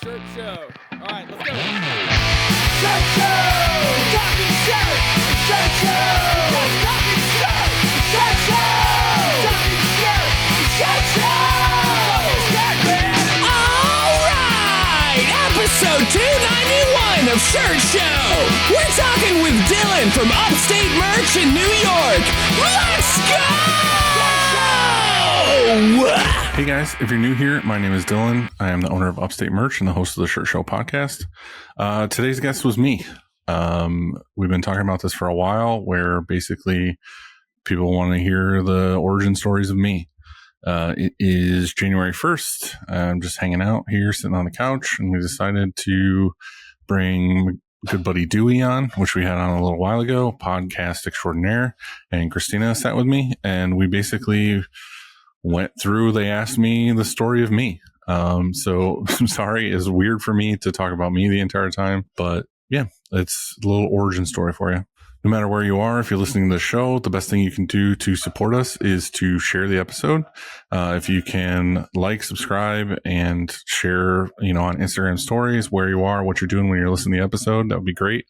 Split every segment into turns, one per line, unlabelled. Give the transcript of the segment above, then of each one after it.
Shirt show. All right, let's go.
Shirt show! Talking shirt! Shirt show! Talking shirt! Shirt show! Talking shirt! Shirt show! All right! Episode 291 of Shirt Show. We're talking with Dylan from Upstate Merch in New York. Let's go!
Hey guys, if you're new here, my name is Dylan. I am the owner of Upstate Merch and the host of the Shirt Show podcast. Today's guest was me. We've been talking about this for a while, where basically people want to hear the origin stories of me. It is January 1st. I'm just hanging out here, sitting on the couch, and we decided to bring good buddy Dewey on, which we had on a little while ago, podcast extraordinaire, and Christina sat with me, and we basically went through, they asked me the story of me. So I'm sorry, it's weird for me to talk about me the entire time, but yeah, it's a little origin story for you. No matter where you are, if you're listening to the show, the best thing you can do to support us is to share the episode. If you can like, subscribe, and share, on Instagram stories where you are, what you're doing when you're listening to the episode, that would be great.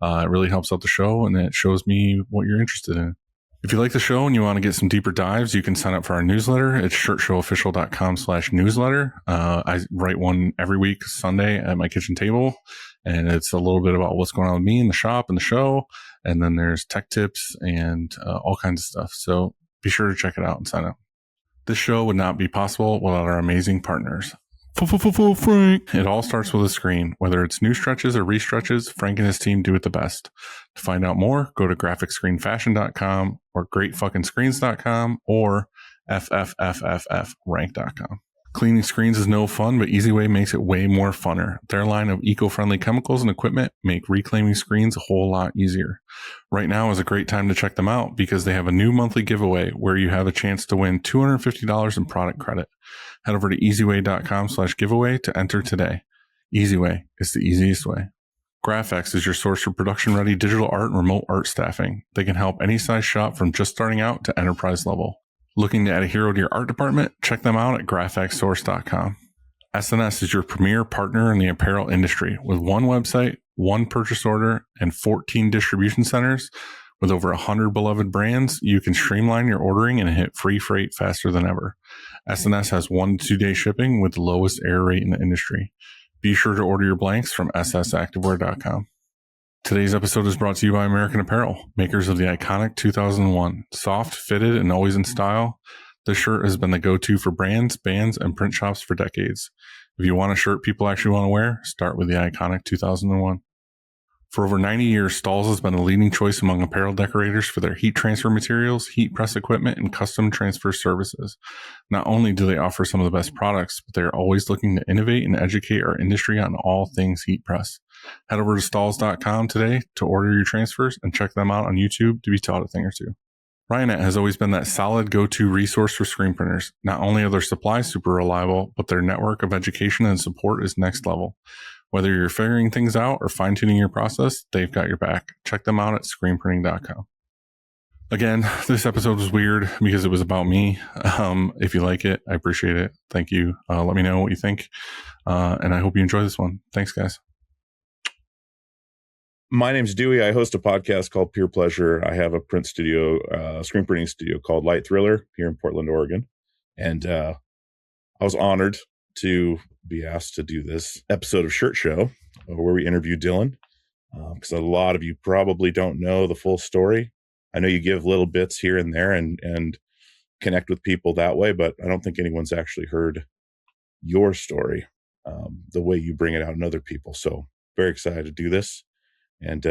It really helps out the show, and it shows me what you're interested in. If you like the show and you want to get some deeper dives, you can sign up for our newsletter. It's shirtshowofficial.com/newsletter. I write one every week, Sunday, at my kitchen table. And it's a little bit about what's going on with me in the shop and the show. And then there's tech tips and all kinds of stuff. So be sure to check it out and sign up. This show would not be possible without our amazing partners. Frank. It all starts with a screen. Whether it's new stretches or restretches, Frank and his team do it the best. To find out more, go to graphicscreenfashion.com or greatfuckingscreens.com or ffffrank.com. Cleaning screens is no fun, but EasyWay makes it way more funner. Their line of eco-friendly chemicals and equipment make reclaiming screens a whole lot easier. Right now is a great time to check them out because they have a new monthly giveaway where you have a chance to win $250 in product credit. Head over to easyway.com/giveaway to enter today. EasyWay is the easiest way. Graphics is your source for production-ready digital art and remote art staffing. They can help any size shop from just starting out to enterprise level. Looking to add a hero to your art department? Check them out at graphxsource.com. SNS is your premier partner in the apparel industry with one website, one purchase order, and 14 distribution centers. With over 100 beloved brands, you can streamline your ordering and hit free freight faster than ever. SNS has 1 to 2 day shipping with the lowest error rate in the industry. Be sure to order your blanks from ssactivewear.com. Today's episode is brought to you by American Apparel, makers of the iconic 2001. Soft, fitted, and always in style, this shirt has been the go-to for brands, bands, and print shops for decades. If you want a shirt people actually want to wear, start with the iconic 2001. For over 90 years, Stahls has been the leading choice among apparel decorators for their heat transfer materials, heat press equipment, and custom transfer services. Not only do they offer some of the best products, but they are always looking to innovate and educate our industry on all things heat press. Head over to stahls.com today to order your transfers and check them out on YouTube to be taught a thing or two. Ryonet has always been that solid go-to resource for screen printers. Not only are their supplies super reliable, but their network of education and support is next level. Whether you're figuring things out or fine-tuning your process, they've got your back. Check them out at screenprinting.com. Again, this episode was weird because it was about me. If you like it, I appreciate it. Thank you. Let me know what you think. And I hope you enjoy this one. Thanks, guys.
My name's Dewey. I host a podcast called Pure Pleasure. I have a print studio, screen printing studio called Light Thriller here in Portland, Oregon. And I was honored to be asked to do this episode of Shirt Show where we interview Dylan, because a lot of you probably don't know the full story. I know you give little bits here and there and connect with people that way, but I don't think anyone's actually heard your story the way you bring it out in other people. So very excited to do this. And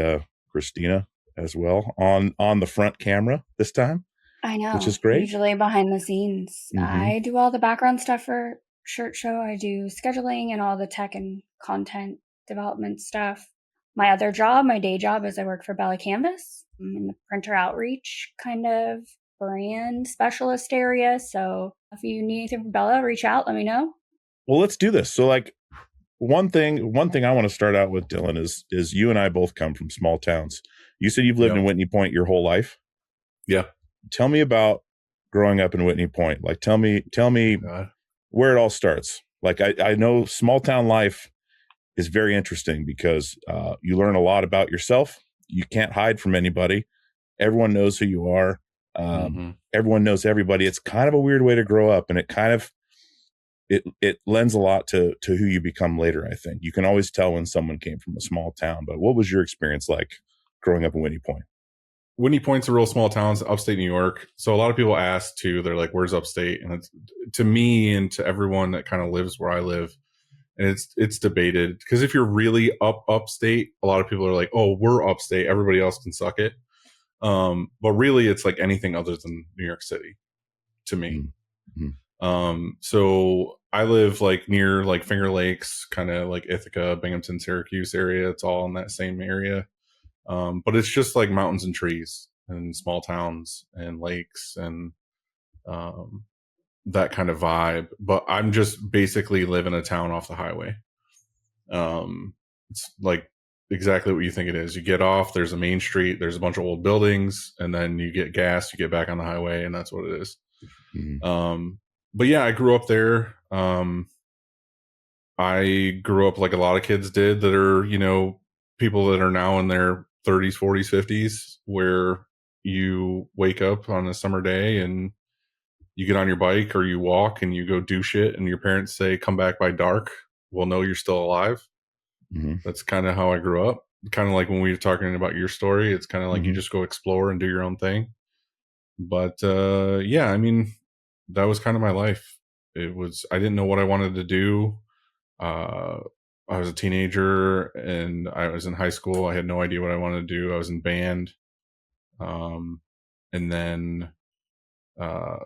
Christina as well on the front camera this time.
I know,
which is great.
Usually behind the scenes.
Mm-hmm.
I do all the background stuff for Shirt Show. I do scheduling and all the tech and content development stuff. My other job, my day job, is I work for Bella Canvas. I'm in the printer outreach kind of brand specialist area. So if you need anything from Bella, reach out, let me know.
Well, let's do this. So one thing I want to start out with, Dylan, is you and I both come from small towns. You said you've lived in Whitney Point your whole life.
Yeah.
Tell me about growing up in Whitney Point. Tell me where it all starts. I know small town life is very interesting because you learn a lot about yourself. You can't hide from anybody. Everyone knows who you are. Everyone knows everybody. It's kind of a weird way to grow up, and it kind of it lends a lot to who you become later. I think you can always tell when someone came from a small town. But what was your experience like growing up in Whitney Point?
Whitney Point's a real small town, it's upstate New York. So a lot of people ask too, they're like, where's upstate? And it's, to me and to everyone that kind of lives where I live, and it's debated, because if you're really upstate, a lot of people are like, oh, we're upstate, everybody else can suck it. But really it's like anything other than New York City to me. So I live like near like Finger Lakes, kind of like Ithaca, Binghamton, Syracuse area. It's all in that same area. But it's just like mountains and trees and small towns and lakes and that kind of vibe. But I'm just basically live in a town off the highway. It's like exactly what you think it is. You get off, there's a main street, there's a bunch of old buildings, and then you get gas, you get back on the highway, and that's what it is. But yeah, I grew up there. I grew up like a lot of kids did that are, you know, people that are now in their 30s, 40s, 50s, where you wake up on a summer day and you get on your bike or you walk and you go do shit, and your parents say, come back by dark. We'll know you're still alive. That's kind of how I grew up. Kind of like when we were talking about your story, it's kind of like you just go explore and do your own thing. But yeah, I mean, that was kind of my life. I didn't know what I wanted to do. I was a teenager and I was in high school. I had no idea what I wanted to do. I was in band. And then I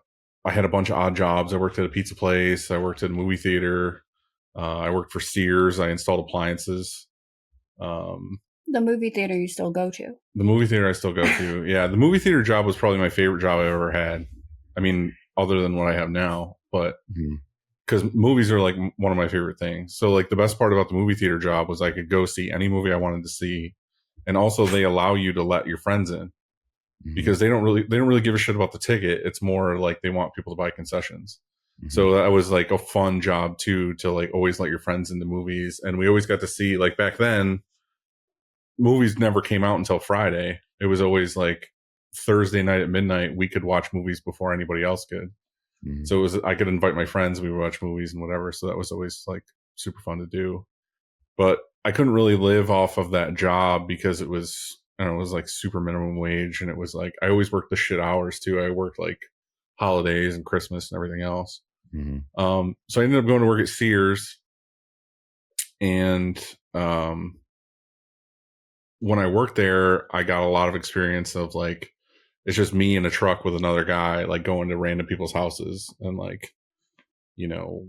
had a bunch of odd jobs. I worked at a pizza place. I worked at a movie theater. I worked for Sears. I installed appliances.
The movie theater you still go to?
The movie theater I still go to. Yeah, the movie theater job was probably my favorite job I ever had. I mean, other than what I have now, but because movies are like one of my favorite things. So like the best part about the movie theater job was I could go see any movie I wanted to see. And also they allow you to let your friends in because they don't really give a shit about the ticket. It's more like they want people to buy concessions. So that was like a fun job too, to like always let your friends into movies. And we always got to see, like back then, movies never came out until Friday. It was always like Thursday night at midnight. We could watch movies before anybody else could. So I could invite my friends. We would watch movies and whatever. So that was always like super fun to do. But I couldn't really live off of that job because it was, I don't know, it was like super minimum wage. And it was like, I always worked the shit hours too. I worked like holidays and Christmas and everything else. So I ended up going to work at Sears. And when I worked there, I got a lot of experience of like, it's just me in a truck with another guy, like going to random people's houses and like, you know,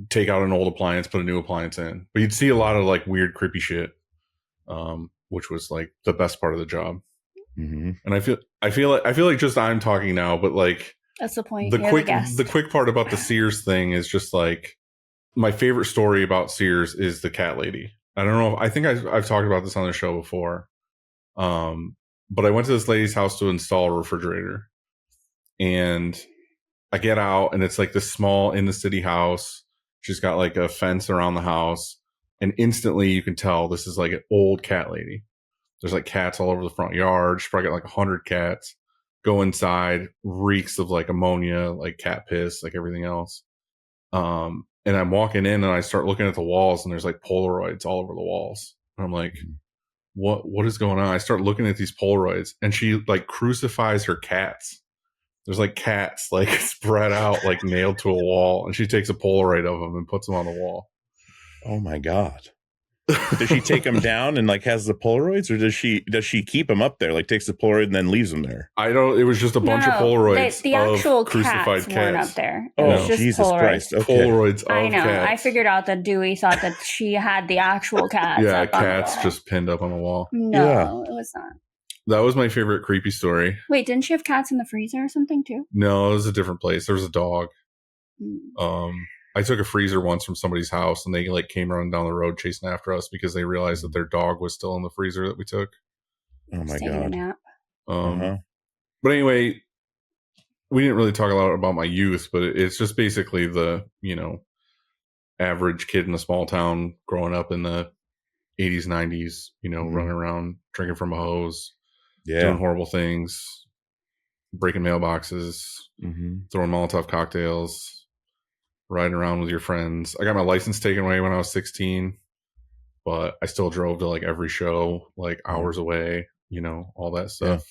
take out an old appliance, put a new appliance in. But you'd see a lot of like weird, creepy shit, which was like the best part of the job. And I feel like just I'm talking now, but like
that's the point.
The quick part about the Sears thing is just like my favorite story about Sears is the cat lady. I don't know. I think I've talked about this on the show before. But I went to this lady's house to install a refrigerator, and I get out and it's like this small in the city house. She's got like a fence around the house, and instantly you can tell this is like an old cat lady. There's like cats all over the front yard. She's probably got like 100 cats. Go inside, reeks of like ammonia, like cat piss, like everything else. And I'm walking in and I start looking at the walls and there's like Polaroids all over the walls. And I'm like, what is going on? I start looking at these Polaroids and she like crucifies her cats. There's like cats like spread out, like nailed to a wall. And she takes a Polaroid of them and puts them on the wall.
Oh my God. Does she take them down and like has the Polaroids, or does she keep them up there, like takes the Polaroid and then leaves them there?
I don't. It was just a bunch of Polaroids.
The actual
of crucified
cats weren't up there.
It was just Jesus Polaroids. Christ! Okay.
Polaroids. Of
I know.
Cats.
I figured out that Dewey thought that she had the actual cats.
Yeah, cats just pinned up on the wall.
No, it was not.
That was my favorite creepy story.
Wait, didn't she have cats in the freezer or something too?
No, it was a different place. There was a dog. I took a freezer once from somebody's house and they like came running down the road chasing after us because they realized that their dog was still in the freezer that we took.
Oh my God.
But anyway, we didn't really talk a lot about my youth, but it's just basically the, you know, average kid in a small town growing up in the 80s, 90s, running around drinking from a hose, doing horrible things, breaking mailboxes, throwing Molotov cocktails, riding around with your friends. I got my license taken away when I was 16, but I still drove to like every show, like hours away, all that stuff.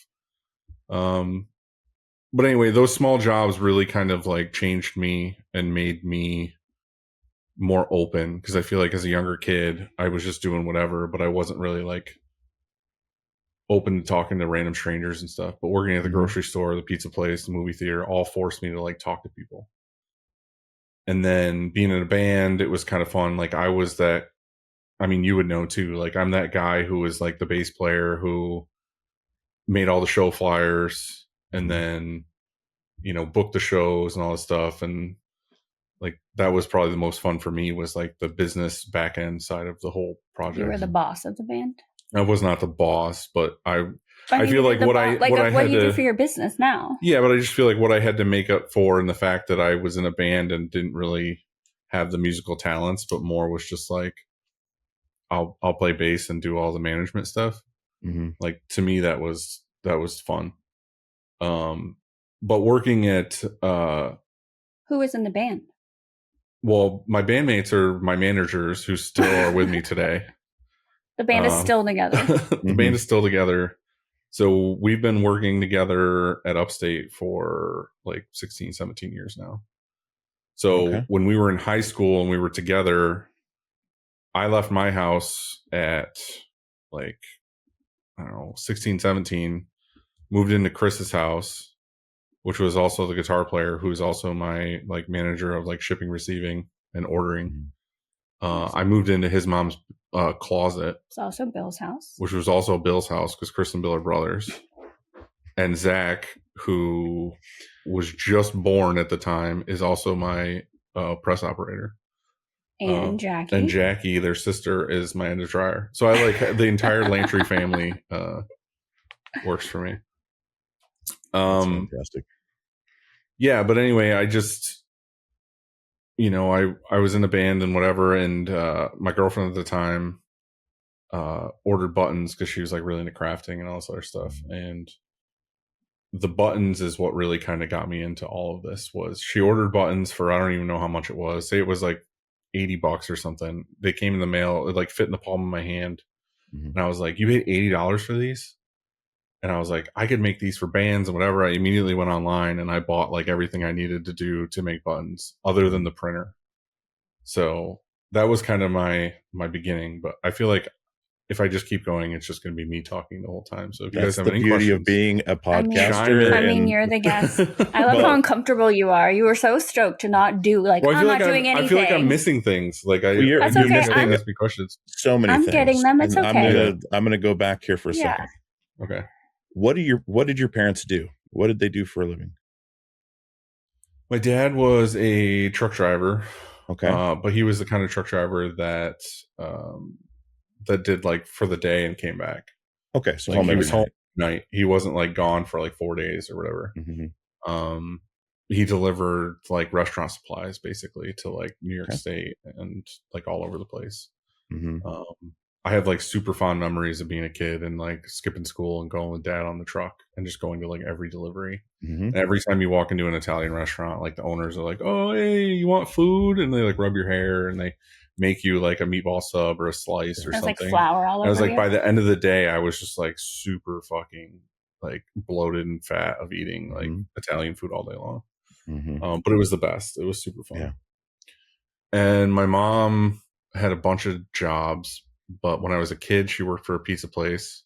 But anyway, those small jobs really kind of like changed me and made me more open, because I feel like as a younger kid, I was just doing whatever, but I wasn't really like open to talking to random strangers and stuff. But working at the grocery store, the pizza place, the movie theater, all forced me to like talk to people. And then being in a band, it was kind of fun. Like I was that, I mean, you would know too, like I'm that guy who was like the bass player who made all the show flyers and then, booked the shows and all this stuff. And like, that was probably the most fun for me, was like the business back end side of the whole project.
You were the boss of the band?
I was not the boss, but I
mean,
feel like what
do you do for your business now?
Yeah, but I just feel like what I had to make up for in the fact that I was in a band and didn't really have the musical talents, but more was just like, I'll play bass and do all the management stuff. Like to me, that was fun. But working at
who was in the band?
Well, my bandmates are my managers who still are with me today.
The band is still together.
The band is still together. So we've been working together at Upstate for like 16, 17 years now. So when we were in high school and we were together, I left my house at like, I don't know, 16, 17, moved into Chris's house, which was also the guitar player, who's also my like manager of like shipping, receiving, and ordering. I moved into his mom's closet.
It's also Bill's house.
Which was also Bill's house, because Chris and Bill are brothers. And Zach, who was just born at the time, is also my press operator.
And Jackie.
And Jackie, their sister, is my end of dryer. So I like the entire Lantry family works for me.
That's fantastic.
Yeah, but anyway, I just, I was in a band and whatever, and my girlfriend at the time ordered buttons because she was like really into crafting and all this other stuff. And the buttons is what really kind of got me into all of this. Was she ordered buttons for, I don't even know how much it was. Say it was like $80 or something. They came in the mail. It like fit in the palm of my hand. And I was like, you paid $80 for these? And I was like, I could make these for bands and whatever. I immediately went online and I bought like everything I needed to do to make buttons other than the printer. So that was kind of my beginning. But I feel like if I just keep going, it's just going to be me talking the whole time. So if you guys have any questions,
of being a podcaster.
I mean, you're the guest. I love how uncomfortable you are. You were so stoked to not do I'm not doing anything.
I feel like I'm missing things. Like
that's okay.
Ask me questions.
So many
I'm
things.
getting them. It's okay.
I'm gonna go back here for a second.
Okay.
What did your parents do? What did they do for a living?
My dad was a truck driver.
Okay.
But he was the kind of truck driver that that did like for the day and came back.
Okay. So
like he was home at night. He wasn't like gone for like 4 days or whatever. He delivered like restaurant supplies basically to like New York State and like all over the place. I have like super fond memories of being a kid and like skipping school and going with dad on the truck and just going to like every delivery. And every time you walk into an Italian restaurant, like the owners are like, oh, hey, you want food? And they like rub your hair and they make you like a meatball sub or a slice or something.
Like flour all over.
I was like, by the end of the day, I was just like super fucking like bloated and fat of eating like Italian food all day long. But it was the best. It was super fun.
Yeah.
And my mom had a bunch of jobs. But when I was a kid, she worked for a pizza place.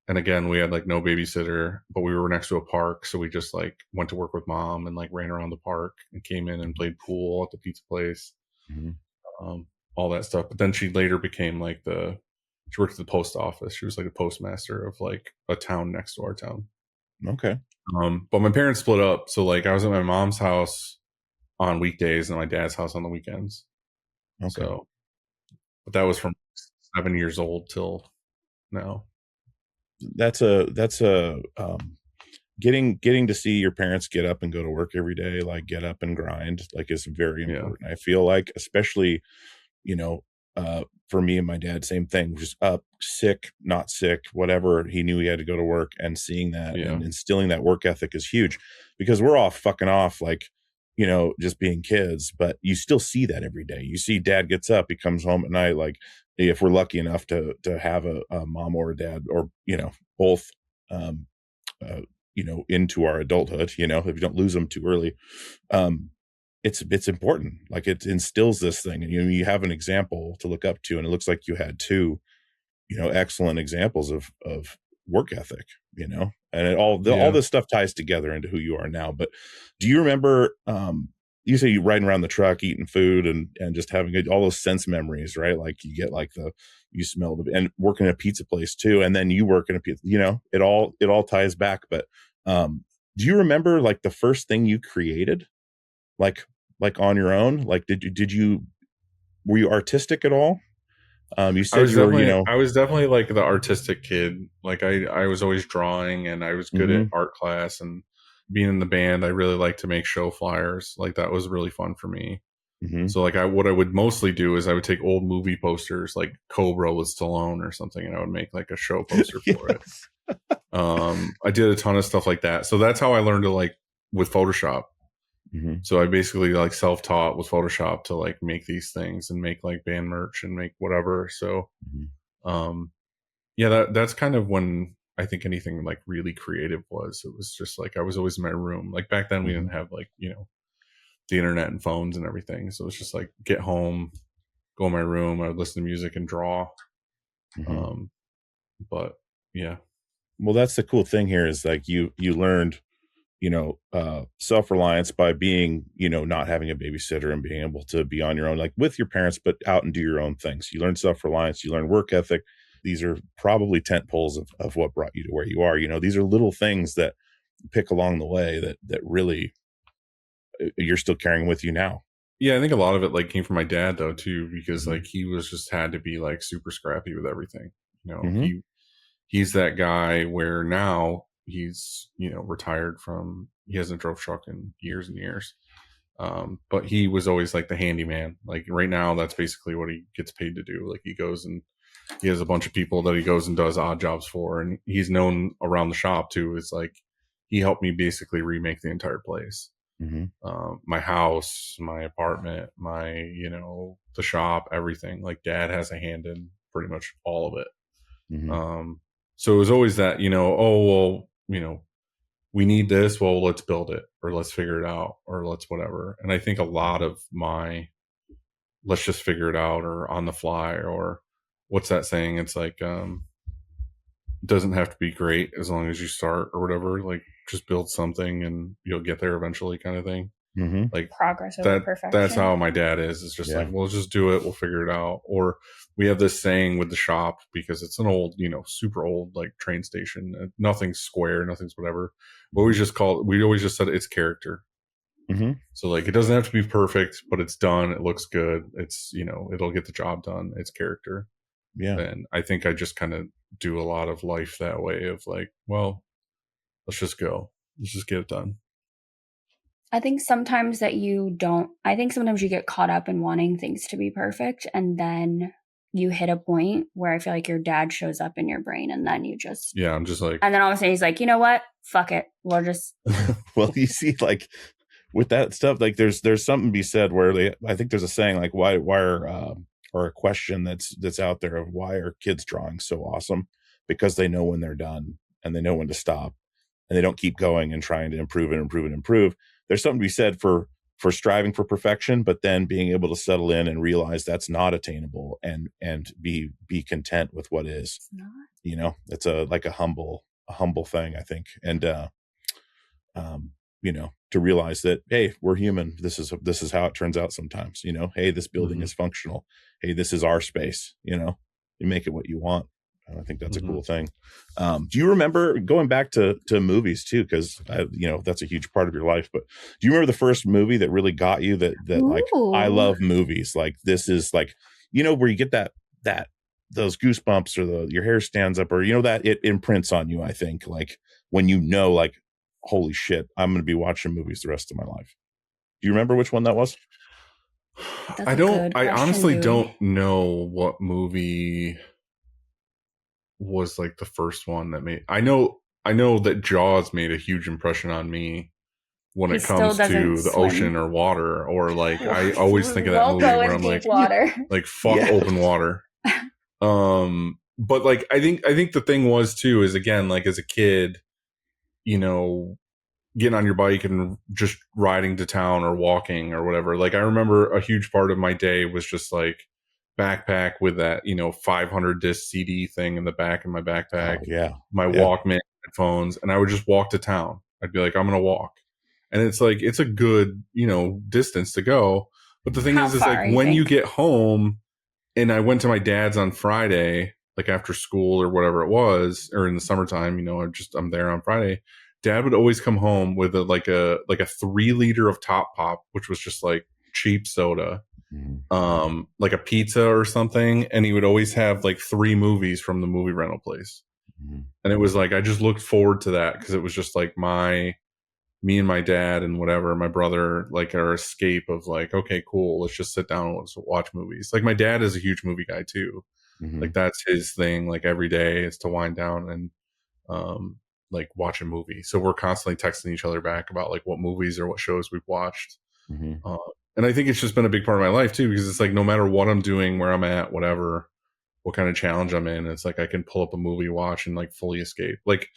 And again, we had like no babysitter, but we were next to a park. So we just like went to work with mom and like ran around the park and came in and played pool at the pizza place, all that stuff. But then she later became like she worked at the post office. She was like a postmaster of like a town next to our town.
Okay.
But my parents split up. So like I was at my mom's house on weekdays and my dad's house on the weekends.
Okay.
So, but that was from 7 years old till now.
That's getting to see your parents get up and go to work every day, like get up and grind, like is very important. I feel like, especially, you know, for me and my dad, same thing, just up, sick, not sick, whatever. He knew he had to go to work, and seeing that and instilling that work ethic is huge, because we're all fucking off, like, you know, just being kids, but you still see that every day. You see dad gets up, he comes home at night, like if we're lucky enough to have a mom or a dad, or, you know, both, you know, into our adulthood, you know, if you don't lose them too early, it's important. Like it instills this thing, and you have an example to look up to, and it looks like you had two, you know, excellent examples of work ethic, you know, and all this stuff ties together into who you are now. But do you remember, you say you riding around the truck, eating food and just having all those sense memories, right? Like you get like you smell and working at a pizza place too. And then you work in a pizza, you know, it all ties back. But, do you remember like the first thing you created, like on your own? Like, were you artistic at all? You said you were, you know,
I was definitely like the artistic kid. Like I was always drawing, and I was good at art class, and being in the band, I really liked to make show flyers. Like that was really fun for me. So like what I would mostly do is I would take old movie posters, like Cobra with Stallone or something, and I would make like a show poster for it. I did a ton of stuff like that. So that's how I learned to like with Photoshop. So I basically like self-taught with Photoshop to like make these things and make like band merch and make whatever. So, that's kind of when I think anything like really creative was. It was just like I was always in my room. Like back then we didn't have like, you know, the internet and phones and everything. So it's just like get home, go in my room, I would listen to music and draw. But yeah.
Well, that's the cool thing here is like you learned, you know, self-reliance by being, you know, not having a babysitter and being able to be on your own, like with your parents, but out and do your own things. You learn self-reliance, you learn work ethic. These are probably tent poles of what brought you to where you are. You know, these are little things that pick along the way that really you're still carrying with you now.
Yeah, I think a lot of it like came from my dad though too, because like he was just had to be like super scrappy with everything. You know, he's that guy where now he's, you know, retired from, he hasn't drove truck in years and years. But he was always like the handyman. Like right now, that's basically what he gets paid to do. Like he goes and he has a bunch of people that he goes and does odd jobs for. And he's known around the shop too. It's like, he helped me basically remake the entire place. My house, my apartment, my, you know, the shop, everything. Like dad has a hand in pretty much all of it. So it was always that, you know, oh, well, you know, we need this. Well, let's build it, or let's figure it out, or let's whatever. And I think a lot of my, let's just figure it out, or on the fly, or what's that saying? It's like, it doesn't have to be great as long as you start or whatever. Like just build something and you'll get there eventually kind of thing. Like
progress over perfection.
That's how my dad is. It's just like, we'll just do it. We'll figure it out. Or we have this saying with the shop, because it's an old, you know, super old, like train station. Nothing's square. Nothing's whatever. We always just said it's character. So like, it doesn't have to be perfect, but it's done. It looks good. It's, you know, it'll get the job done. It's character. Yeah. And I think I just kind of do a lot of life that way of like, well, let's just go. Let's just get it done.
I think sometimes you get caught up in wanting things to be perfect, and then you hit a point where I feel like your dad shows up in your brain, and then you just...
Yeah, I'm just like...
And then all of a sudden he's like, you know what? Fuck it. We'll just...
Well, you see, like, with that stuff, like, there's something to be said where I think there's a saying, like, why are... or a question that's out there of why are kids drawing so awesome? Because they know when they're done, and they know when to stop, and they don't keep going and trying to improve and improve and improve. There's something to be said for striving for perfection, but then being able to settle in and realize that's not attainable, and be content with what is.
It's not.
You know, it's a humble thing, I think. And, you know, to realize that, hey, we're human. This is how it turns out sometimes, you know, hey, this building is functional. Hey, this is our space, you know, you make it what you want. I think that's a cool thing. Do you remember going back to movies too? Cause you know, that's a huge part of your life, but do you remember the first movie that really got you that like, I love movies. Like this is like, you know, where you get that those goosebumps or your hair stands up, or, you know, that it imprints on you. I think like when, you know, like holy shit, I'm going to be watching movies the rest of my life. Do you remember which one that was?
That's a good
I
question,
honestly
Louis.
don't know what movie was like the first one that made. I know that Jaws made a huge impression on me when
He
it
still
comes to
doesn't
the
swim.
ocean or water, or like I always think of that
Won't
movie
go
where
in
I'm
deep
like,
water.
like fuck
Yeah.
open water. But like I think the thing was too is, again, like as a kid, you know, getting on your bike and just riding to town or walking or whatever. Like I remember a huge part of my day was just like backpack with that, you know, 500 disc CD thing in the back of my backpack,
Oh, yeah.
my
Yeah.
Walkman headphones, and I would just walk to town. I'd be like, I'm going to walk. And it's like, it's a good, you know, distance to go. But the thing
How
is
far,
like
you
when you
think?
get home, and I went to my dad's on Friday, like after school or whatever it was, or in the summertime, you know, I'm there on Friday. Dad would always come home with like a 3 liter of Top Pop, which was just like cheap soda, like a pizza or something. And he would always have like 3 movies from the movie rental place. And it was like, I just looked forward to that because it was just like me and my dad and whatever, my brother, like our escape of like, okay, cool, let's just sit down and let's watch movies. Like my dad is a huge movie guy too. Like that's his thing. Like every day is to wind down and like watch a movie. So we're constantly texting each other back about like what movies or what shows we've watched. And I think it's just been a big part of my life too, because it's like no matter what I'm doing, where I'm at, whatever, what kind of challenge I'm in, it's like I can pull up a movie, watch, and like fully escape. Like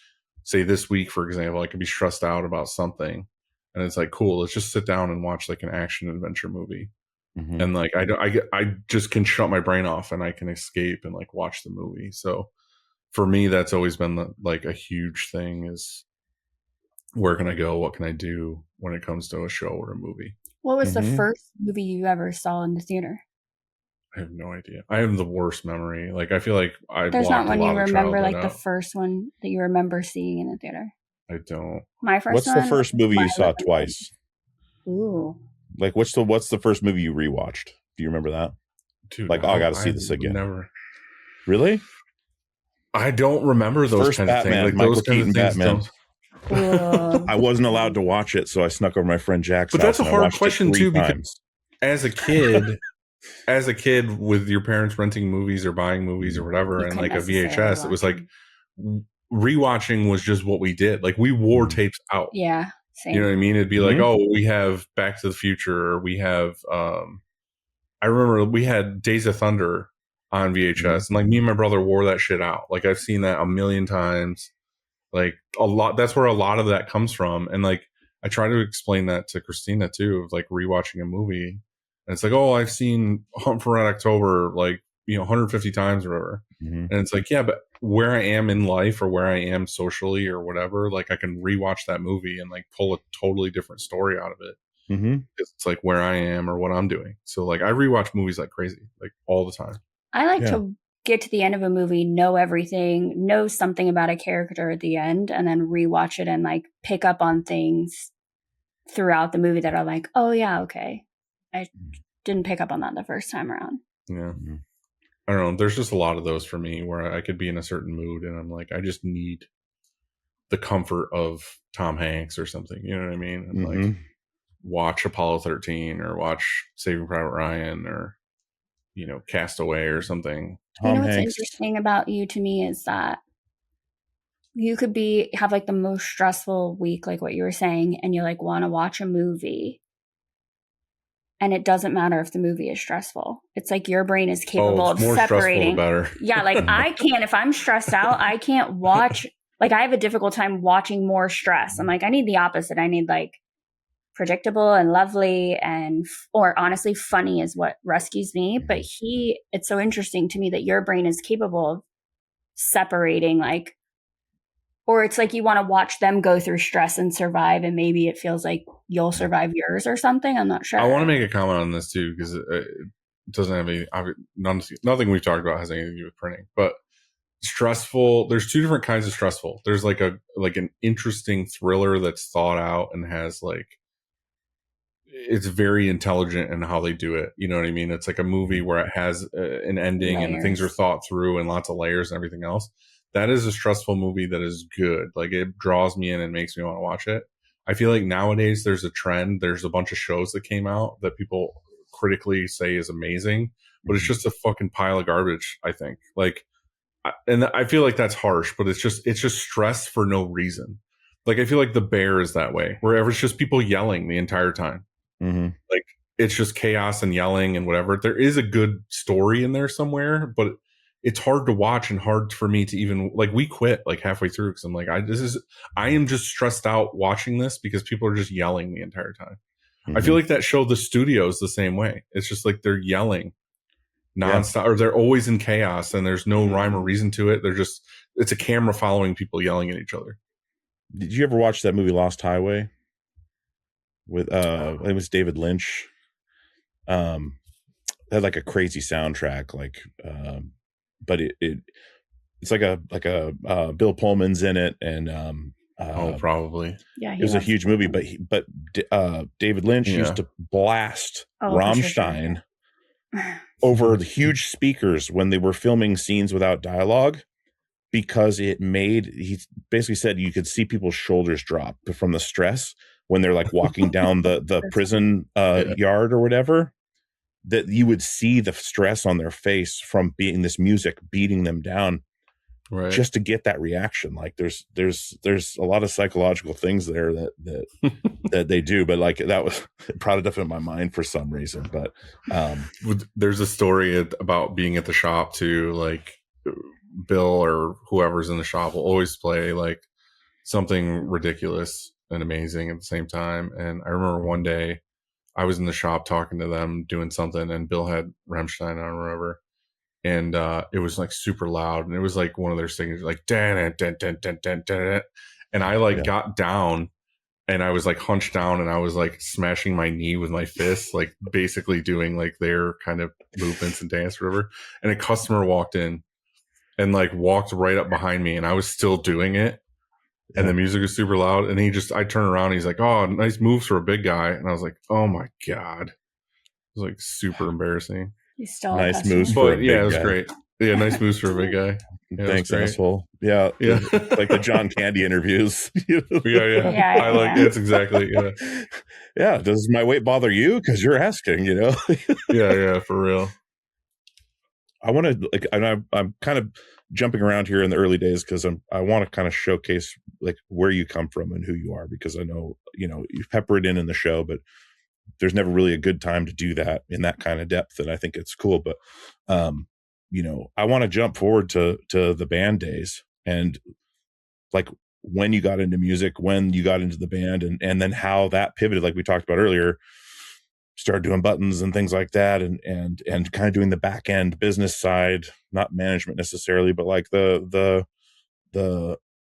say this week, for example, I could be stressed out about something, and it's like, cool, let's just sit down and watch like an action adventure movie. And like I just can shut my brain off and I can escape and like watch the movie. So for me, that's always been like a huge thing is where can I go? What can I do when it comes to a show or a movie?
What was the first movie you ever saw in the theater?
I have no idea. I have the worst memory. Like I feel like I
There's not
blocked
one
a
you
lot of
remember,
childhood
like the
out.
first one that you remember seeing in the theater.
I don't.
My first
What's
one.
the first movie you
was
saw
Living
twice?
Dead. Ooh.
Like what's the first movie you rewatched? Do you remember that?
Dude,
Like,
no,
I got to see this again.
Never.
Really?
I don't remember those
First
kinds
Batman,
of things. Like
Michael
those kinds of
Keaton
things
Batman.
don't.
I wasn't allowed to watch it, so I snuck over my friend Jack's
But
house.
that's a
and I
hard
watched it
question
3
too,
times.
because as a kid with your parents renting movies or buying movies or whatever,
You
and
couldn't
like a
necessarily
VHS, it was
watch
like rewatching was just what we did. Like we wore tapes out.
Yeah, same.
You know what I mean? It'd be like, oh, we have Back to the Future, or we have I remember we had Days of Thunder on VHS, and like me and my brother wore that shit out. Like I've seen that a million times. Like a lot, that's where a lot of that comes from. And like I try to explain that to Christina too, of like rewatching a movie. And it's like, oh, I've seen Hunt for Red October like, you know, 150 times or whatever. And it's like, yeah, but where I am in life or where I am socially or whatever, like I can rewatch that movie and like pull a totally different story out of it. It's like where I am or what I'm doing. So like I rewatch movies like crazy, like all the time.
I like to get to the end of a movie, know everything, know something about a character at the end, and then rewatch it and like pick up on things throughout the movie that are like, oh yeah, okay, I didn't pick up on that the first time around.
Yeah. I don't know. There's just a lot of those for me where I could be in a certain mood and I'm like, I just need the comfort of Tom Hanks or something. You know what I mean? And like watch Apollo 13 or watch Saving Private Ryan or, you know, Castaway or something.
You know what's interesting about you to me is that you could have like the most stressful week, like what you were saying, and you like want to watch a movie. And it doesn't matter if the movie is stressful. It's like your brain is capable of
more
separating.
Better.
Yeah, like I can't, if I'm stressed out, I can't watch, like I have a difficult time watching more stress. I'm like, I need the opposite. I need like predictable and lovely or honestly funny is what rescues me. But it's so interesting to me that your brain is capable of separating like, or it's like you want to watch them go through stress and survive, and maybe it feels like you'll survive yours or something. I'm not sure.
I want to make a comment on this too, because it doesn't have any, nothing we've talked about has anything to do with printing, but stressful. There's 2 different kinds of stressful. There's like an interesting thriller that's thought out and has like, it's very intelligent in how they do it. You know what I mean? It's like a movie where it has an ending and things are thought through and lots of layers and everything else. that is a stressful movie that is good. Like it draws me in and makes me want to watch it. I feel like nowadays there's a trend. There's a bunch of shows that came out that people critically say is amazing, but it's just a fucking pile of garbage. I think and I feel like that's harsh, but it's just stress for no reason. Like I feel like The Bear is that way, where it's just people yelling the entire time.
Mm-hmm.
Like it's just chaos and yelling and whatever. There is a good story in there somewhere, but it's hard to watch and hard for me to even like. We quit like halfway through because I'm like, I am just stressed out watching this because people are just yelling the entire time.
Mm-hmm.
I feel like that show, The Studio, is the same way. It's just like they're yelling nonstop, or they're always in chaos, and there's no rhyme or reason to it. It's a camera following people yelling at each other.
Did you ever watch that movie Lost Highway with it was David Lynch? It had like a crazy soundtrack, like but it's like a Bill Pullman's in it, and
probably
Yeah,
it was a huge movie, but David Lynch used to blast Rammstein over the huge speakers when they were filming scenes without dialogue, because he basically said you could see people's shoulders drop from the stress when they're like walking down the prison yard or whatever, that you would see the stress on their face from being this music beating them down,
right,
just to get that reaction. Like there's a lot of psychological things there that that they do, but like that was it brought it up in my mind for some reason. But
there's a story about being at the shop too. Like Bill or whoever's in the shop will always play like something ridiculous and amazing at the same time. And I remember one day I was in the shop talking to them doing something, and Bill had Rammstein on or whatever, and it was like super loud, and it was like one of their signatures, like dan dan dan dan dan dan, and I like got down, and I was like hunched down, and I was like smashing my knee with my fist, like basically doing like their kind of movements and dance or whatever. And a customer walked in and like walked right up behind me, and I was still doing it. And the music was super loud, and I turned around, and he's like, "Oh, nice moves for a big guy." And I was like, "Oh my God." It was like super embarrassing.
He's still
nice moves for a big guy.
Yeah, it was great. Yeah, nice moves for a big guy. Yeah,
thanks, asshole. Yeah. Like the John Candy interviews.
Yeah.
I like it's exactly
yeah. Does my weight bother you? Because you're asking,
yeah, for real.
I want to like, and I'm kind of jumping around here in the early days because I want to kind of showcase like where you come from and who you are, because I know you pepper it in the show, but there's never really a good time to do that in that kind of depth, and I think it's cool. But I want to jump forward to the band days, and like when you got into music, when you got into the band, and then how that pivoted, like we talked about earlier. Started doing buttons and things like that, and kind of doing the back end business side, not management necessarily, but like the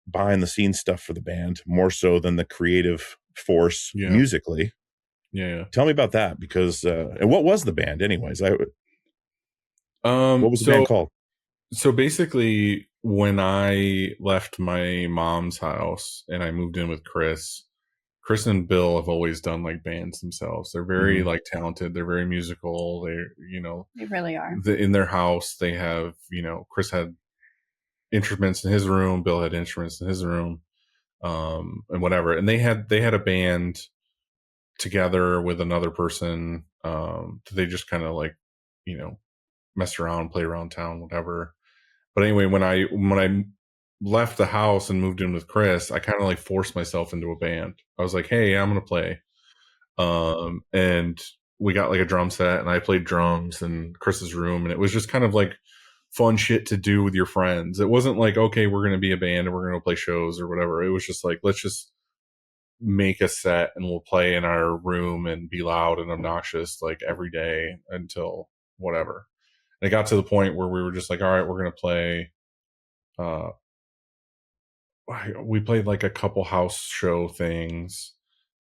behind the scenes stuff for the band more so than the creative force musically.
Yeah.
Tell me about that, because and what was the band anyways? What was the band called?
So basically, when I left my mom's house and I moved in with Chris and Bill have always done like bands themselves. They're very like talented. They're very musical. They
really are.
In their house, they have, Chris had instruments in his room. Bill had instruments in his room, and whatever. And they had a band together with another person. They just kind of like, messed around, play around town, whatever. But anyway, when I left the house and moved in with Chris, I kind of like forced myself into a band. I was like, hey, I'm going to play. And we got like a drum set, and I played drums in Chris's room, and it was just kind of like fun shit to do with your friends. It wasn't like, okay, we're going to be a band and we're going to play shows or whatever. It was just like, let's just make a set and we'll play in our room and be loud and obnoxious like every day until whatever. And it got to the point where we were just like, all right, we're going to play, we played like a couple house show things,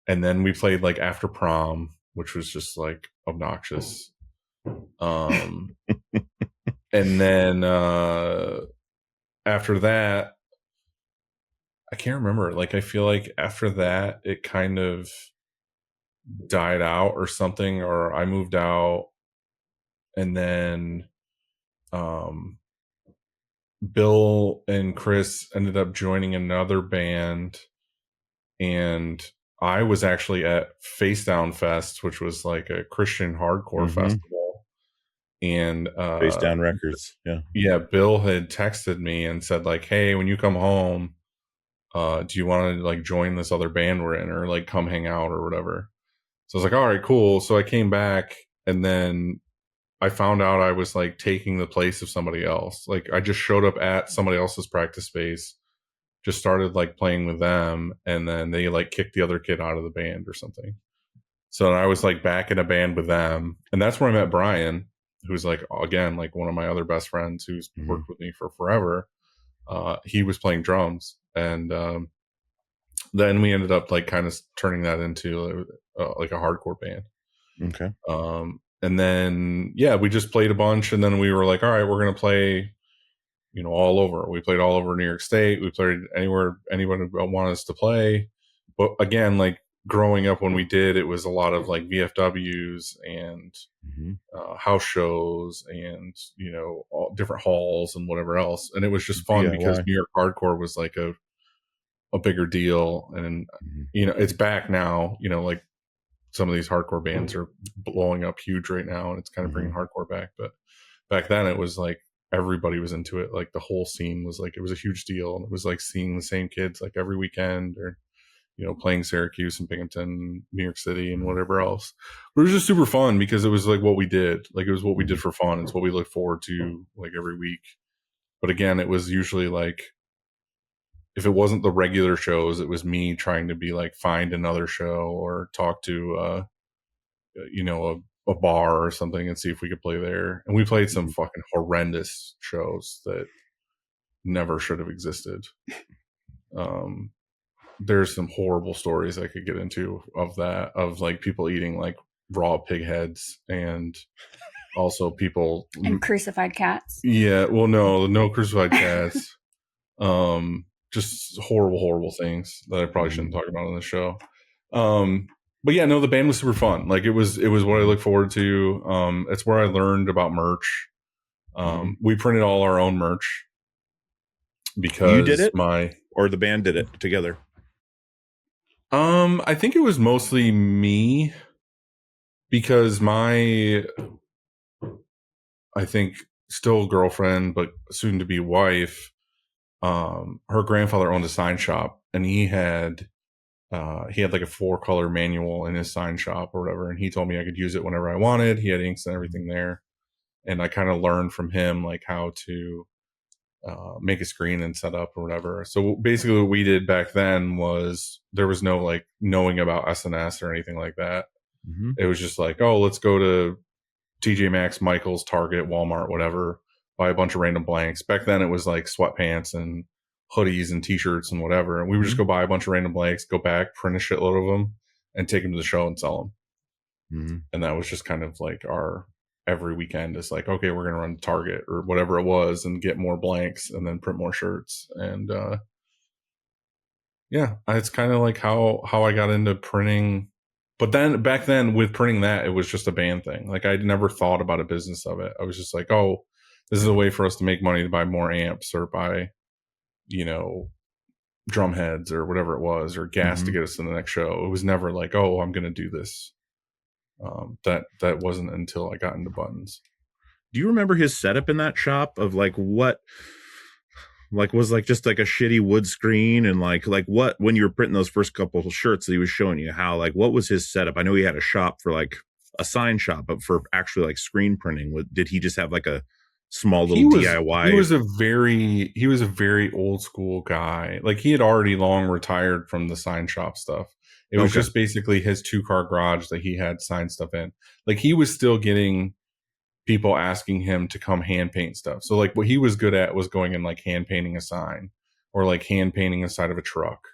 and then we played like after prom, which was just like obnoxious. And then after that, I can't remember. Like I feel like after that it kind of died out or something, or I moved out, and then Bill and Chris ended up joining another band, and I was actually at Face Down Fest, which was like a Christian hardcore festival. And
Face Down Records. Yeah.
Bill had texted me and said like, hey, when you come home, do you want to like join this other band we're in, or like come hang out or whatever? So I was like, all right, cool. So I came back, and then I found out I was like taking the place of somebody else. Like I just showed up at somebody else's practice space, just started like playing with them, and then they like kicked the other kid out of the band or something. So I was like back in a band with them, and that's where I met Brian, who's like, again, like one of my other best friends who's worked with me for forever. He was playing drums, and then we ended up like kind of turning that into like a hardcore band.
Okay.
And then we just played a bunch, and then we were like, all right, we're gonna play, all over. We played all over New York State. We played anywhere anyone would want us to play. But again, like growing up when we did, it was a lot of like VFWs and house shows and all different halls and whatever else. And it was just fun because New York hardcore was like a bigger deal, and it's back now. Like some of these hardcore bands are blowing up huge right now, and it's kind of bringing hardcore back. But back then it was like everybody was into it. Like the whole scene was like, it was a huge deal, and it was like seeing the same kids like every weekend, or playing Syracuse and Binghamton, New York City, and whatever else. But it was just super fun because it was like what we did. Like it was what we did for fun. It's what we look forward to like every week. But again, it was usually like, if it wasn't the regular shows, it was me trying to be like, find another show or talk to, a bar or something and see if we could play there. And we played some fucking horrendous shows that never should have existed. There's some horrible stories I could get into of that, of like people eating like raw pig heads, and also people
and crucified cats.
Yeah. Well, no crucified cats. Just horrible things that I probably shouldn't talk about on the show. But yeah, no, the band was super fun. Like it was what I look forward to. It's where I learned about merch. We printed all our own merch because
you did it, or the band did it together.
I think it was mostly me, because my, I think still girlfriend, but soon to be wife, her grandfather owned a sign shop, and he had like a 4-color manual in his sign shop or whatever. And he told me I could use it whenever I wanted. He had inks and everything there. And I kind of learned from him, like how to make a screen and set up or whatever. So basically what we did back then was, there was no like knowing about SNS or anything like that. It was just like, oh, let's go to TJ Maxx, Michael's, Target, Walmart, whatever, buy a bunch of random blanks. Back then it was like sweatpants and hoodies and t-shirts and whatever. And we would just go buy a bunch of random blanks, go back, print a shitload of them, and take them to the show and sell them. And that was just kind of like our every weekend is like, okay, we're going to run to Target or whatever it was and get more blanks and then print more shirts. And it's kind of like how I got into printing. But then back then with printing that, it was just a band thing. Like I'd never thought about a business of it. I was just like, oh, this is a way for us to make money to buy more amps or buy, drum heads or whatever it was, or gas to get us to the next show. It was never like, oh, I'm going to do this. That wasn't until I got into buttons.
Do you remember his setup in that shop of like what, like was like just like a shitty wood screen, and like what, when you were printing those first couple of shirts that he was showing you, how, like, what was his setup? I know he had a shop for like a sign shop, but for actually like screen printing, did he just have like a small little DIY?
He was a very old school guy. Like he had already long retired from the sign shop stuff. It was just basically his 2-car garage that he had sign stuff in. Like he was still getting people asking him to come hand paint stuff. So like what he was good at was going and like hand painting a sign, or like hand painting the side of a truck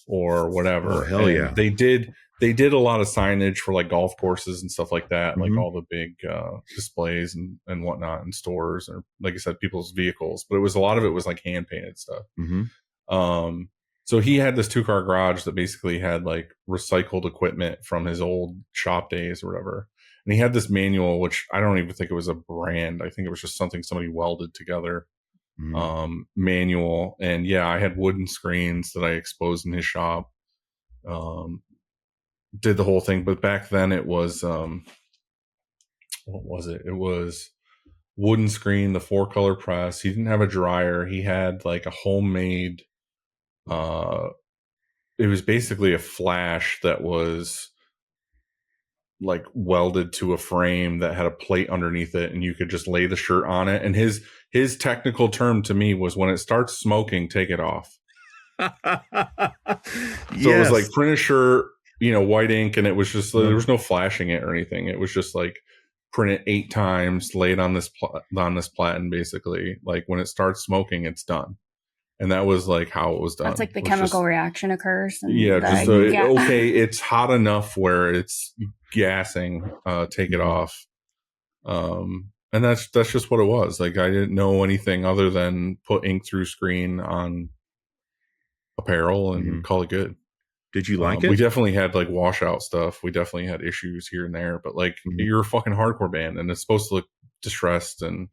or whatever.
Oh, hell yeah.
They did a lot of signage for like golf courses and stuff like that, like all the big displays and whatnot in stores, or like I said, people's vehicles. But a lot of it was like hand painted stuff. So he had this 2-car garage that basically had like recycled equipment from his old shop days or whatever. And he had this manual, which I don't even think it was a brand. I think it was just something somebody welded together. manual. And yeah, I had wooden screens that I exposed in his shop. Did the whole thing. But back then it was, what was it? It was wooden screen, the 4-color press. He didn't have a dryer. He had like a homemade, it was basically a flash that was like welded to a frame that had a plate underneath it, and you could just lay the shirt on it. And his technical term to me was, when it starts smoking, take it off. So it was like, print a shirt, white ink, and it was just, there was no flashing it or anything. It was just like, print it 8 times, lay it on this platen, basically. Like, when it starts smoking, it's done. And that was like how it was done.
That's like the chemical reaction occurs. And
okay, it's hot enough where it's gassing. Take it off. And that's just what it was. Like, I didn't know anything other than put ink through screen on apparel and call it good.
Did you like it?
We definitely had like washout stuff. We definitely had issues here and there, but like, you're a fucking hardcore band, and it's supposed to look distressed and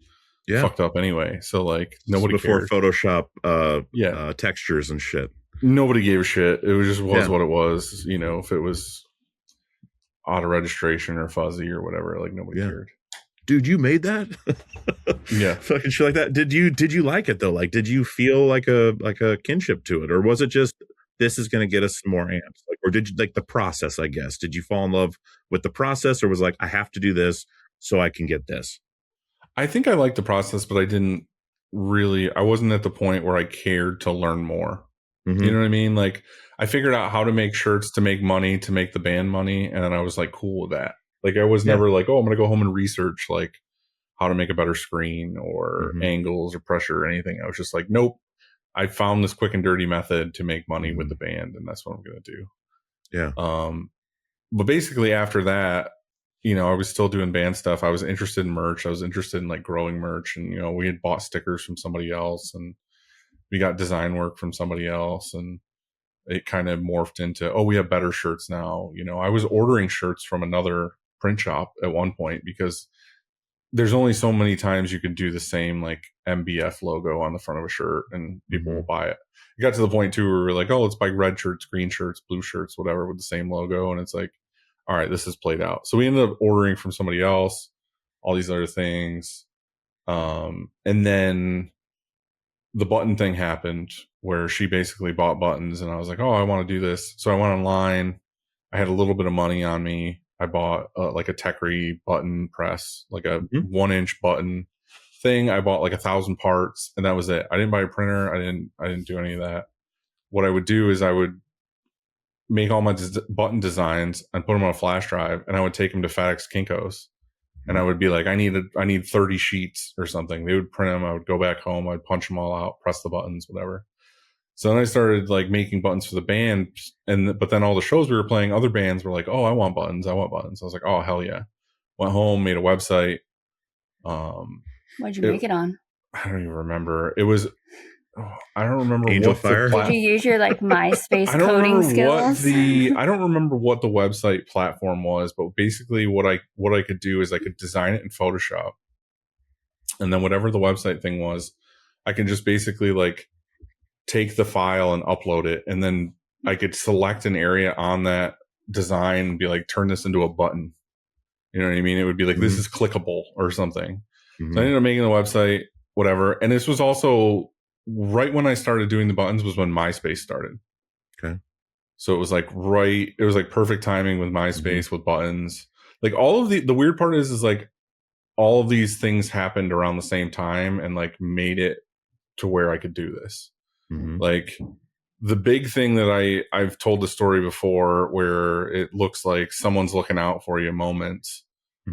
fucked up anyway. So like, nobody
before
cared.
Photoshop textures and shit.
Nobody gave a shit. It was just what it was. If it was auto registration or fuzzy or whatever, like, nobody cared.
Dude, you made that?
Yeah.
Fucking shit like that. Did you like it though? Like, did you feel like a kinship to it, or was it just, this is going to get us some more amps? Like, or did you like the process, I guess? Did you fall in love with the process, or was like, I have to do this so I can get this?
I think I liked the process, but I wasn't at the point where I cared to learn more. You know what I mean? Like, I figured out how to make shirts to make money, to make the band money. And then I was like, cool with that. Like, I was never like, oh, I'm going to go home and research like how to make a better screen or angles or pressure or anything. I was just like, nope. I found this quick and dirty method to make money with the band, and that's what I'm going to do.
Yeah.
But basically after that, I was still doing band stuff. I was interested in merch. I was interested in like growing merch, and, we had bought stickers from somebody else, and we got design work from somebody else, and it kind of morphed into, oh, we have better shirts now. I was ordering shirts from another print shop at one point, because there's only so many times you can do the same like MBF logo on the front of a shirt and people will buy it. It got to the point too where we were like, oh, let's buy red shirts, green shirts, blue shirts, whatever, with the same logo. And it's like, all right, this is played out. So we ended up ordering from somebody else, all these other things. And then the button thing happened, where she basically bought buttons, and I was like, oh, I want to do this. So I went online. I had a little bit of money on me. I bought like a Techri button press, like a 1-inch button thing. I bought like 1,000 parts, and that was it. I didn't buy a printer. I didn't do any of that. What I would do is I would make all my button designs and put them on a flash drive, and I would take them to FedEx Kinko's, and I would be like, I need 30 sheets or something. They would print them. I would go back home. I'd punch them all out, press the buttons, whatever. So then I started like making buttons for the band, but then all the shows we were playing, other bands were like, oh, I want buttons. I was like, oh, hell yeah. Went home, made a website.
What'd you make it on?
I don't even remember. It was, I don't remember.
Angel Fire?
Did you use your like MySpace coding skills?
I don't remember what the website platform was, but basically what I could do is I could design it in Photoshop. And then whatever the website thing was, I can just basically like take the file and upload it, and then I could select an area on that design and be like, turn this into a button. You know what I mean? It would be like, this is clickable or something. So I ended up making the website, whatever. And this was also right when I started doing the buttons was when MySpace started.
Okay.
So it was like it was like perfect timing with MySpace with buttons. Like all of the weird part is like all of these things happened around the same time and like made it to where I could do this. Like the big thing that I've told the story before where it looks like someone's looking out for you moment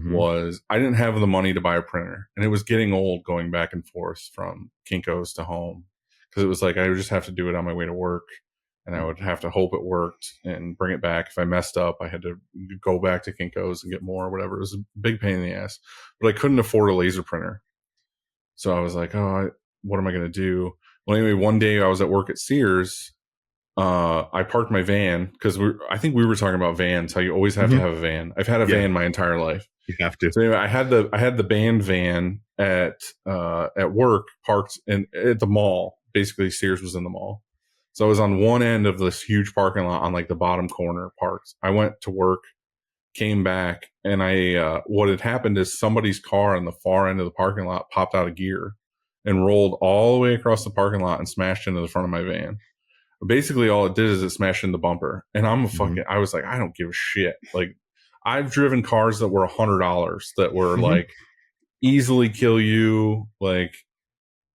was I didn't have the money to buy a printer, and it was getting old going back and forth from Kinko's to home, because it was like I would just have to do it on my way to work, and I would have to hope it worked and bring it back. If I messed up, I had to go back to Kinko's and get more or whatever. It was a big pain in the ass, but I couldn't afford a laser printer. So I was like, oh, what am I going to do? Well, anyway, one day I was at work at Sears. I parked my van because I think we were talking about vans, how you always have to have a van. I've had a van my entire life.
You have to.
So anyway, I had the band van, at work, parked at the mall. Basically, Sears was in the mall. So I was on one end of this huge parking lot on like the bottom corner parked. I went to work, came back, and what had happened is somebody's car on the far end of the parking lot popped out of gear and rolled all the way across the parking lot and smashed into the front of my van. Basically, all it did is it smashed in the bumper. And I was like, I don't give a shit. Like, I've driven cars that were $100 that were like easily kill you. Like,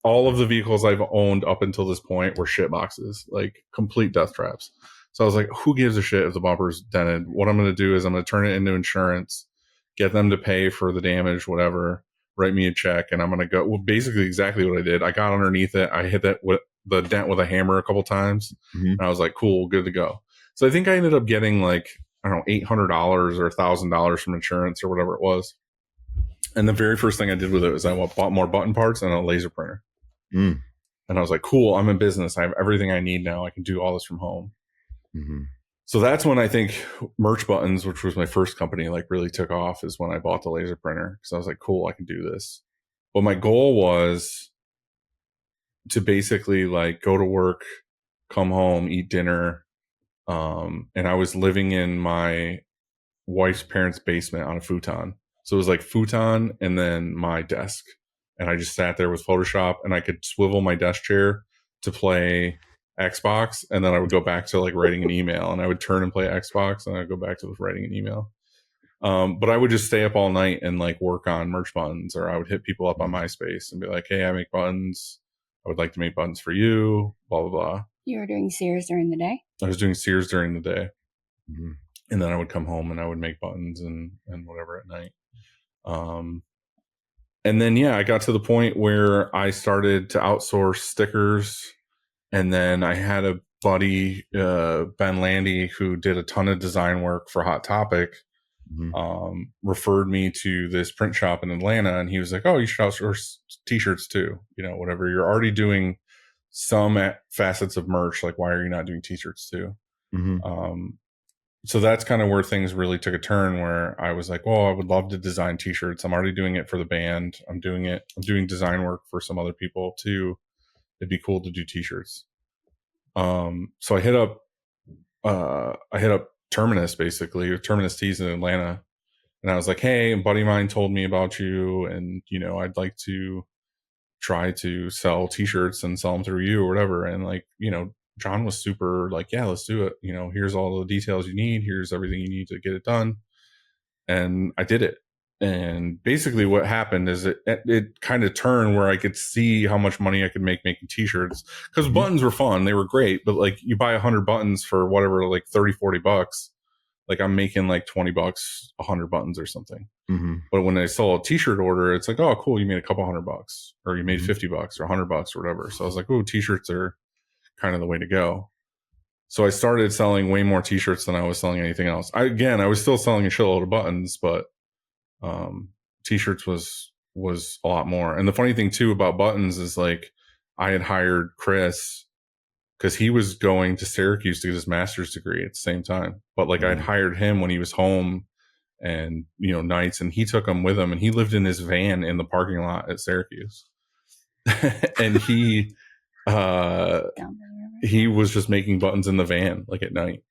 all of the vehicles I've owned up until this point were shit boxes, like complete death traps. So I was like, who gives a shit if the bumper's dented? What I'm going to do is I'm going to turn it into insurance, get them to pay for the damage, whatever, write me a check. And I'm going to go, well, basically exactly what I did. I got underneath it. I hit that with the dent with a hammer a couple times. And I was like, cool, good to go. So I think I ended up getting like, I don't know, $800 or $1,000 from insurance or whatever it was. And the very first thing I did with it was I bought more button parts and a laser printer. And I was like, cool, I'm in business. I have everything I need now. I can do all this from home. So that's when I think Merch Buttons, which was my first company, like really took off, is when I bought the laser printer. Because I was like, cool, I can do this. But my goal was to basically like go to work, come home, eat dinner. And I was living in my wife's parents' basement on a futon. So it was like futon and then my desk. And I just sat there with Photoshop, and I could swivel my desk chair to play Xbox. And then I would go back to like writing an email, and I would turn and play Xbox, and I'd go back to writing an email. But I would just stay up all night and like work on Merch Buttons, or I would hit people up on MySpace and be like, hey, I make buttons. I would like to make buttons for you, blah, blah, blah.
You were doing Sears during the day?
I was doing Sears during the day. And then I would come home and I would make buttons and whatever at night. And then, yeah, I got to the point where I started to outsource stickers. And then I had a buddy, Ben Landy, who did a ton of design work for Hot Topic, referred me to this print shop in Atlanta. And he was like, oh, you should outsource t-shirts too. You know, whatever. You're already doing some facets of merch. Like, why are you not doing t-shirts too? So that's kind of where things really took a turn, where I was like, oh, I would love to design t-shirts. I'm already doing it for the band. I'm doing design work for some other people too. It'd be cool to do t-shirts. So I hit up Terminus, basically, Terminus Tees in Atlanta. And I was like, hey, a buddy of mine told me about you, and, you know, I'd like to try to sell t-shirts and sell them through you or whatever. And like, you know, John was super like, yeah, let's do it. You know, here's all the details you need. Here's everything you need to get it done. And I did it. And basically what happened is it kind of turned where I could see how much money I could make making t-shirts, because buttons were fun. They were great. But like, you buy 100 buttons for whatever, like 30, 40 bucks. Like, I'm making like 20 bucks, 100 buttons or something. But when I saw a t-shirt order, it's like, oh, cool. You made a couple $100, or you made 50 bucks or 100 bucks or whatever. So I was like, oh, t-shirts are kind of the way to go. So I started selling way more t-shirts than I was selling anything else. I was still selling a shitload of buttons, but t-shirts was a lot more. And the funny thing too about buttons is, like, I had hired Chris because he was going to Syracuse to get his master's degree at the same time. But like, I'd hired him when he was home and, you know, nights, and he took him with him, and he lived in his van in the parking lot at Syracuse. And he was just making buttons in the van, like at night.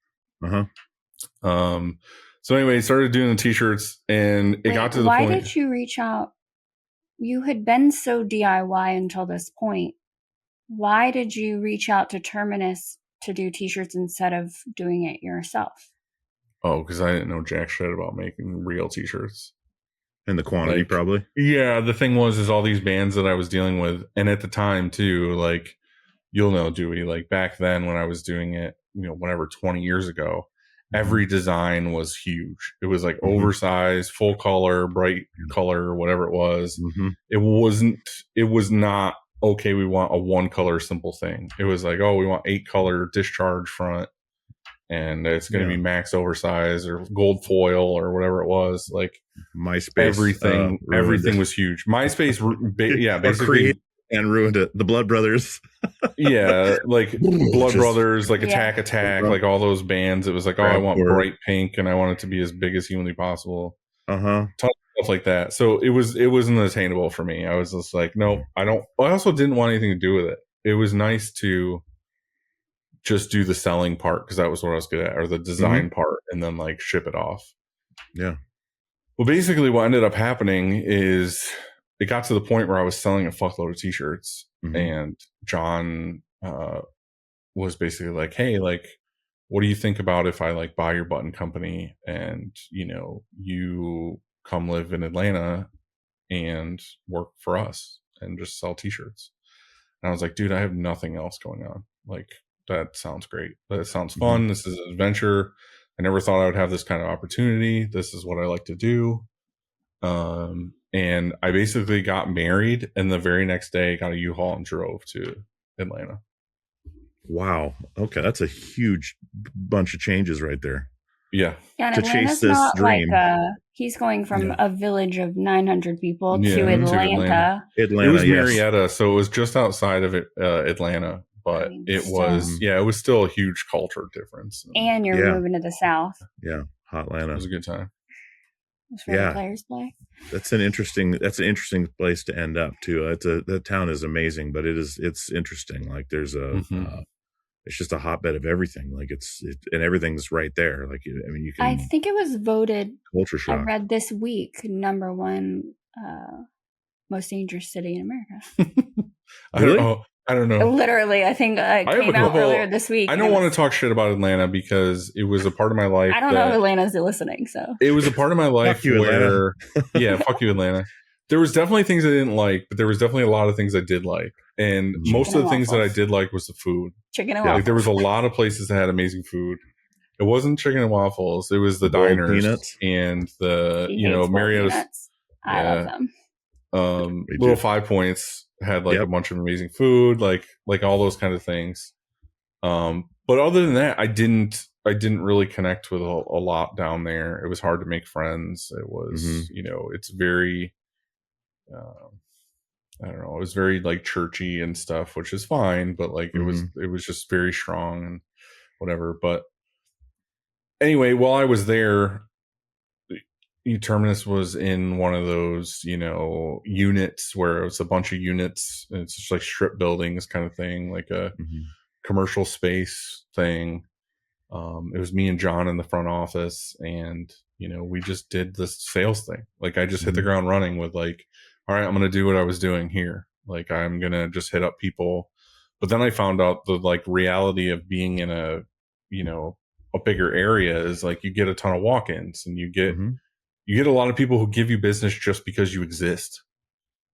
So anyway, he started doing the t-shirts, and it got to the point. Why
did you reach out? You had been so DIY until this point. Why did you reach out to Terminus to do t-shirts instead of doing it yourself?
Oh, because I didn't know jack shit about making real t-shirts.
And the quantity, like, probably.
Yeah, the thing is all these bands that I was dealing with, and at the time too, like, you'll know, Dewey, like back then when I was doing it, you know, whatever, 20 years ago, every design was huge. It was like oversized, full color, bright color, whatever it was. It was not, okay, we want a one color simple thing. It was like, oh, we want 8 color discharge front, and it's going to be max oversized or gold foil or whatever it was. Like,
MySpace,
everything was huge. MySpace, basically.
And ruined it. The Blood Brothers.
Yeah, like Blood Brothers, like Attack, like all those bands. It was like, oh, I want bright pink, and I want it to be as big as humanly possible. Ton of stuff like that. So it wasn't attainable for me. I was just like, no, I don't. I also didn't want anything to do with it. It was nice to just do the selling part because that was what I was good at, or the design part, and then like ship it off.
Yeah.
Well, basically, what ended up happening is it got to the point where I was selling a fuckload of t-shirts, and John was basically like, "Hey, like, what do you think about if I like buy your button company and you come live in Atlanta and work for us and just sell t-shirts?" And I was like, "Dude, I have nothing else going on. Like, that sounds great. That sounds fun. This is an adventure. I never thought I would have this kind of opportunity. This is what I like to do." And I basically got married, and the very next day got a U-Haul and drove to Atlanta.
Wow. Okay, that's a huge bunch of changes right there.
Yeah.
And
To
Atlanta's
chase this
not
dream.
like he's going from a village of 900 people
Yeah,
to
to
Atlanta.
Atlanta,
It was
yes.
Marietta, so it was just outside of Atlanta, but it was it was still a huge culture difference.
And you're
Yeah.
moving to the South.
Yeah, hot Atlanta.
It was a good time.
That's where the players play.
That's an interesting place to end up too. The town is amazing, but it's interesting. Like there's it's just a hotbed of everything. Like and everything's right there. Like, I mean, you can.
I think it was voted
culture shock.
I read this week #1 most dangerous city in America.
Really?
I don't know.
Literally, I think it came out earlier this week.
I don't want to talk shit about Atlanta because it was a part of my life.
I don't know if Atlanta's listening, so.
It was a part of my life
Fuck you,
where, yeah, fuck you, Atlanta. There was definitely things I didn't like, but there was definitely a lot of things I did like. And most of the things that I did like was the food.
Chicken and waffles.
Like there was a lot of places that had amazing food. It wasn't chicken and waffles. It was the diners
peanuts.
And the, Mariotta's.
I love them.
Little 5 Points had like a bunch of amazing food, like all those kind of things. But other than that, I didn't really connect with a lot down there. It was hard to make friends. It was, it's very, I don't know. It was very like churchy and stuff, which is fine, but like it was just very strong and whatever. But anyway, while I was there, Terminus was in one of those, units where it was a bunch of units. And it's just like strip buildings kind of thing, like a commercial space thing. It was me and John in the front office, and we just did this sales thing. Like I just hit the ground running with like, all right, I'm going to do what I was doing here. Like I'm going to just hit up people. But then I found out the like reality of being in a bigger area is like you get a ton of walk-ins, and you get a lot of people who give you business just because you exist.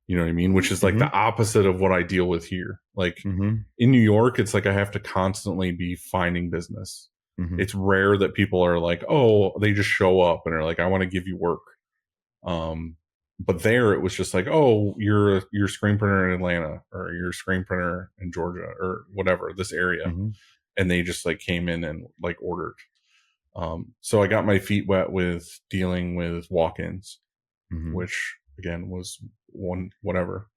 You know what I mean? Which is like the opposite of what I deal with here. Like in New York, it's like I have to constantly be finding business. It's rare that people are like, oh, they just show up and are like, I want to give you work. But there it was just like, oh, you're a screen printer in Atlanta, or you're a screen printer in Georgia, or whatever, this area. And they just like came in and like ordered. So I got my feet wet with dealing with walk-ins, which again was whatever,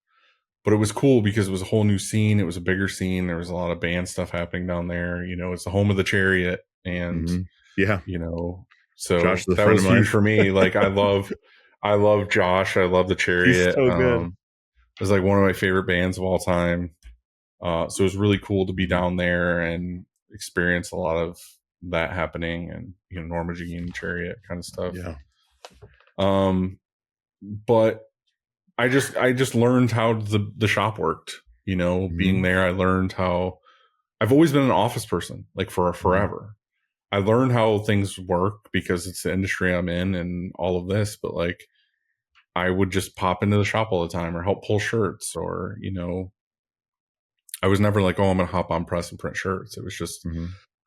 but it was cool because it was a whole new scene. It was a bigger scene. There was a lot of band stuff happening down there. It's the home of the Chariot, and so
Josh,
that was huge for me. Like I love Josh. I love the Chariot.
He's so good.
It was like one of my favorite bands of all time. So it was really cool to be down there and experience a lot of that happening, and Norma Jean, Chariot kind of stuff. But I just learned how the shop worked. Being there, I learned how I've always been an office person, like for forever. I learned how things work because it's the industry I'm in and all of this, but like I would just pop into the shop all the time or help pull shirts, or I was never like, oh, I'm gonna hop on press and print shirts. It was just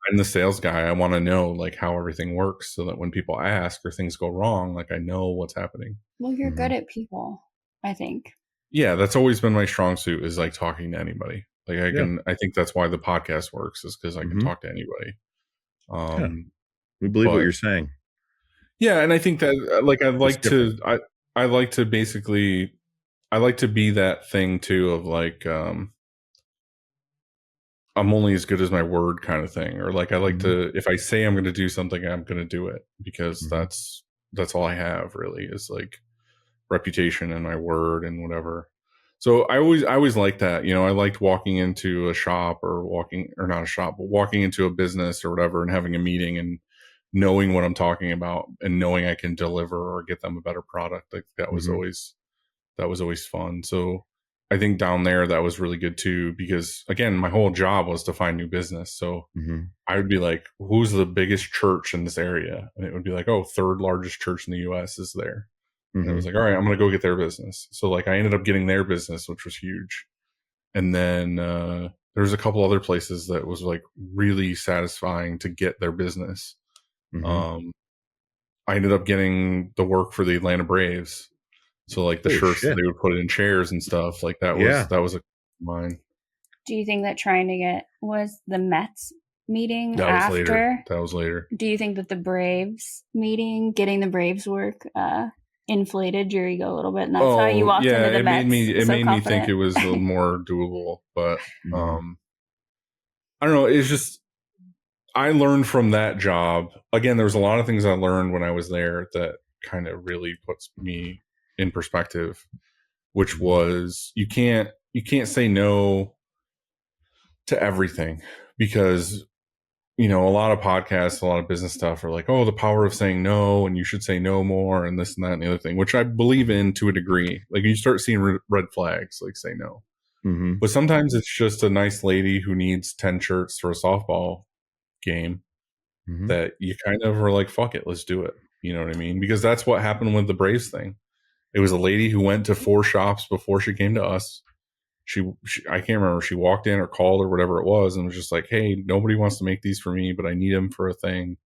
I'm the sales guy. I want to know like how everything works, so that when people ask or things go wrong, like I know what's happening.
Well, you're good at people, I think.
Yeah, that's always been my strong suit, is like talking to anybody. Like I think that's why the podcast works, is because I can talk to anybody.
We believe what you're saying.
Yeah, and I think that like I like to basically be that thing too of like I'm only as good as my word kind of thing, or like I like to, if I say I'm going to do something, I'm going to do it, because that's all I have really, is like reputation and my word and whatever. So I always liked that. You know, I liked walking into a shop or not a shop, but walking into a business or whatever and having a meeting and knowing what I'm talking about and knowing I can deliver or get them a better product. Like that was always fun. So I think down there that was really good too, because again, my whole job was to find new business. So I would be like, who's the biggest church in this area? And it would be like, oh, third largest church in the US is there. And it was like, all right, I'm going to go get their business. So like I ended up getting their business, which was huge. And then there was a couple other places that was like really satisfying to get their business. I ended up getting the work for the Atlanta Braves. So like the shirts that they would put in chairs and stuff like that was a mine.
Do you think that trying to get was the Mets meeting
That was later.
Do you think that the Braves meeting, getting the Braves work, inflated your ego a little bit, and that's how you walked into the Mets?
It made me think it was a little more doable, but I don't know. It's just I learned from that job. Again, there was a lot of things I learned when I was there that kind of really puts me in perspective, which was you can't say no to everything, because you know, a lot of podcasts, a lot of business stuff are like, oh, the power of saying no, and you should say no more, and this and that and the other thing, which I believe in to a degree. Like you start seeing red flags, like say no. But sometimes it's just a nice lady who needs 10 shirts for a softball game that you kind of are like, fuck it, let's do it. You know what I mean? Because that's what happened with the Braves thing. It was a lady who went to 4 shops before she came to us. She I can't remember, she walked in or called or whatever it was and was just like, hey, nobody wants to make these for me, but I need them for a thing.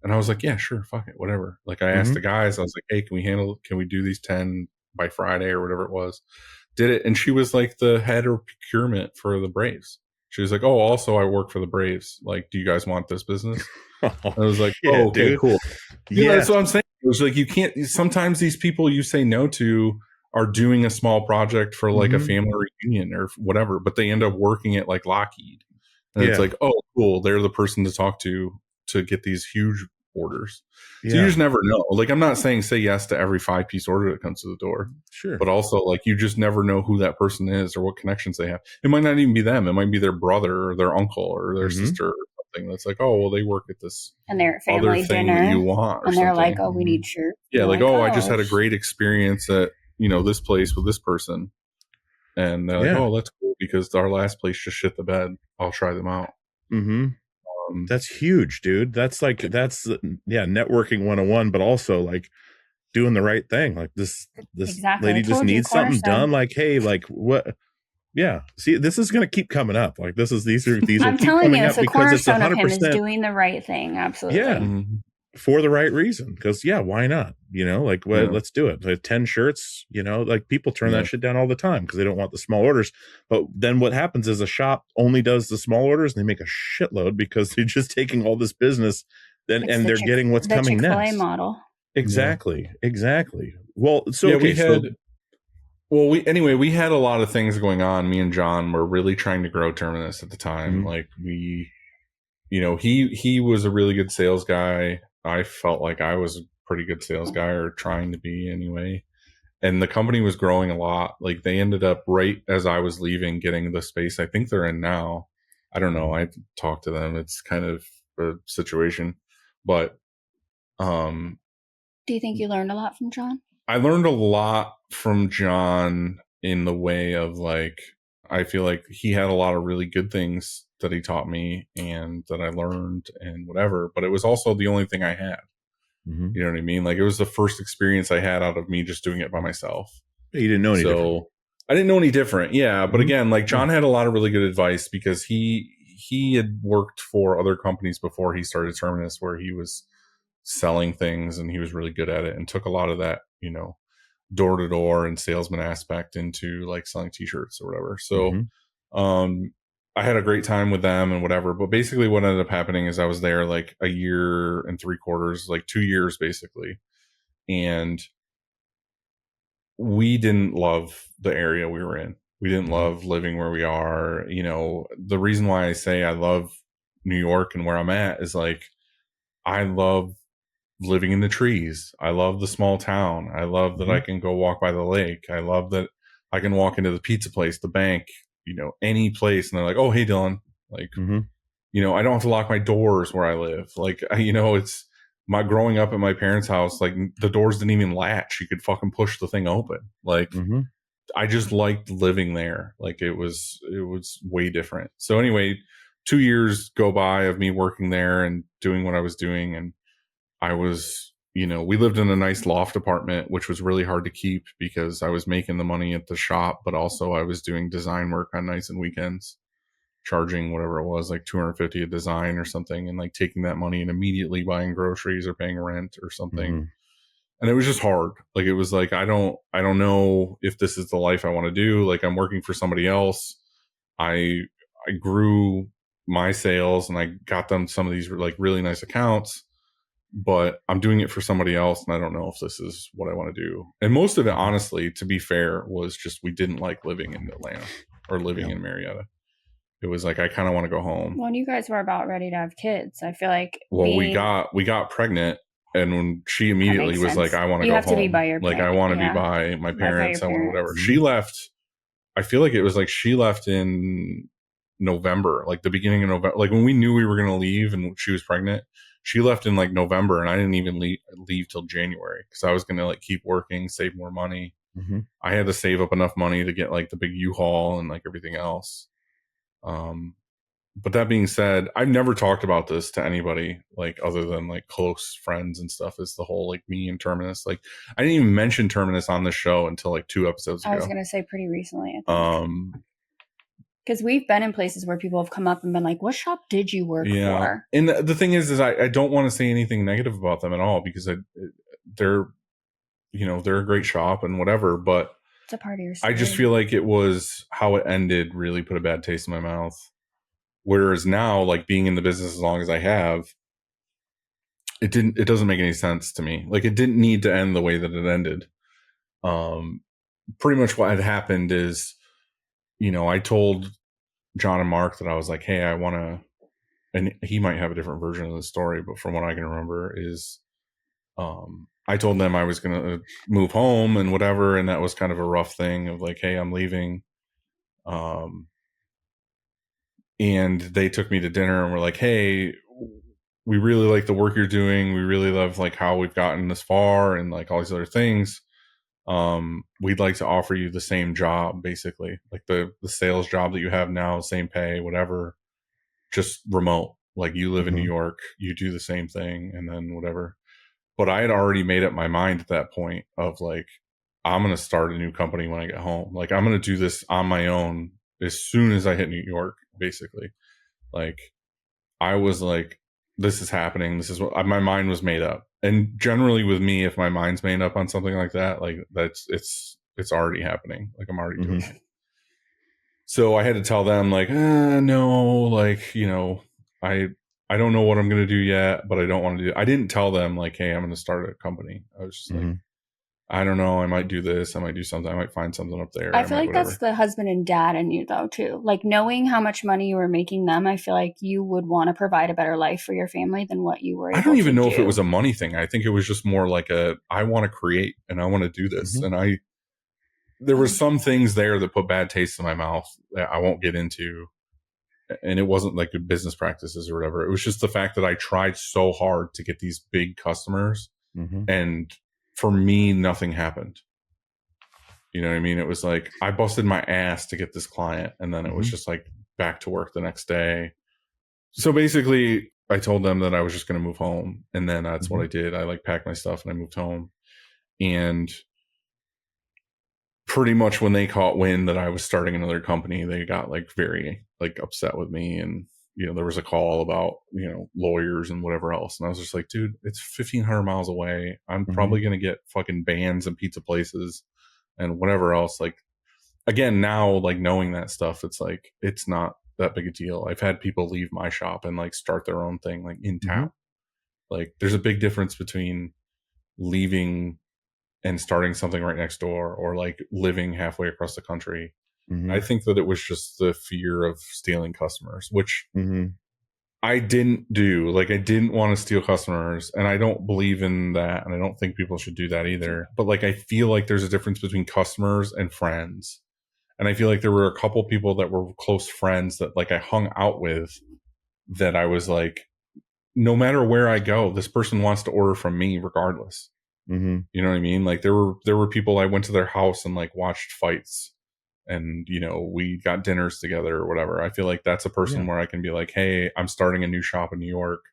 And I was like, yeah, sure, fuck it, whatever. Like I asked the guys, I was like, hey, can we do these 10 by Friday or whatever it was? Did it. And she was like the head of procurement for the Braves. She was like, oh, also I work for the Braves. Like, do you guys want this business? I was like, oh, okay, dude. Cool. Yeah, that's what I'm saying. It was like, you can't, sometimes these people you say no to are doing a small project for like a family reunion or whatever, but they end up working at like Lockheed. And it's like, oh, cool. They're the person to talk to get these huge orders. So you just never know. Like, I'm not saying say yes to every 5-piece order that comes to the door. Sure. But also like, you just never know who that person is or what connections they have. It might not even be them. It might be their brother or their uncle or their sister or something. That's like, oh, well, they work at this
and their family
other thing
dinner
that you want.
And they're like, oh, we need shirts.
Yeah. Like, oh, I just had a great experience at, you know, this place with this person. And they're like, oh, that's cool because our last place just shit the bed. I'll try them out.
That's huge, dude. That's networking 101, but also like doing the right thing. Like this lady just needs something done. Like, hey, like what? Yeah. See, this is going to keep coming up. Like these
I'm telling you, it's a cornerstone of him is doing the right thing. Absolutely.
Yeah. For the right reason. Because why not? You know, like let's do it. Like 10 shirts, you know, like people turn that shit down all the time because they don't want the small orders. But then what happens is a shop only does the small orders and they make a shitload because they're just taking all this business and they're getting what's coming
Chick-fil-A
next.
Model.
Exactly. Well, so
we had a lot of things going on. Me and John were really trying to grow Terminus at the time. Like we, you know, he was a really good sales guy. I felt like I was a pretty good sales guy, or trying to be anyway. And the company was growing a lot. Like they ended up right as I was leaving, getting the space I think they're in now. I don't know. I talked to them. It's kind of a situation, but,
do you think you learned a lot from John?
I learned a lot from John in the way of like, I feel like he had a lot of really good things that he taught me and that I learned and whatever, but it was also the only thing I had. You know what I mean? Like it was the first experience I had out of me just doing it by myself.
You didn't know any different.
I didn't know any different. Yeah. But again, like John had a lot of really good advice because he had worked for other companies before he started Terminus where he was selling things and he was really good at it and took a lot of that, you know, door to door and salesman aspect into like selling t-shirts or whatever. So, I had a great time with them and whatever, but basically what ended up happening is I was there like a year and 3/4, like 2 years basically. And we didn't love the area we were in. We didn't love living where we are. You know, the reason why I say I love New York and where I'm at is like, I love living in the trees. I love the small town. I love that I can go walk by the lake. I love that I can walk into the pizza place, the bank, any place. And they're like, oh, hey, Dylan. Like, I don't have to lock my doors where I live. Like, it's my growing up at my parents' house. Like, the doors didn't even latch. You could fucking push the thing open. Like, I just liked living there. Like, it was way different. So anyway, 2 years go by of me working there and doing what I was doing. And I was, we lived in a nice loft apartment, which was really hard to keep because I was making the money at the shop, but also I was doing design work on nights and weekends, charging whatever it was, like $250 a design or something, and like taking that money and immediately buying groceries or paying rent or something. And it was just hard. Like, it was like, I don't know if this is the life I want to do. Like, I'm working for somebody else. I grew my sales and I got them some of these like really nice accounts, but I'm doing it for somebody else. And I don't know if this is what I want to do. And most of it, honestly, to be fair, was just, we didn't like living in Atlanta or living in Marietta. It was like, I kind of want to go home.
Well, and you guys were about ready to have kids. I feel like
we got pregnant, and when she immediately was like, I want to go home. You have to be by your parents. Like, I want to be by my parents. I want whatever. She left. I feel like it was like she left in November, like the beginning of November. Like, when we knew we were going to leave and she was pregnant, she left in like November, and I didn't even leave till January because I was going to like keep working, save more money. I had to save up enough money to get like the big U-Haul and like everything else. But that being said, I've never talked about this to anybody, like, other than like close friends and stuff, is the whole like me and Terminus. Like, I didn't even mention Terminus on the show until like 2 episodes ago.
I was going to say pretty recently. Because we've been in places where people have come up and been like, what shop did you work for?
And the thing is I don't want to say anything negative about them at all, because they're a great shop and whatever, but
it's a part of your story.
I just feel like it was how it ended really put a bad taste in my mouth. Whereas now, like, being in the business as long as I have, it doesn't make any sense to me. Like, it didn't need to end the way that it ended. Pretty much what had happened is, I told John and Mark that I was like, hey, I want to, and he might have a different version of the story, but from what I can remember is, I told them I was going to move home and whatever. And that was kind of a rough thing of like, hey, I'm leaving. And they took me to dinner and were like, hey, we really like the work you're doing. We really love like how we've gotten this far and like all these other things. We'd like to offer you the same job, basically, like the sales job that you have now, same pay, whatever, just remote. Like, you live in New York, you do the same thing, and then whatever. But I had already made up my mind at that point of like, I'm going to start a new company when I get home. Like, I'm going to do this on my own as soon as I hit New York, basically. Like, I was like, this is happening. This is what my mind was made up. And generally with me, if my mind's made up on something like that, like it's already happening. Like, I'm already doing it. So I had to tell them like, no, like, I don't know what I'm going to do yet, but I don't want to do it. I didn't tell them like, hey, I'm going to start a company. I was just like, I don't know. I might do this. I might do something. I might find something up there.
I feel like that's the husband and dad in you, though, too. Like, knowing how much money you were making them, I feel like you would want to provide a better life for your family than what you were able to do. I don't even know if
it was a money thing. I think it was just more like I want to create and I want to do this. And there were some things there that put bad taste in my mouth that I won't get into. And it wasn't like good business practices or whatever. It was just the fact that I tried so hard to get these big customers, and for me, nothing happened. You know what I mean? It was like, I busted my ass to get this client, and then it was just like back to work the next day. So basically, I told them that I was just going to move home, and then that's what I did. I like packed my stuff and I moved home. And pretty much when they caught wind that I was starting another company, they got like very like upset with me. And, there was a call about, lawyers and whatever else. And I was just like, dude, it's 1,500 miles away. I'm probably going to get fucking bans and pizza places and whatever else. Like, again, now, like, knowing that stuff, it's like, it's not that big a deal. I've had people leave my shop and like start their own thing, like in town. Like, there's a big difference between leaving and starting something right next door or like living halfway across the country. I think that it was just the fear of stealing customers, which I didn't want to steal customers, and I don't believe in that, and I don't think people should do that either. But like, I feel like there's a difference between customers and friends. And I feel like there were a couple people that were close friends that like I hung out with that I was like, no matter where I go, this person wants to order from me regardless.
Mm-hmm.
You know what I mean? Like there were people I went to their house and like watched fights, and you know, we got dinners together or whatever. I feel like that's a person where I can be like, hey, I'm starting a new shop in New York.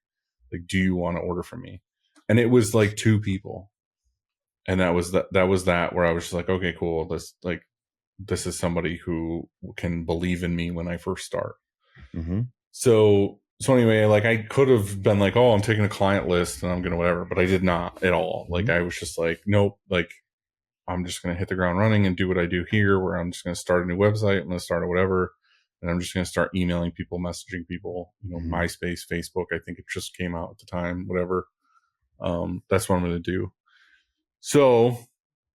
Like, do you want to order from me? And it was like 2 people. And that was that where I was just like, okay, cool. This is somebody who can believe in me when I first start.
Mm-hmm.
So anyway, like I could have been like, oh, I'm taking a client list and I'm going to whatever, but I did not at all. Like I was just like, nope, like I'm just going to hit the ground running and do what I do here, where I'm just going to start a new website. I'm going to start a whatever. And I'm just going to start emailing people, messaging people, you know, MySpace, Facebook. I think it just came out at the time, whatever. That's what I'm going to do. So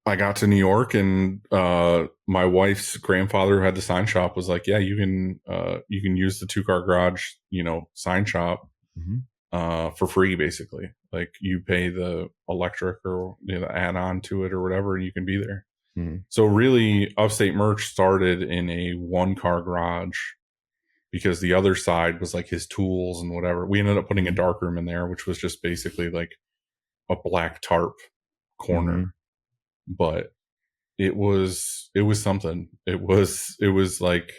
I got to New York, and my wife's grandfather, who had the sign shop, was like, yeah, you can use the 2-car garage, you know, sign shop for free, basically. Like you pay the electric or, you know, add on to it or whatever, and you can be there. Mm-hmm. So really, Upstate Merch started in a 1-car garage because the other side was like his tools and whatever. We ended up putting a dark room in there, which was just basically like a black tarp corner. But it was something. It was like,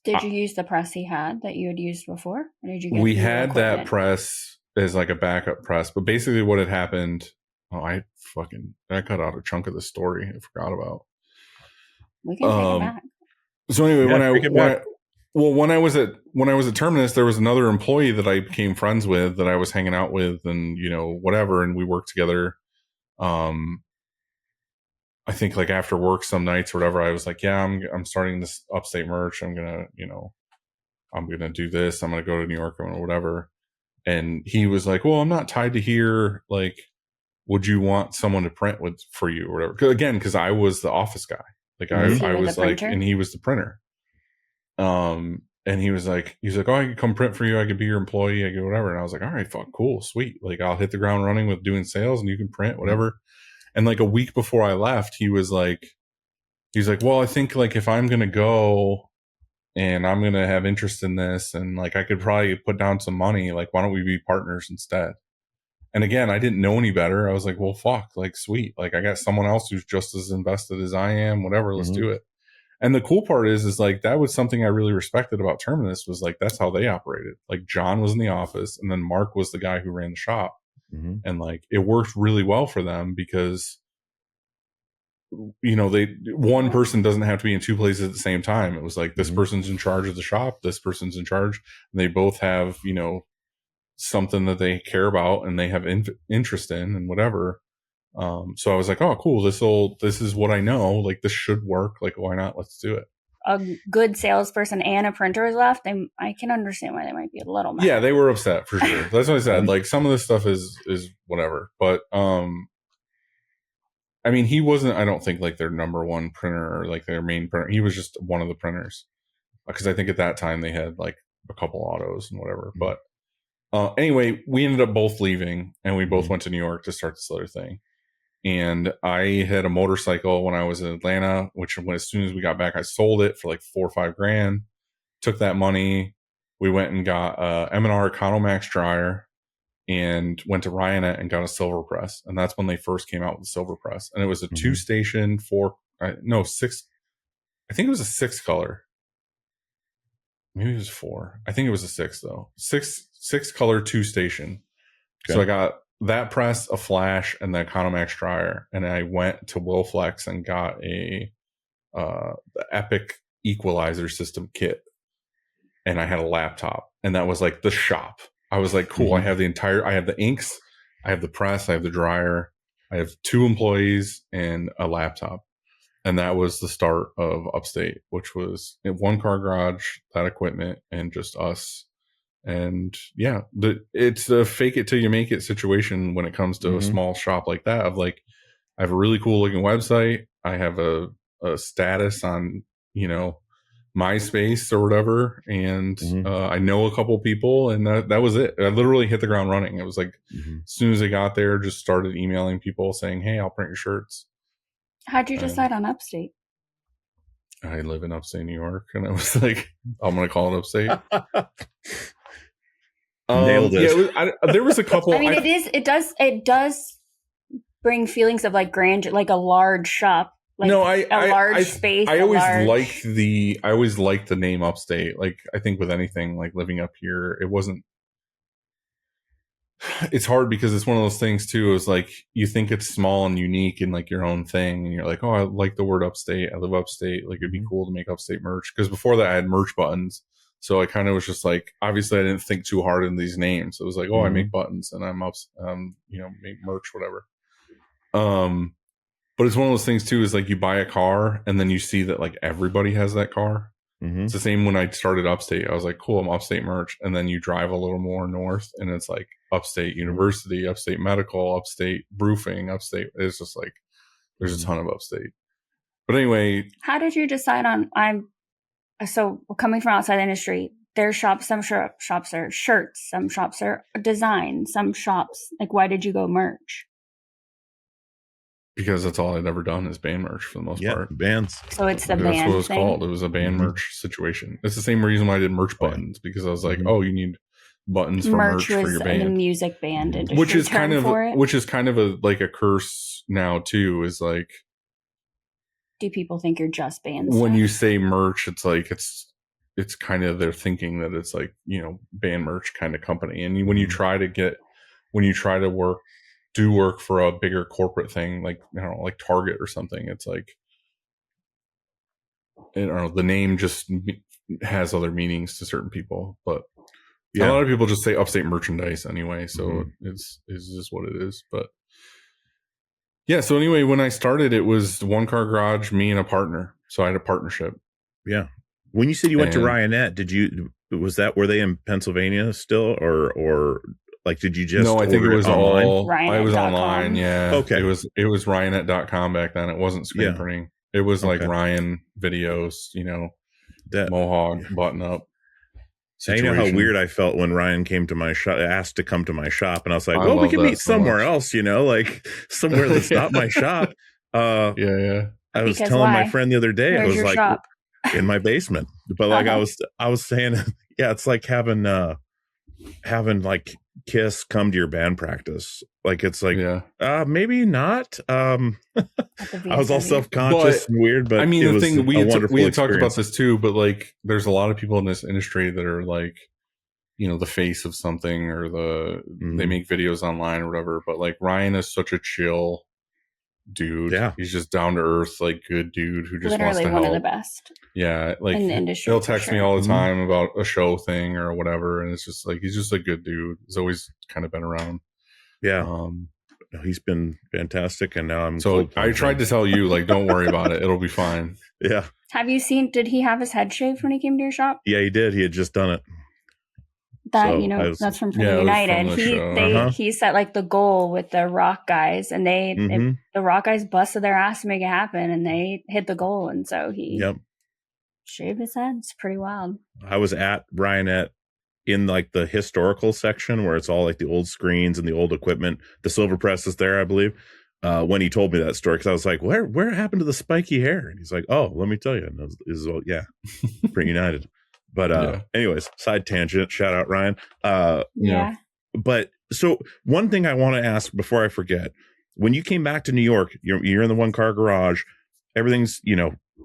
did you use the press he had that you had used before? Or did you get
we had that press as like a backup press, but basically what had happened, I cut out a chunk of the story I forgot about.
We can take it back.
So anyway, when I was at Terminus, there was another employee that I became friends with, that I was hanging out with, and you know, whatever, and we worked together. I think like after work some nights or whatever, I was like, yeah, I'm starting this Upstate Merch. I'm going to do this. I'm going to go to New York or whatever. And he was like, well, I'm not tied to here. Like, would you want someone to print for you or whatever? Again, cause I was the office guy. Like I was like, and he was the printer. And he was like, oh, I could come print for you. I could be your employee. I could whatever. And I was like, all right, fuck, cool, sweet. Like I'll hit the ground running with doing sales and you can print whatever. And like a week before I left, he's like, well, I think like if I'm going to go and I'm going to have interest in this, and like I could probably put down some money, like why don't we be partners instead? And again, I didn't know any better. I was like, well, fuck, like sweet. Like I got someone else who's just as invested as I am, whatever, let's do it. And the cool part is like, that was something I really respected about Terminus, was like, that's how they operated. Like John was in the office, and then Mark was the guy who ran the shop. And like it worked really well for them because, you know, one person doesn't have to be in 2 places at the same time. It was like this person's in charge of the shop, this person's in charge, and they both have, you know, something that they care about and they have interest in and whatever. So I was like, oh, cool. This is what I know. Like this should work. Like, why not? Let's do it.
A good salesperson and a printer is left. I can understand why they might be a little mad.
Yeah, they were upset for sure. That's what I said. Like some of this stuff is whatever, but I mean, he wasn't, I don't think like their number one printer or like their main printer. He was just one of the printers, because I think at that time they had like a couple autos and whatever. But anyway, we ended up both leaving, and we both went to New York to start this other thing. And I had a motorcycle when I was in Atlanta, which as soon as we got back, I sold it for like $4 or $5 grand. Took that money. We went and got a M&R Economax dryer and went to Ryonet and got a silver press. And that's when they first came out with the silver press. And it was a 2-station, 6. I think it was a 6 color. Maybe it was 4. I think it was a 6 though. 6 color 2-station. Okay. So I got that press, a flash, and the Economax dryer. And I went to Willflex and got the Epic equalizer system kit. And I had a laptop, and that was like the shop. I was like, cool. I have I have the inks, I have the press, I have the dryer, I have 2 employees and a laptop. And that was the start of Upstate, which was in 1-car garage, that equipment, and just us. And yeah, it's a fake it till you make it situation when it comes to a small shop like that. Of like, I have a really cool looking website. I have a status on, you know, MySpace or whatever, and I know a couple people, and that was it. I literally hit the ground running. It was like as soon as I got there, just started emailing people saying, "Hey, I'll print your shirts."
How'd you decide on Upstate?
I live in upstate New York, and I was like, I'm going to call it Upstate.
Nailed it.
Yeah, there was a couple.
I mean, it does bring feelings of like grandeur, like a large shop. Like a large space.
I always liked the name Upstate. Like, I think with anything, like living up here, it's hard because it's one of those things too. Is like, you think it's small and unique and like your own thing. And you're like, oh, I like the word Upstate. I live Upstate. Like, it'd be cool to make Upstate merch. Cause before that I had merch buttons. So I kind of was just like, obviously I didn't think too hard in these names. It was like, oh, I make buttons and I'm make merch, whatever. But it's one of those things too, is like you buy a car and then you see that like everybody has that car. It's the same when I started Upstate. I was like, cool, I'm Upstate merch. And then you drive a little more north and it's like Upstate University, Upstate Medical, Upstate Roofing, Upstate. It's just like, there's a ton of Upstate. But anyway.
How did you decide on, so coming from outside the industry, there's shops, some shops are shirts, some shops are design, some shops, like, why did you go merch?
Because that's all I'd ever done is band merch for the most part.
Bands.
So it's the
that's
band
what it was
thing.
called. It was a band merch situation. It's the same reason why I did merch buttons, because I was like, oh, you need buttons for merch for your band.
The music band industry,
which is kind of a curse now too. Is like,
do people think you're just band
when
stuff?
you say merch, it's like it's kind of, they're thinking that it's like, band merch kind of company. And when you try to do work for a bigger corporate thing, like, I don't know, like Target or something, it's like, I don't know, the name just has other meanings to certain people. But a lot of people just say Upstate merchandise anyway, so it's just what it is. But yeah, so anyway, when I started, it was one car garage, me and a partner, so I had a partnership.
Yeah. When you said you went to Ryanette, were they in Pennsylvania still, or like, did you just?
No, I think it was
online?
I was online. Yeah.
Okay.
It was Ryanette.com back then. It wasn't screen printing. It was like Ryan videos, that Mohawk button up.
You know how weird I felt when Ryan came to my shop, asked to come to my shop, and I was like, well, we can meet somewhere else, like somewhere that's not my shop. I was telling my friend the other day,
Where's
I was like,
shop?
In my basement. But like I was saying, yeah, it's like having like Kiss come to your band practice. Like, it's like, maybe not. I was all self-conscious and weird, but
I mean, the thing we had talked about this too, but like, there's a lot of people in this industry that are like, the face of something, or they make videos online or whatever. But like, Ryan is such a chill dude. Yeah, he's just down to earth, like, good dude who just wants to help.
One of the best.
Yeah, like,
in the industry,
he'll text me all the time about a show thing or whatever, and it's just like, he's just a good dude. He's always kind of been around.
Yeah, he's been fantastic, and now I'm.
So I tried to tell you, like, don't worry about it; it'll be fine.
Yeah.
Have you seen? Did he have his head shaved when he came to your shop?
Yeah, he did. He had just done it.
That's from United. He set like the goal with the rock guys, and the rock guys busted their ass to make it happen, and they hit the goal, and so he shaved his head. It's pretty wild. I
was at Ryanette in like the historical section where it's all like the old screens and the old equipment. The silver press is there, I believe. When he told me that story, because I was like, where happened to the spiky hair? And he's like, oh, let me tell you. And this is Print United. But anyways, side tangent, shout out Ryan. But so one thing I want to ask before I forget, when you came back to New York, you're in the one car garage, everything's,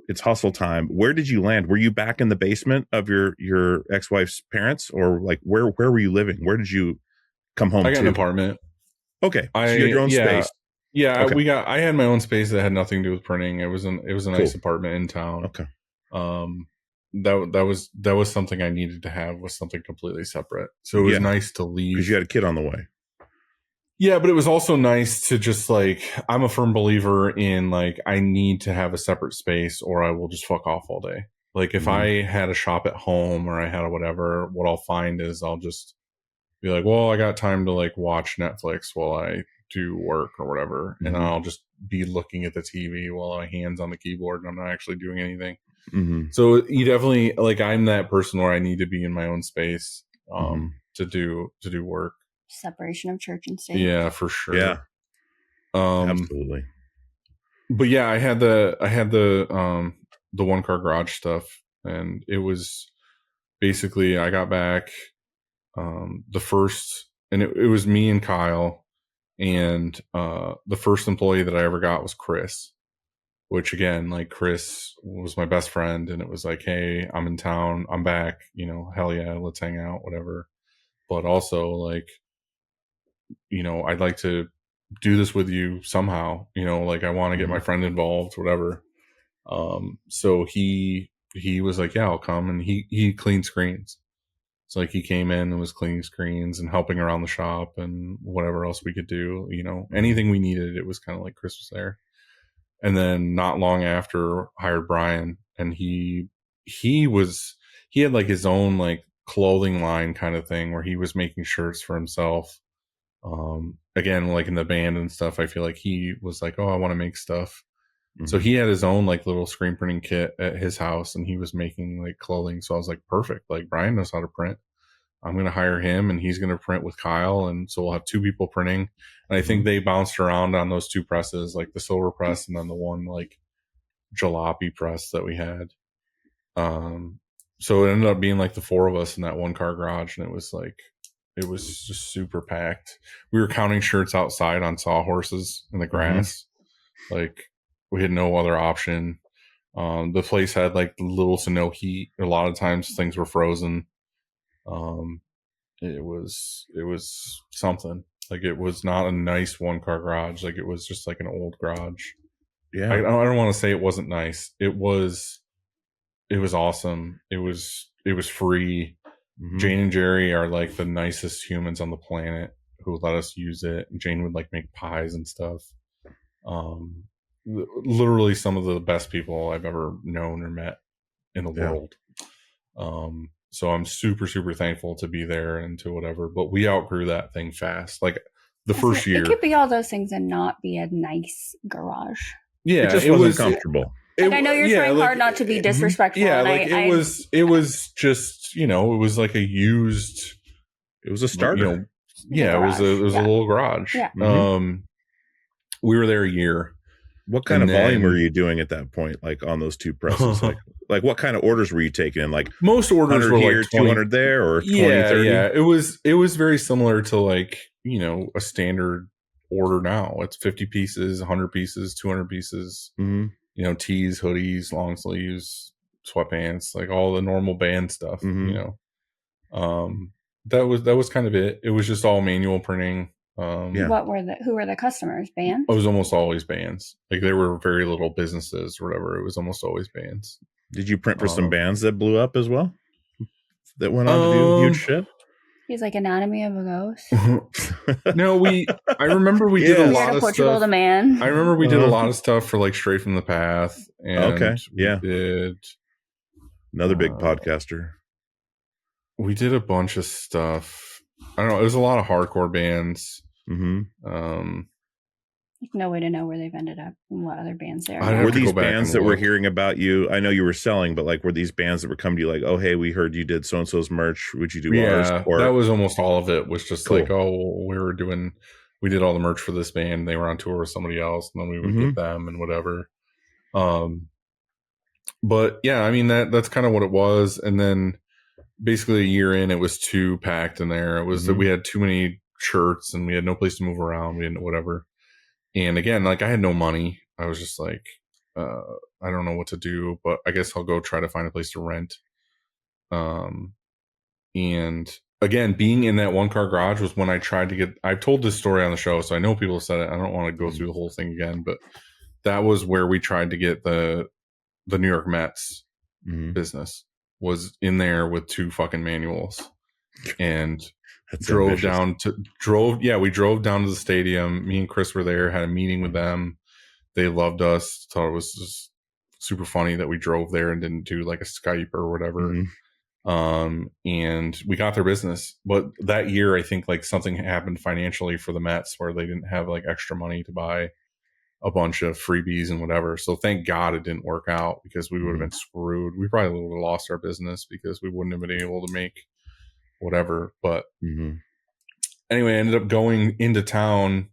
it's hustle time. Where did you land? Were you back in the basement of your ex-wife's parents, or like where were you living? Where did you come home to?
I got an apartment.
Okay. So you had your own space.
Yeah, okay. I had my own space that had nothing to do with printing. It was a nice apartment in town.
Okay.
That was something I needed to have, was something completely separate. So it was nice to leave,
because you had a kid on the way.
Yeah, but it was also nice to just like, I'm a firm believer in like, I need to have a separate space or I will just fuck off all day. Like if I had a shop at home or I had a whatever, what I'll find is I'll just be like, well, I got time to like watch Netflix while I do work or whatever. And I'll just be looking at the TV while my hand's on the keyboard and I'm not actually doing anything.
Mm-hmm.
So you definitely, like, I'm that person where I need to be in my own space to do work.
Separation of church and state.
Yeah, for sure.
Yeah. Absolutely.
But yeah, I had the one car garage stuff, and it was basically, I got back the first, and it was me and Kyle, and the first employee that I ever got was Chris, which again, like, Chris was my best friend, and it was like, hey, I'm in town, I'm back, you know, hell yeah, let's hang out, whatever. But also, like, you know, I'd like to do this with you somehow, you know, like, I want to get my friend involved, whatever. So he was like, yeah, I'll come. And he cleaned screens. So like, he came in and was cleaning screens and helping around the shop and whatever else we could do, you know, anything we needed. It was kind of like Chris was there. And then not long after, hired Brian, and he had like his own like clothing line kind of thing where he was making shirts for himself. Again, like in the band and stuff, I feel like he was like, oh, I want to make stuff. Mm-hmm. So he had his own like little screen printing kit at his house, and he was making like clothing. So I was like, perfect. Like, Brian knows how to print. I'm going to hire him, and he's going to print with Kyle. And so we'll have two people printing. And I think they bounced around on those two presses, like the silver press and then the one like jalopy press that we had. So it ended up being like the four of us in that one car garage, and it was just super packed. We were counting shirts outside on sawhorses in the grass. Mm-hmm. Like, we had no other option. The place had like little to no heat. A lot of times things were frozen. It was something. Like, it was not a nice one car garage. Like, it was just like an old garage. Yeah. I don't want to say it wasn't nice. It was awesome. It was free. Mm-hmm. Jane and Jerry are like the nicest humans on the planet who let us use it. Jane would like make pies and stuff. Literally some of the best people I've ever known or met in the world. So I'm super, super thankful to be there and to whatever, but we outgrew that thing fast. Like, the first year.
It could be all those things and not be a nice garage.
Yeah.
It just wasn't comfortable.
I know you're trying hard not to be disrespectful.
Yeah, like, it was just, you know, it was like a used.
It was a starter.
You know, yeah, it was a little garage. Yeah. Mm-hmm. We were there a year.
What kind of volume were you doing at that point? Like, on those two presses, like what kind of orders were you taking? Like,
most orders were
here,
like 20,
200 there, or 20,
yeah,
30?
Yeah. It was very similar to, like, you know, a standard order now. It's 50 pieces, 100 pieces, 200 pieces. Mm-hmm. You know, tees, hoodies, long sleeves, sweatpants, like all the normal band stuff. Mm-hmm. You know, that was kind of it. It was just all manual printing.
Who were the customers? Bands?
It was almost always bands. Like, there were very little businesses or whatever. It was almost always bands.
Did you print for some bands that blew up as well? That went on to do huge shit?
He's like Anatomy of a Ghost.
No, I remember we did a lot of
Portugal
stuff.
The Man.
I remember we did a lot of stuff for like Straight from the Path. And
we
did
another big podcaster.
We did a bunch of stuff. I don't know. It was a lot of hardcore bands.
Mm-hmm.
No way to know where they've ended up and what other bands there
are. Were these bands that were hearing about you? I know you were selling, but like, were these bands that were coming to you like, oh, hey, we heard you did so-and-so's merch. Would you do ours? Or...
that was almost all of it. Was just like, oh, we did all the merch for this band. They were on tour with somebody else, and then we would get them and whatever. But yeah, I mean, that's kind of what it was. And then basically a year in, it was too packed in there. It was that we had too many shirts and we had no place to move around. We didn't whatever. And again, like, I had no money. I was just like, I don't know what to do, but I guess I'll go try to find a place to rent. And again, being in that one car garage was when I tried to get, I've told this story on the show, so I know people have said it. I don't want to go through the whole thing again, but that was where we tried to get the New York Mets business. Was in there with two fucking manuals, and we drove down to the stadium. Me and Chris were there, had a meeting with them. They loved us, thought it was just super funny that we drove there and didn't do like a Skype or whatever. And we got their business. But that year, I think like something happened financially for the Mets where they didn't have like extra money to buy a bunch of freebies and whatever. So thank God it didn't work out, because we would have been screwed. We probably would have lost our business because we wouldn't have been able to make whatever. But anyway, I ended up going into town,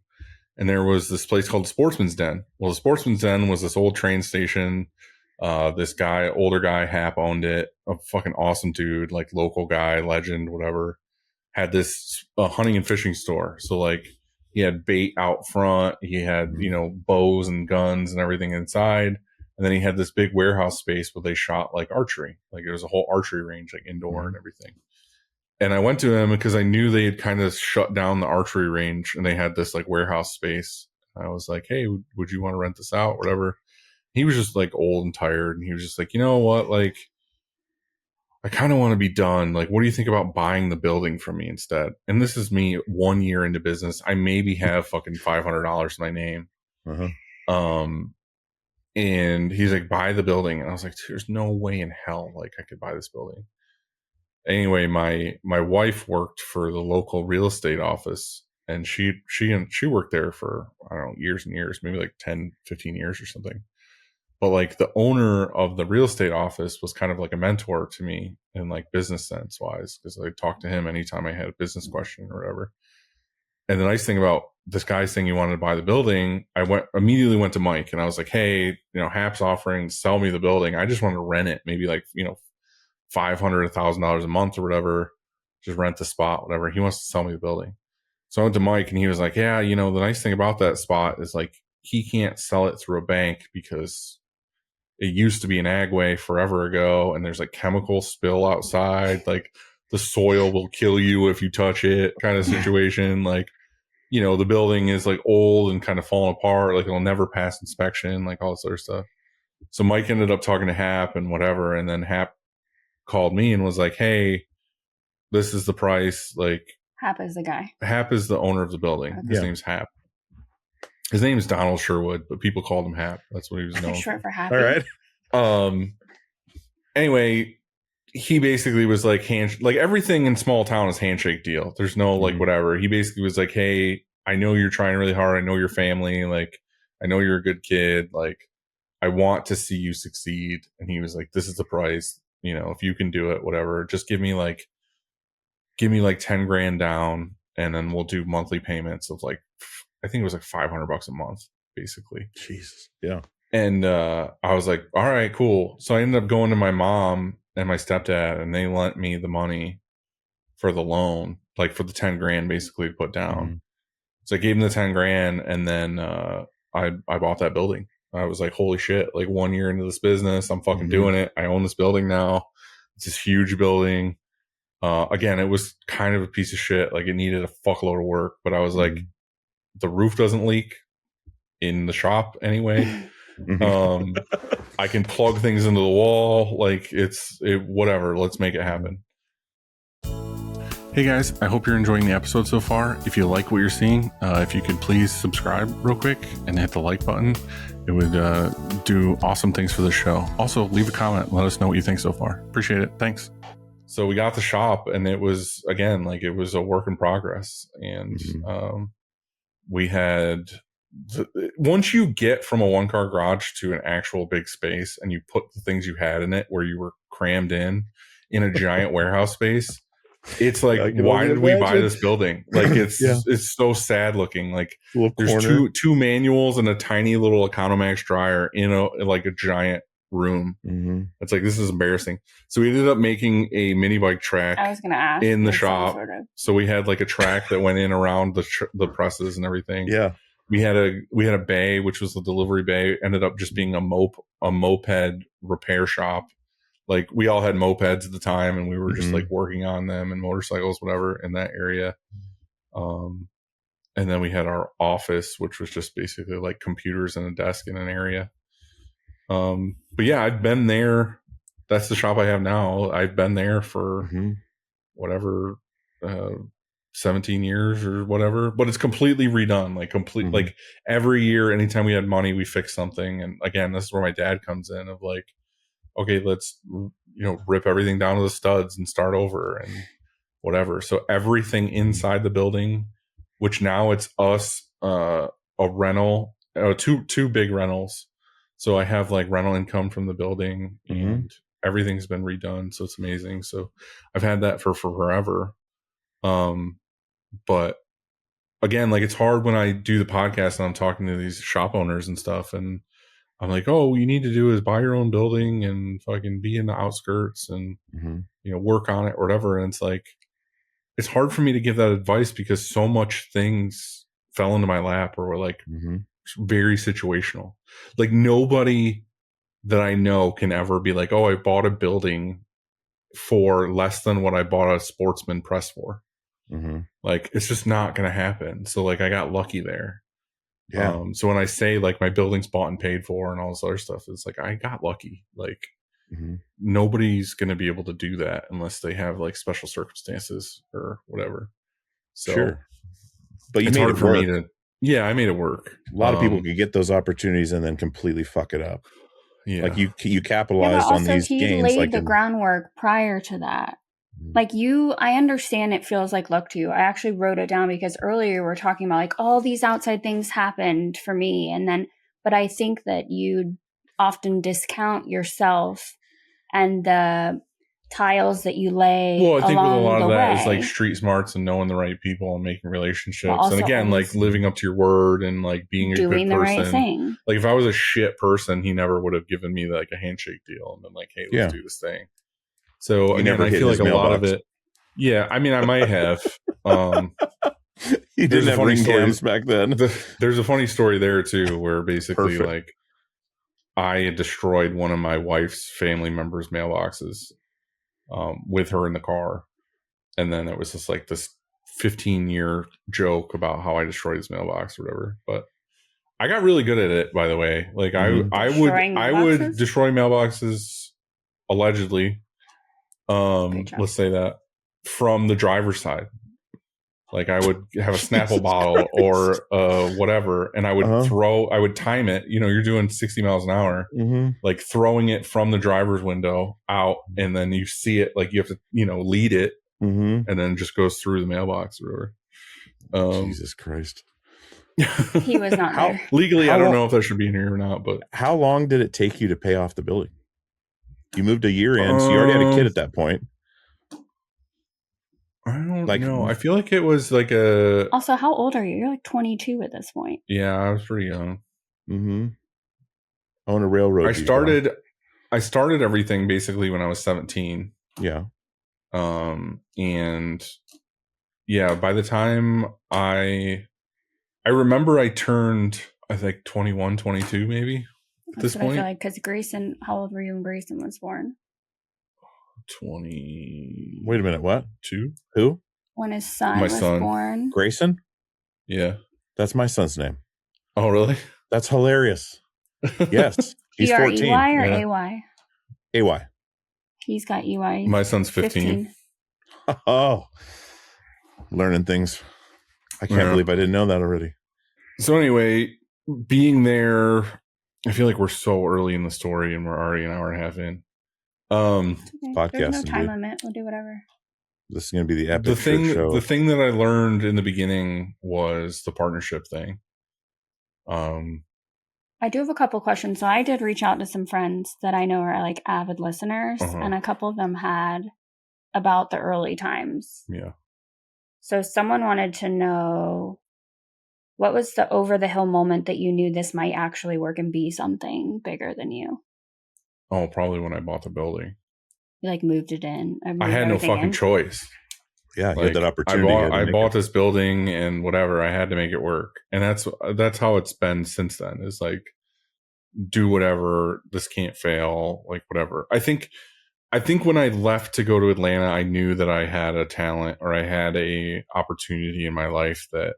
and there was this place called Sportsman's Den. Well, the Sportsman's Den was this old train station. This guy, older guy, Hap, owned it. A fucking awesome dude, like local guy, legend, whatever. Had this hunting and fishing store. So like he had bait out front. He had, you know, bows and guns and everything inside. And then he had this big warehouse space where they shot like archery. Like there was a whole archery range, like indoor and everything. And I went to him because I knew they had kind of shut down the archery range, and they had this like warehouse space. I was like, hey, would you want to rent this out? Whatever. He was just like old and tired. And he was just like, you know what? Like, I kind of want to be done. Like, what do you think about buying the building from me instead? And this is me 1 year into business. I maybe have fucking $500 in my name. And he's like, buy the building. And I was like, there's no way in hell like I could buy this building. Anyway, my wife worked for the local real estate office, and she worked there for, I don't know, years and years, maybe like 10, 15 years or something. But like the owner of the real estate office was kind of like a mentor to me in like business sense wise, because I talked to him anytime I had a business question or whatever. And the nice thing about this guy saying he wanted to buy the building, I immediately went to Mike, and I was like, hey, you know, Hap's offering to sell me the building. I just want to rent it, maybe like, you know, $500, $1,000 a month or whatever, just rent the spot, whatever. He wants to sell me the building. So I went to Mike, and he was like, yeah, you know, the nice thing about that spot is like, he can't sell it through a bank because it used to be an agway forever ago, and there's like chemical spill outside. Like the soil will kill you if you touch it, kind of situation. Like, you know, the building is like old and kind of falling apart. Like it'll never pass inspection, like all this other stuff. So Mike ended up talking to Hap and whatever. And then Hap called me and was like, hey, this is the price. Like,
Hap is the guy.
Hap is the owner of the building. His name's Hap. His name is Donald Sherwood, but people called him Hap. That's what he was known
Short for Happy.
All right.
Anyway, he basically was like like everything in small town is handshake deal. There's no like whatever. He basically was like, hey, I know you're trying really hard. I know your family. Like, I know you're a good kid. Like, I want to see you succeed. And he was like, this is the price. You know, if you can do it, whatever, just give me like 10 grand down, and then we'll do monthly payments of like, I think it was like $500 a month, basically.
Jesus. Yeah.
And I was like, all right, cool. So I ended up going to my mom and my stepdad, and they lent me the money for the loan, like for the 10 grand basically to put down. So I gave them the 10 grand, and then I bought that building. I was like, holy shit, like 1 year into this business, I'm fucking doing it. I own this building now. It's this huge building. Again, it was kind of a piece of shit. Like it needed a fuckload of work, but I was like, the roof doesn't leak in the shop anyway. I can plug things into the wall. Like whatever. Let's make it happen. Hey guys, I hope you're enjoying the episode so far. If you like what you're seeing, if you could please subscribe real quick and hit the like button, it would do awesome things for the show. Also, leave a comment. Let us know what you think so far. Appreciate it. Thanks. So we got the shop, and it was, again, like it was a work in progress. And we had, once you get from a one-car garage to an actual big space, and you put the things you had in it where you were crammed in a giant warehouse space, it's like, why did we buy this building? Like it's so sad looking. Like there's two manuals and a tiny little Economax dryer in a giant room. It's like, this is embarrassing. So we ended up making a mini bike track.
I was gonna ask
in the shop. So we had like a track that went in around the presses and everything. Yeah. We had a bay, which was the delivery bay. Ended up just being a moped repair shop. Like we all had mopeds at the time, and we were just like working on them, and motorcycles, whatever, in that area. And then we had our office, which was just basically like computers and a desk in an area. But yeah, I've been there. That's the shop I have now. I've been there for whatever, 17 years or whatever, but it's completely redone. Like like every year, anytime we had money, we fixed something. And again, this is where my dad comes in of like, okay, let's, rip everything down to the studs and start over and whatever. So everything inside the building, which now it's us, a rental two big rentals. So I have like rental income from the building, and everything's been redone. So it's amazing. So I've had that for forever. But again, like it's hard when I do the podcast and I'm talking to these shop owners and stuff, and I'm like, oh, what you need to do is buy your own building and fucking be in the outskirts and work on it or whatever. And it's like, it's hard for me to give that advice because so much things fell into my lap or were like very situational. Like nobody that I know can ever be like, oh, I bought a building for less than what I bought a Sportsman press for. Like it's just not going to happen. So like I got lucky there. Yeah. So when I say like my building's bought and paid for and all this other stuff, it's like I got lucky. Like nobody's going to be able to do that unless they have like special circumstances or whatever. So, sure.
But you
it's
made
hard
it
for
work.
me to. Yeah, I made it work.
A lot of people could get those opportunities and then completely fuck it up.
Yeah,
like you capitalized on these gains.
He laid the groundwork prior to that. Like I understand it feels like luck to you. I actually wrote it down because earlier we were talking about like all these outside things happened for me. But I think that you often discount yourself and the tiles that you lay.
Well, I think with a lot of that
way.
is like street smarts and knowing the right people and making relationships. And again, like living up to your word and like being a good person. Doing the right thing. Like if I was a shit person, he never would have given me like a handshake deal and been like, hey, let's do this thing. So again, I feel like a lot of it. Yeah, I mean, I might have.
He didn't have ring cams back then.
There's a funny story there too, where basically like I had destroyed one of my wife's family members' mailboxes with her in the car, and then it was just like this 15-year joke about how I destroyed his mailbox or whatever. But I got really good at it, by the way. Like I would destroy mailboxes allegedly. Let's say that from the driver's side, like I would have a Snapple bottle or whatever, and I would I would time it. You're doing 60 miles an hour, like throwing it from the driver's window out, and then you see it, like you have to, lead it, and then it just goes through the mailbox or whatever.
Jesus Christ.
He was not there.
Legally, I don't know if that should be in here or not, but
how long did it take you to pay off the building? You moved a year in, so you already had a kid at that point.
I don't know. I feel like it was like a...
Also, how old are you? You're like 22 at this point.
Yeah, I was pretty young.
On a railroad.
I started everything basically when I was 17.
Yeah.
And yeah, by the time I remember I turned, I think 21, 22 maybe. At this point, I feel
like because Grayson, how old were you when Grayson was born?
20.
Wait a minute, what?
2?
Who?
When his son was born.
Grayson?
Yeah.
That's my son's name.
Oh, really?
That's hilarious. Yes. He's 14.
E-Y or A-Y?
A-Y.
He's got E-Y.
My son's 15.
Oh. Learning things. I can't believe I didn't know that already.
So anyway, being there... I feel like we're so early in the story and we're already an hour and a half in.
Podcast.
There's no time limit. We'll do whatever.
This is going to be the epic show.
The thing that I learned in the beginning was the partnership thing.
I do have a couple questions. So I did reach out to some friends that I know are like avid listeners, and a couple of them had about the early times.
Yeah.
So someone wanted to know, what was the over the hill moment that you knew this might actually work and be something bigger than you?
Oh, probably when I bought the building.
You like moved it in.
I had no fucking choice.
Yeah, you had that opportunity.
I bought this building and whatever. I had to make it work, and that's how it's been since then. Is like, do whatever. This can't fail. Like whatever. I think when I left to go to Atlanta, I knew that I had a talent or I had a opportunity in my life that.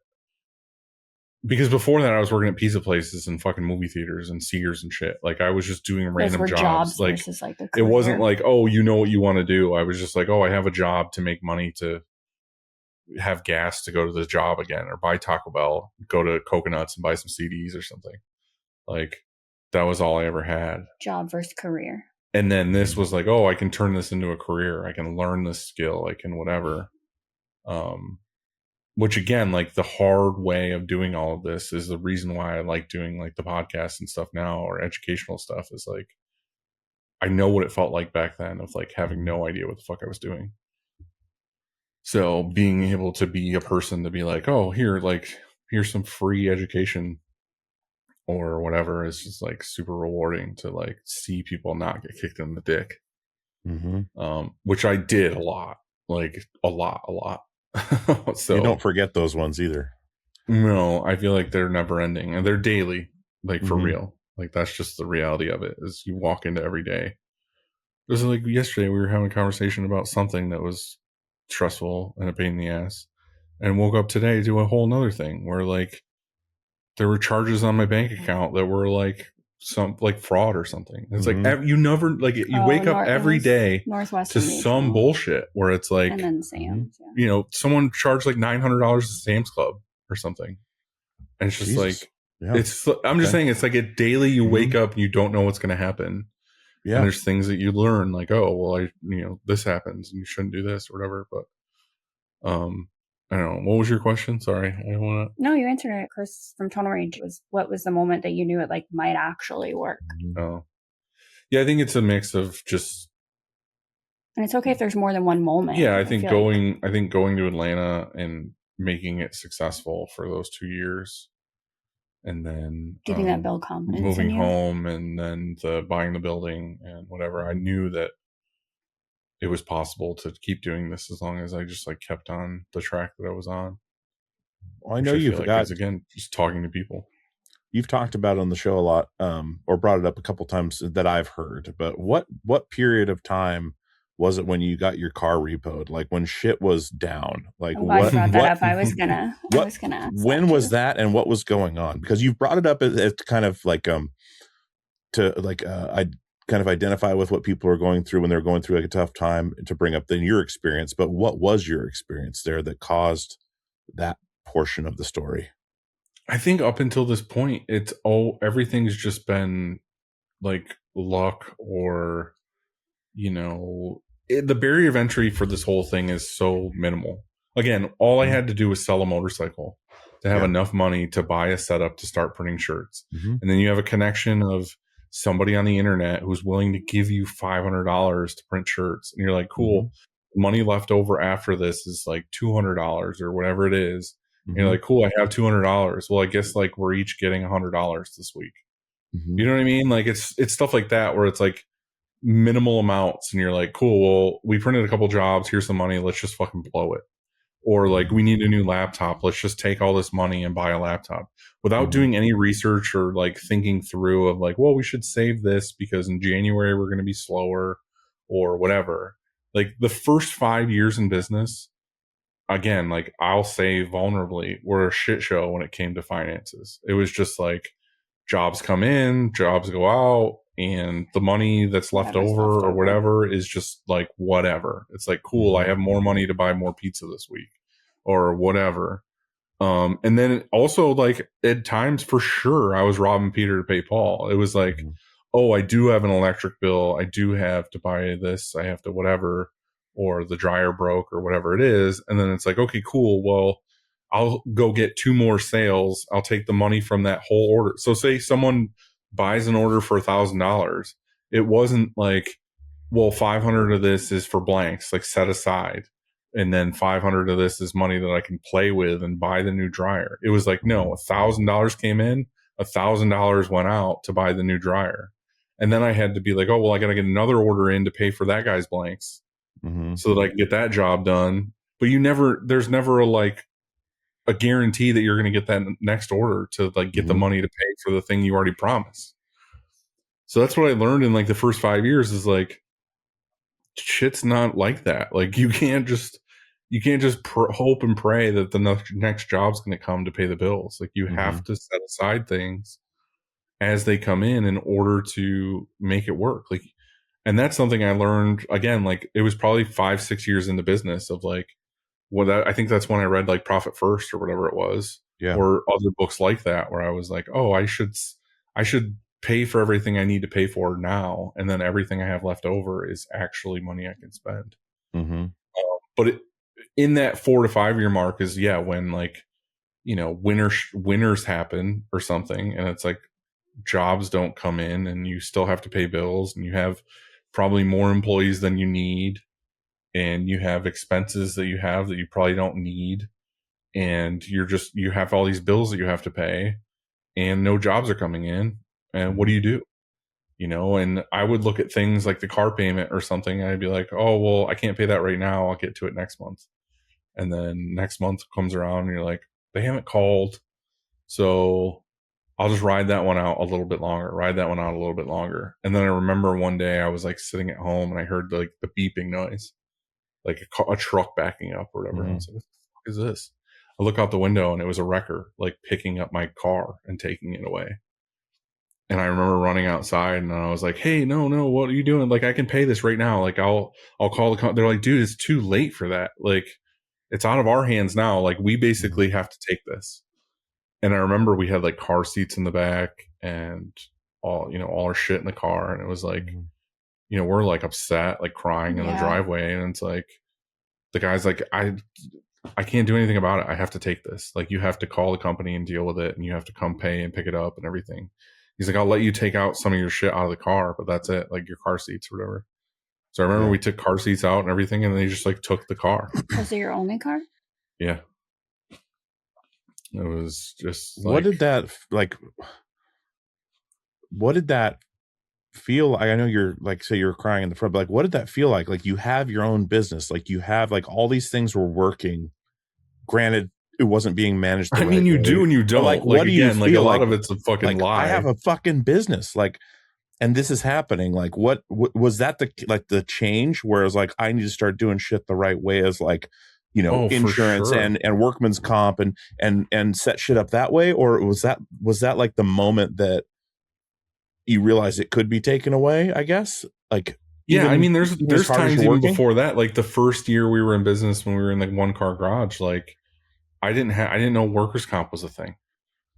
Because before that, I was working at pizza places and fucking movie theaters and Sears and shit. Like I was just doing random jobs. Like it wasn't like, oh, you know what you want to do. I was just like, oh, I have a job to make money to have gas to go to the job again, or buy Taco Bell, go to Coconuts and buy some CDs or something. Like that was all I ever had.
Job versus career.
And then this was like, oh, I can turn this into a career. I can learn this skill. I can whatever. which again, like the hard way of doing all of this is the reason why I like doing like the podcast and stuff now, or educational stuff, is like, I know what it felt like back then of like having no idea what the fuck I was doing. So being able to be a person to be like, oh, here's some free education or whatever is just like super rewarding to like see people not get kicked in the dick. Which I did a lot. So
you don't forget those ones either.
No, I feel like they're never ending and they're daily, like for real. Like that's just the reality of it, is you walk into every day. It was like yesterday we were having a conversation about something that was stressful and a pain in the ass, and woke up today to a whole nother thing where like there were charges on my bank account that were like some like fraud or something. It's like you never like you wake up every day to some bullshit where it's like,
and then Sam's,
you know, someone charged like $900 to Sam's Club or something, and it's just like it's. I'm just saying, it's like a daily. You wake up and you don't know what's going to happen. Yeah, and there's things that you learn like, oh well, this happens and you shouldn't do this or whatever. But I don't know. What was your question? Sorry, I don't want to.
No, you answered it. Chris from Tonal Range what was the moment that you knew it like might actually work?
Oh, yeah, I think it's a mix of just.
And it's okay if there's more than one moment.
Yeah, I think going to Atlanta and making it successful for those 2 years, and then
giving that build confidence,
moving home, and then buying the building and whatever. I knew that it was possible to keep doing this as long as I just like kept on the track that I was on.
Well, I know you forgot,
again, just talking to people.
You've talked about it on the show a lot, or brought it up a couple times that I've heard. But what period of time was it when you got your car repoed? Like when shit was down? Like
I brought that up. I was gonna ask.
When was that, and what was going on? Because you've brought it up as kind of like I kind of identify with what people are going through when they're going through like a tough time, to bring up then your experience. But what was your experience there that caused that portion of the story?
I think up until this point, everything's just been like luck, or the barrier of entry for this whole thing is so minimal. Again, all I had to do was sell a motorcycle to have enough money to buy a setup to start printing shirts. And then you have a connection of somebody on the internet who's willing to give you $500 to print shirts. And you're like, cool. Money left over after this is like $200 or whatever it is. And you're like, cool, I have $200. Well, I guess like we're each getting $100 this week. You know what I mean? Like it's stuff like that where it's like minimal amounts, and you're like, cool, well, we printed a couple jobs, here's some money, let's just fucking blow it. Or like, we need a new laptop, let's just take all this money and buy a laptop without doing any research or like thinking through of like, well, we should save this because in January we're going to be slower or whatever. Like the first 5 years in business, again, like I'll say vulnerably, were a shit show when it came to finances. It was just like jobs come in, jobs go out, and the money that's left over or whatever is just like whatever. It's like, cool, I have more money to buy more pizza this week or whatever. And then also like at times for sure I was robbing Peter to pay Paul. It was like, oh, I do have an electric bill, I do have to buy this, I have to whatever, or the dryer broke or whatever it is. And then it's like, okay, cool, well, I'll go get 2 more sales, I'll take the money from that whole order. So say someone buys an order for $1,000. It wasn't like, well, 500 of this is for blanks, like set aside, and then 500 of this is money that I can play with and buy the new dryer. It was like, no, $1,000 came in, $1,000 went out to buy the new dryer. And then I had to be like, oh, well, I got to get another order in to pay for that guy's blanks so that I can get that job done. But there's never a guarantee that you're going to get that next order to like get the money to pay for the thing you already promised. So that's what I learned in like the first 5 years is like, shit's not like that. Like you can't just hope and pray that the next job's going to come to pay the bills. Like you have to set aside things as they come in order to make it work. Like, and that's something I learned again, like it was probably 5-6 years in the business of like, I think that's when I read like Profit First or whatever it was, or other books like that, where I was like, oh, I should pay for everything I need to pay for now, and then everything I have left over is actually money I can spend. But in that 4 to 5 year mark is when like, you know, winters happen or something, and it's like jobs don't come in and you still have to pay bills, and you have probably more employees than you need, and you have expenses that you probably don't need, and you have all these bills that you have to pay, and no jobs are coming in, and what do? You know, and I would look at things like the car payment or something, and I'd be like, oh, well, I can't pay that right now. I'll get to it next month. And then next month comes around and you're like, they haven't called. So I'll just ride that one out a little bit longer. And then I remember one day I was like sitting at home and I heard like the beeping noise, like a truck backing up or whatever. And I was like, what the fuck is this? I look out the window and it was a wrecker like picking up my car and taking it away. And I remember running outside and I was like, hey, no, what are you doing? Like, I can pay this right now. Like, I'll call the they're like, dude, it's too late for that. Like, it's out of our hands now. Like, we basically have to take this. And I remember we had like car seats in the back and all our shit in the car. And it was like, you know, we're like upset, like crying in the driveway. And it's like, the guy's like, I can't do anything about it. I have to take this. Like, you have to call the company and deal with it. And you have to come pay and pick it up and everything. He's like, I'll let you take out some of your shit out of the car, but that's it, like your car seats or whatever. So I remember we took car seats out and everything, and they just like took the car.
Was it your only car?
Yeah. It was just like,
what did that feel like? I know you're like, say you're crying in the front, but like, what did that feel like? Like, you have your own business, like you have like all these things were working. Granted, it wasn't being managed.
I mean, you do and you don't.
Like,
what
do
you
feel
like? A lot
like?
of it's a fucking lie.
I have a fucking business, like, and this is happening. Like, what was that? The change where it was like, I need to start doing shit the right way, as like, you know, insurance
sure.
and workman's comp and set shit up that way, or was that like the moment that you realized it could be taken away? I guess, like,
yeah. I mean, there's times even before that, like the first year we were in business when we were in like one car garage, like. I didn't know workers' comp was a thing.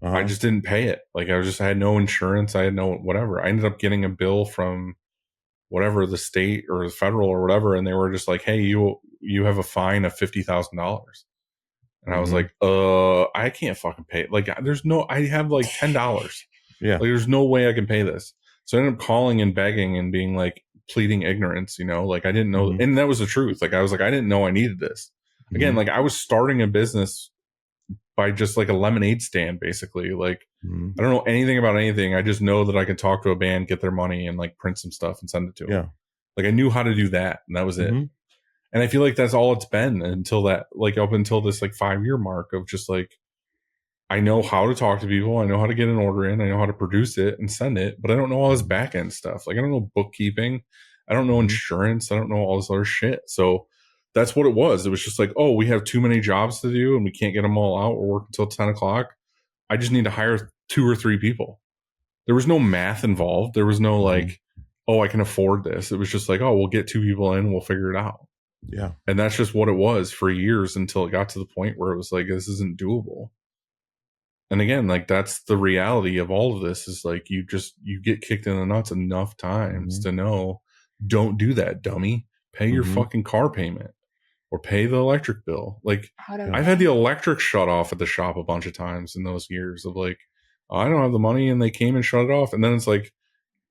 I just didn't pay it. Like, I had no insurance. I had no whatever. I ended up getting a bill from whatever, the state or the federal or whatever. And they were just like, hey, you have a fine of $50,000. And I was like, I can't fucking pay it. Like, I have like $10.
Yeah.
Like, there's no way I can pay this. So I ended up calling and begging and being like, pleading ignorance, you know, like I didn't know. And that was the truth. Like, I was like, I didn't know I needed this. Again, like I was starting a business by just like a lemonade stand, basically. Like, I don't know anything about anything. I just know that I can talk to a band, get their money, and like print some stuff and send it to them. Yeah. Like, I knew how to do that, and that was it. And I feel like that's all it's been until that, like up until this like 5-year mark of just like, I know how to talk to people. I know how to get an order in. I know how to produce it and send it, but I don't know all this back end stuff. Like, I don't know bookkeeping. I don't know insurance. I don't know all this other shit. So that's what it was. It was just like, oh, we have too many jobs to do and we can't get them all out. We're working until 10 o'clock. I just need to hire 2 or 3 people. There was no math involved. There was no like, oh, I can afford this. It was just like, oh, we'll get 2 people in. We'll figure it out. Yeah. And that's just what it was for years until it got to the point where it was like, this isn't doable. And again, like that's the reality of all of this is like, you get kicked in the nuts enough times to know, don't do that, dummy. Pay your fucking car payment. Or pay the electric bill. Like, I've had the electric shut off at the shop a bunch of times in those years of like, oh, I don't have the money, and they came and shut it off. And then it's like,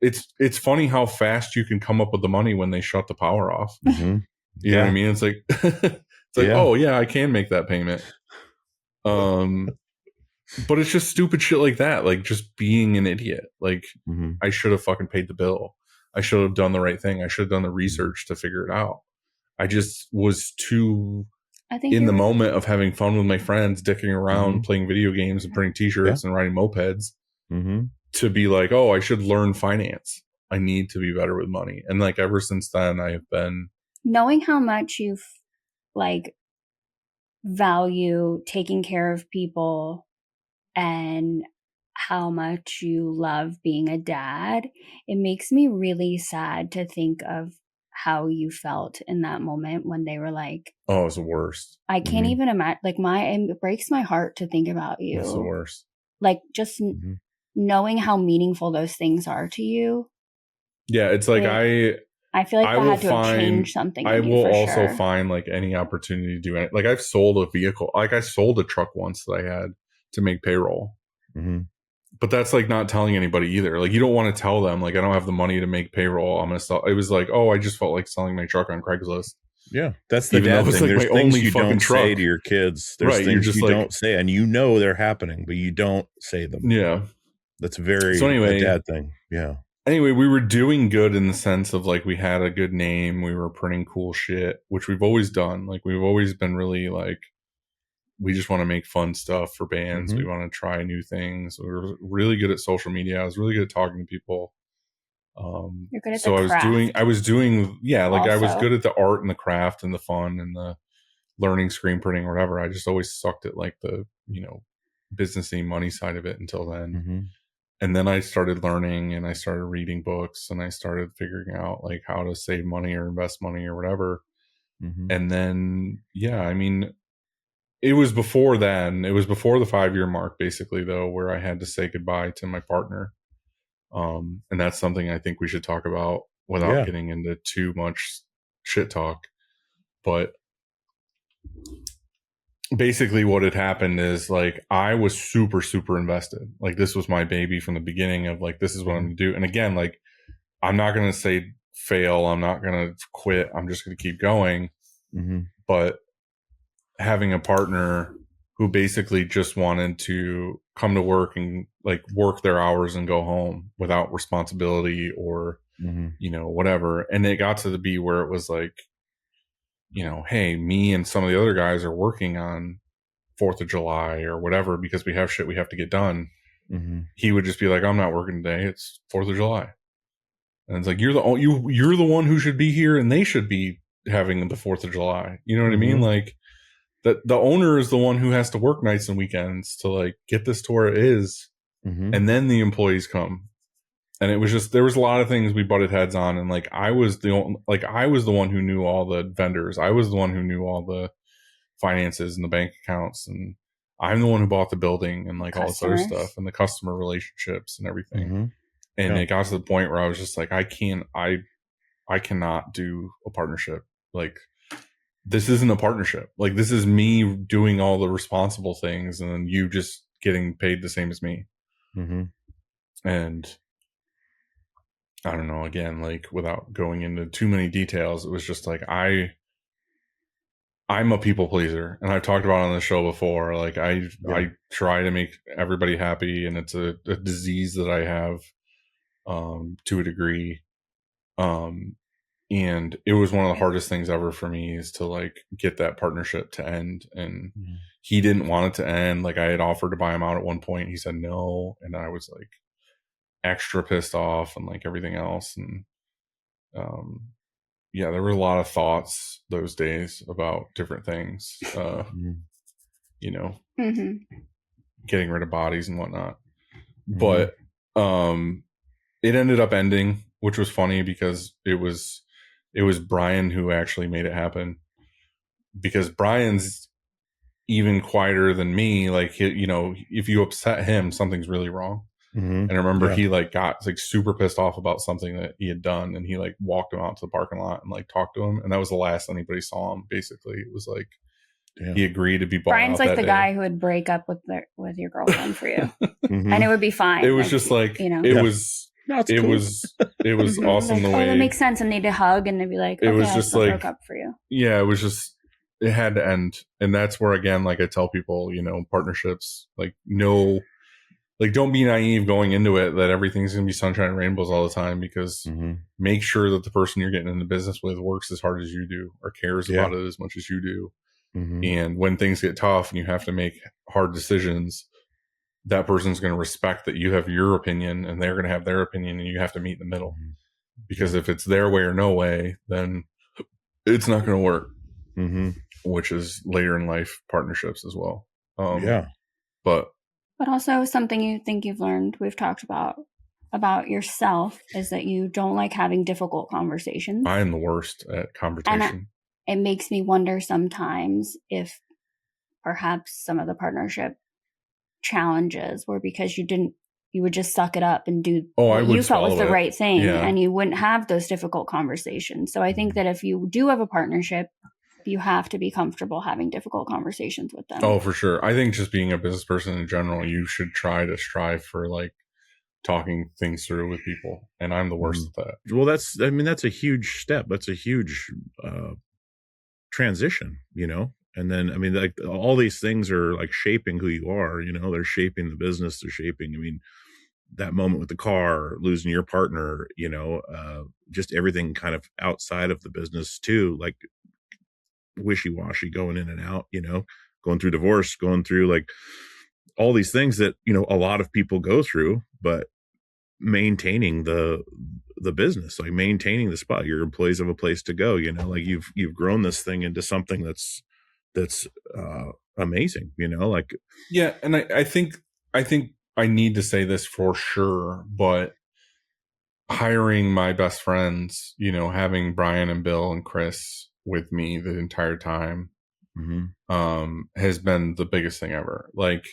it's funny how fast you can come up with the money when they shut the power off. You know what I mean? It's like, oh yeah, I can make that payment. But it's just stupid shit like that. Like just being an idiot. Like I should have fucking paid the bill. I should have done the right thing. I should have done the research to figure it out. I just was too in the moment of having fun with my friends, dicking around, playing video games and printing t-shirts and riding mopeds to be like, oh, I should learn finance. I need to be better with money. And like ever since then, I have been
knowing how much you've like value taking care of people and how much you love being a dad. It makes me really sad to think of how you felt in that moment when they were like,
oh, it was the worst.
I can't even imagine, like it breaks my heart to think about you.
It's the worst.
Like just knowing how meaningful those things are to you.
Yeah. It's like,
I feel like
I
that
will
had to have
find-
changed something.
I
in you
will
for
also
sure.
find like any opportunity to do it. Like I've sold a vehicle, like I sold a truck once that I had to make payroll.
Mm-hmm.
But that's like not telling anybody either. Like you don't want to tell them like I don't have the money to make payroll. I'm gonna sell. It was like, oh, I just felt like selling my truck on Craigslist.
Yeah, that's the
Even though
dad
it's
thing.
like
There's
my
things
only
you
fucking
don't say
truck.
to your kids. There's
Right, you're
things
just
you
like-
don't say, and you know they're happening, but you don't say them.
Yeah.
That's very
So anyway-
a dad thing. Yeah.
Anyway, we were doing good in the sense of like we had a good name. We were printing cool shit, which we've always done. Like we've always been really like, we just want to make fun stuff for bands.
Mhm.
We want to try new things. We were really good at social media. I was really good at talking to people.
You're good at
So
the
I was
craft.
doing, yeah, like I was
Also.
good at the art and the craft and the fun and the learning screen printing or whatever. I just always sucked at like the, businessy money side of it until then.
Mm-hmm.
And then I started learning and I started reading books and I started figuring out like how to save money or invest money or whatever.
Mm-hmm.
And then, yeah, I mean, it was before then. It was before the 5-year mark, basically, though, where I had to say goodbye to my partner. And that's something I think we should talk about without
Yeah.
getting into too much shit talk. But basically what had happened is like I was super, super invested. Like this was my baby from the beginning of like, this is what I'm going to do. And again, like, I'm not going to say fail. I'm not going to quit. I'm just going to keep going.
Mm-hmm.
But having a partner who basically just wanted to come to work and like work their hours and go home without responsibility or,
Mm-hmm.
Whatever. And it got to be where it was like, hey, me and some of the other guys are working on 4th of July or whatever, because we have shit we have to get done.
Mm-hmm.
He would just be like, I'm not working today. It's 4th of July. And it's like, you're the one who should be here and they should be having the 4th of July. You know what I mean?
Mhm.
Like the owner is the one who has to work nights and weekends to like get this to where it is.
Mm-hmm.
And then the employees come. And it was just, there was a lot of things we butted heads on. And like, I was the one who knew all the vendors. I was the one who knew all the finances and the bank accounts. And I'm the one who bought the building and like all this other
Customers.
stuff and the customer relationships and everything.
Mm-hmm.
And
Yeah.
it got to the point where I was just like, I cannot do a partnership. Like, this isn't a partnership. Like, this is me doing all the responsible things and then you just getting paid the same as me.
Mm-hmm.
And I don't know, again, like without going into too many details, it was just like, I'm a people pleaser, and I've talked about it on the show before. Like I try to make everybody happy, and it's a disease that I have, to a degree. And it was one of the hardest things ever for me is to like get that partnership to end. And he didn't want it to end. Like I had offered to buy him out at one point. He said no. And I was like extra pissed off and like everything else. And, yeah, there were a lot of thoughts those days about different things,
Mm-hmm.
getting rid of bodies and whatnot.
Mhm.
But, it ended up ending, which was funny because it was Brian who actually made it happen, because Brian's even quieter than me. Like, if you upset him, something's really wrong.
Mm-hmm.
And I remember
Yeah.
he like got like super pissed off about something that he had done, and he like walked him out to the parking lot and like talked to him, and that was the last anybody saw him. Basically, it was like
Damn.
he agreed to be bought
Brian's
out
like
that
the
day.
guy who would break up with your girlfriend for you,
Mhm.
and it would be fine.
It was just like
you know,
it
Yeah.
was
No, it's
it
cool.
was
Mhm.
awesome
Like,
the way
that makes sense, and they'd hug, and they'd be like,
It
"Okay,
was
I
just
still
like-
broke up for you."
yeah, it was just, it had to end. And that's where, again, like I tell people, partnerships, like, no, like, don't be naive going into it that everything's going to be sunshine and rainbows all the time, because
Mhm.
make sure that the person you're getting into business with works as hard as you do or cares
Yeah.
about it as much as you do.
Mhm.
And when things get tough and you have to make hard decisions, that person's going to respect that you have your opinion and they're going to have their opinion, and you have to meet in the middle. Because if it's their way or no way, then it's not going to work,
Mhm.
which is later in life partnerships as well.
Yeah.
But
But also something you think you've learned, we've talked about yourself, is that you don't like having difficult conversations.
I am the worst at conversation.
It makes me wonder sometimes if perhaps some of the partnership challenges were because you didn't you would just suck it up and do
I
what
would
you felt was
swallow
the
it.
right thing,
Yeah.
and you wouldn't have those difficult conversations. So I think that if you do have a partnership, you have to be comfortable having difficult conversations with them.
Oh, for sure. I think just being a business person in general, you should try to strive for like talking things through with people. And I'm the worst at that.
Well, that's a huge step. That's a huge transition, you know? And then, I mean, like all these things are like shaping who you are, you know, they're shaping the business. They're shaping, I mean, that moment with the car, losing your partner, you know, just everything kind of outside of the business too, like wishy-washy going in and out, you know, going through divorce, going through like all these things that, you know, a lot of people go through, but maintaining the business, like maintaining the spot, your employees have a place to go, you know, like you've grown this thing into something that's amazing, you know, like.
Yeah. And I think I need to say this for sure, but hiring my best friends, you know, having Brian and Bill and Chris with me the entire time, has been the biggest thing ever. Like,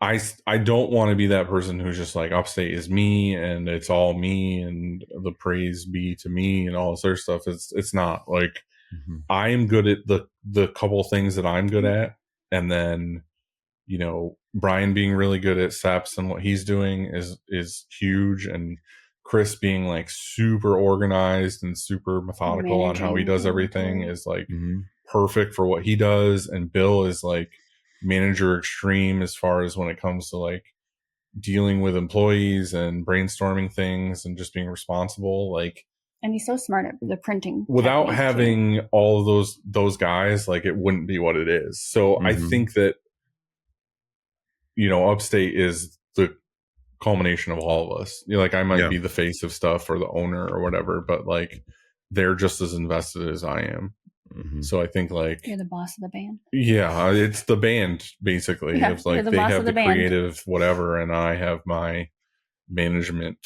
I don't want to be that person who's just like, Upstate is me and it's all me and the praise be to me and all this other stuff. It's not like, I am good at the couple things that I'm good at. And then, you know, Brian being really good at SEPs and what he's doing is huge. And Chris being like super organized and super methodical on how he does everything is like perfect for what he does. And Bill is like manager extreme as far as when it comes to like dealing with employees and brainstorming things and just being responsible. Like,
and he's so smart at the printing.
Without having all of those guys, like it wouldn't be what it is. So I think that, you know, Upstate is the culmination of all of us. You know, like I might be the face of stuff or the owner or whatever, but like they're just as invested as I am. So I think like
you're the boss of the band. Yeah,
it's the band basically.
Yeah,
it's like they have the creative whatever, and I have my management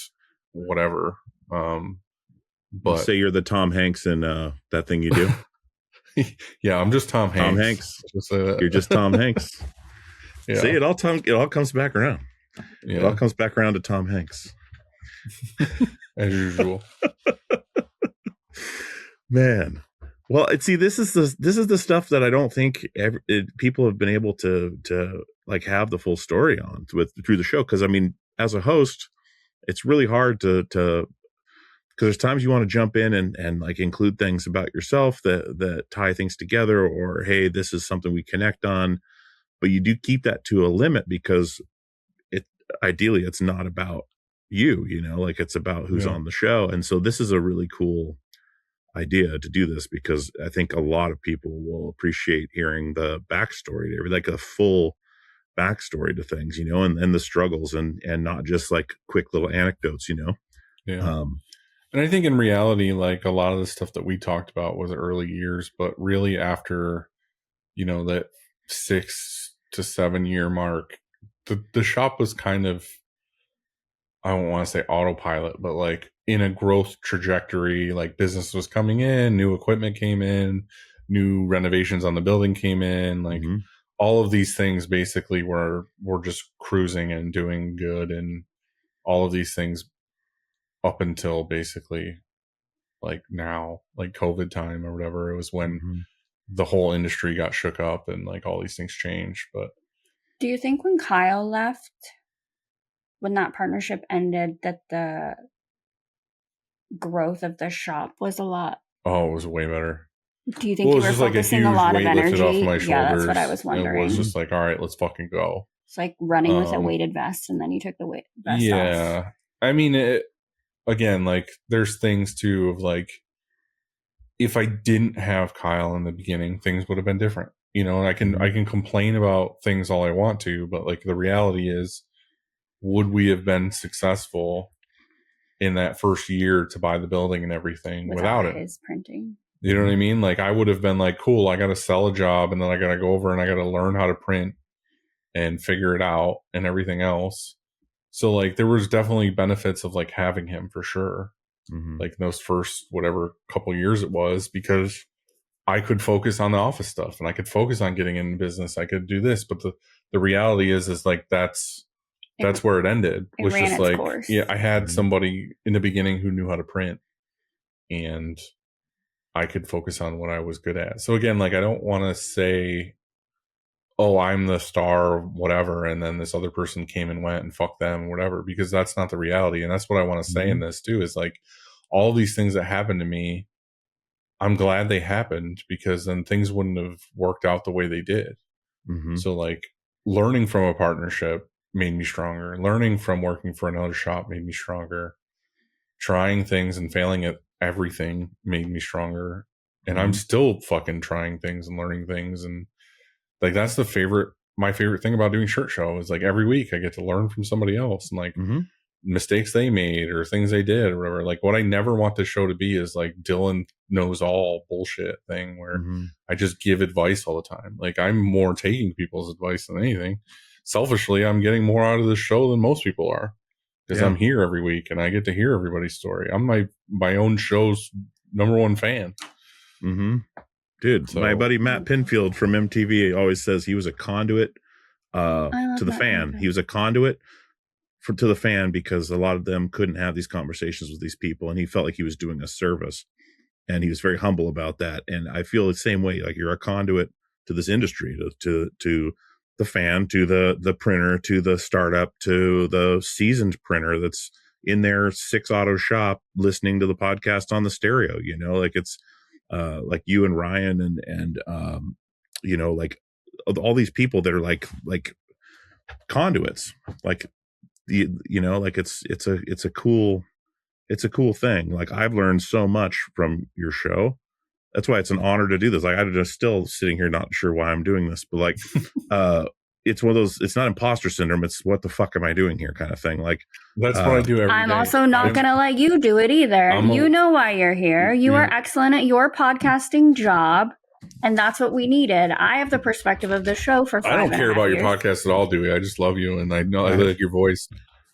whatever. But
say you're the Tom Hanks in that thing you do.
Yeah, I'm just Tom Hanks.
Tom Hanks. You're just Tom Hanks. Yeah. See, it all comes back around. Yeah. It all comes back around to Tom Hanks.
As usual.
Man. Well, see, this is the stuff that I don't think people have been able to like have the full story on through the show. Because I mean, as a host, it's really hard to because there's times you want to jump in and like include things about yourself that tie things together, or hey, this is something we connect on, but you do keep that to a limit because ideally it's not about you, you know, like it's about who's on the show. And so this is a really cool idea to do this because I think a lot of people will appreciate hearing the backstory, like a full backstory to things, you know, and the struggles and not just like quick little anecdotes, you know.
Yeah. And I think in reality, like a lot of the stuff that we talked about was early years, but really after, you know, that 6 to 7 year mark, the shop was kind of, I don't want to say autopilot, but like in a growth trajectory. Like business was coming in, new equipment came in, new renovations on the building came in, like all of these things basically were just cruising and doing good. And all of these things up until basically like now, like COVID time or whatever, it was when the whole industry got shook up and like all these things changed. But
do you think when Kyle left, when that partnership ended, that the growth of the shop was a lot?
Oh, it was way better.
Do you think you were focusing a lot of energy?
Off my shoulders.
Yeah, that's what I was wondering.
It was just like, all right, let's fucking go.
It's like running with a weighted vest, and then you took the vest off.
Yeah, I mean, again, like there's things too of like, if I didn't have Kyle in the beginning, things would have been different. You know, and I can complain about things all I want to, but like the reality is, would we have been successful in that first year to buy the building and everything without it?
His printing.
You know what I mean? Like I would have been like, cool, I got to sell a job and then I got to go over and I got to learn how to print and figure it out and everything else. So like there was definitely benefits of like having him for sure. Like those first whatever couple years it was, because I could focus on the office stuff and I could focus on getting in business. I could do this, but the reality is like that's that's where it ended.
It
Was
ran
just
its
like,
course.
yeah, I had somebody in the beginning who knew how to print, and I could focus on what I was good at. So again, like, I don't want to say, oh, I'm the star or whatever, and then this other person came and went and fuck them or whatever, because that's not the reality. And that's what I want to say in this too, is like, all these things that happened to me, I'm glad they happened, because then things wouldn't have worked out the way they did. So like, learning from a partnership made me stronger. Learning from working for another shop made me stronger. Trying things and failing at everything made me stronger. And I'm still fucking trying things and learning things. And like, that's my favorite thing about doing Shirt Show is like, every week I get to learn from somebody else, and like mistakes they made or things they did or whatever. Like, what I never want this show to be is like Dylan knows all bullshit thing where I just give advice all the time. Like, I'm more taking people's advice than anything. Selfishly, I'm getting more out of this show than most people are, because I'm here every week and I get to hear everybody's story. I'm my own show's #1 fan.
Dude, so, my buddy Matt Pinfield from MTV always says he was a conduit to the fan. He was a conduit to the fan, because a lot of them couldn't have these conversations with these people, and he felt like he was doing a service, and he was very humble about that. And I feel the same way. Like, you're a conduit to this industry, to the fan, to the printer, to the startup, to the seasoned printer that's in their 6 auto shop listening to the podcast on the stereo. You know, like, it's like you and Ryan and you know, like all these people that are like conduits, like, you know, like it's a cool thing. Like, I've learned so much from your show. That's why it's an honor to do this. Like, I'm just still sitting here not sure why I'm doing this, but like it's one of those, it's not imposter syndrome, it's what the fuck am I doing here kind of thing. Like,
that's what I do every day.
I'm also not going to let you do it either. You know why you're here. You are excellent at your podcasting job, and that's what we needed. I have the perspective of the show for 5
I don't care about
years.
your podcast at all, Dewey. I just love you, and I know I like your voice.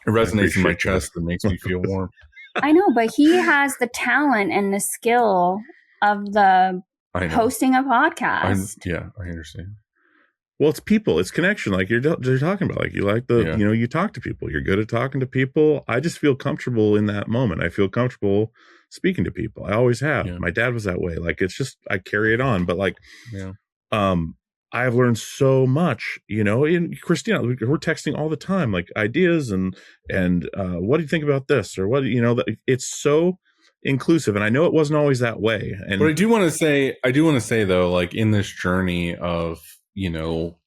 It resonates in my chest and makes me feel warm.
I know, but he has the talent and the skill of the hosting a podcast.
I understand.
Well, it's people, it's connection. Like you're talking about, like, you like you know, you talk to people, you're good at talking to people. I just feel comfortable in that moment. I feel comfortable speaking to people. I always have. My dad was that way. Like, it's just, I carry it on, but like, I've learned so much, you know. In Christina, we're texting all the time, like ideas and what do you think about this, or what, you know, it's so inclusive. And I know it wasn't always that way. And
but I do want to say though, like, in this journey of, you know,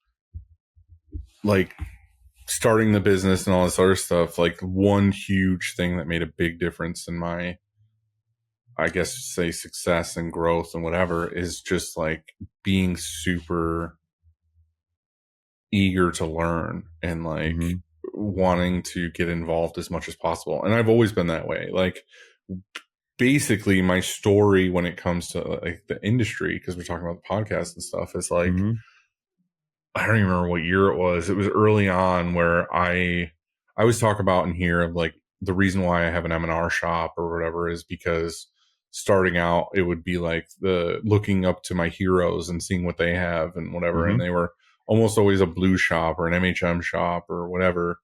like starting the business and all this other stuff, like, one huge thing that made a big difference in my, I guess, say, success and growth and whatever, is just like being super eager to learn and like wanting to get involved as much as possible. And I've always been that way. Like, basically my story when it comes to like the industry, because we're talking about the podcast and stuff, is like, I don't even remember what year it was. It was early on where I always talk about in here, like, the reason why I have an M&R shop or whatever is because starting out, it would be like the looking up to my heroes and seeing what they have and whatever. And they were almost always a blue shop or an MHM shop or whatever.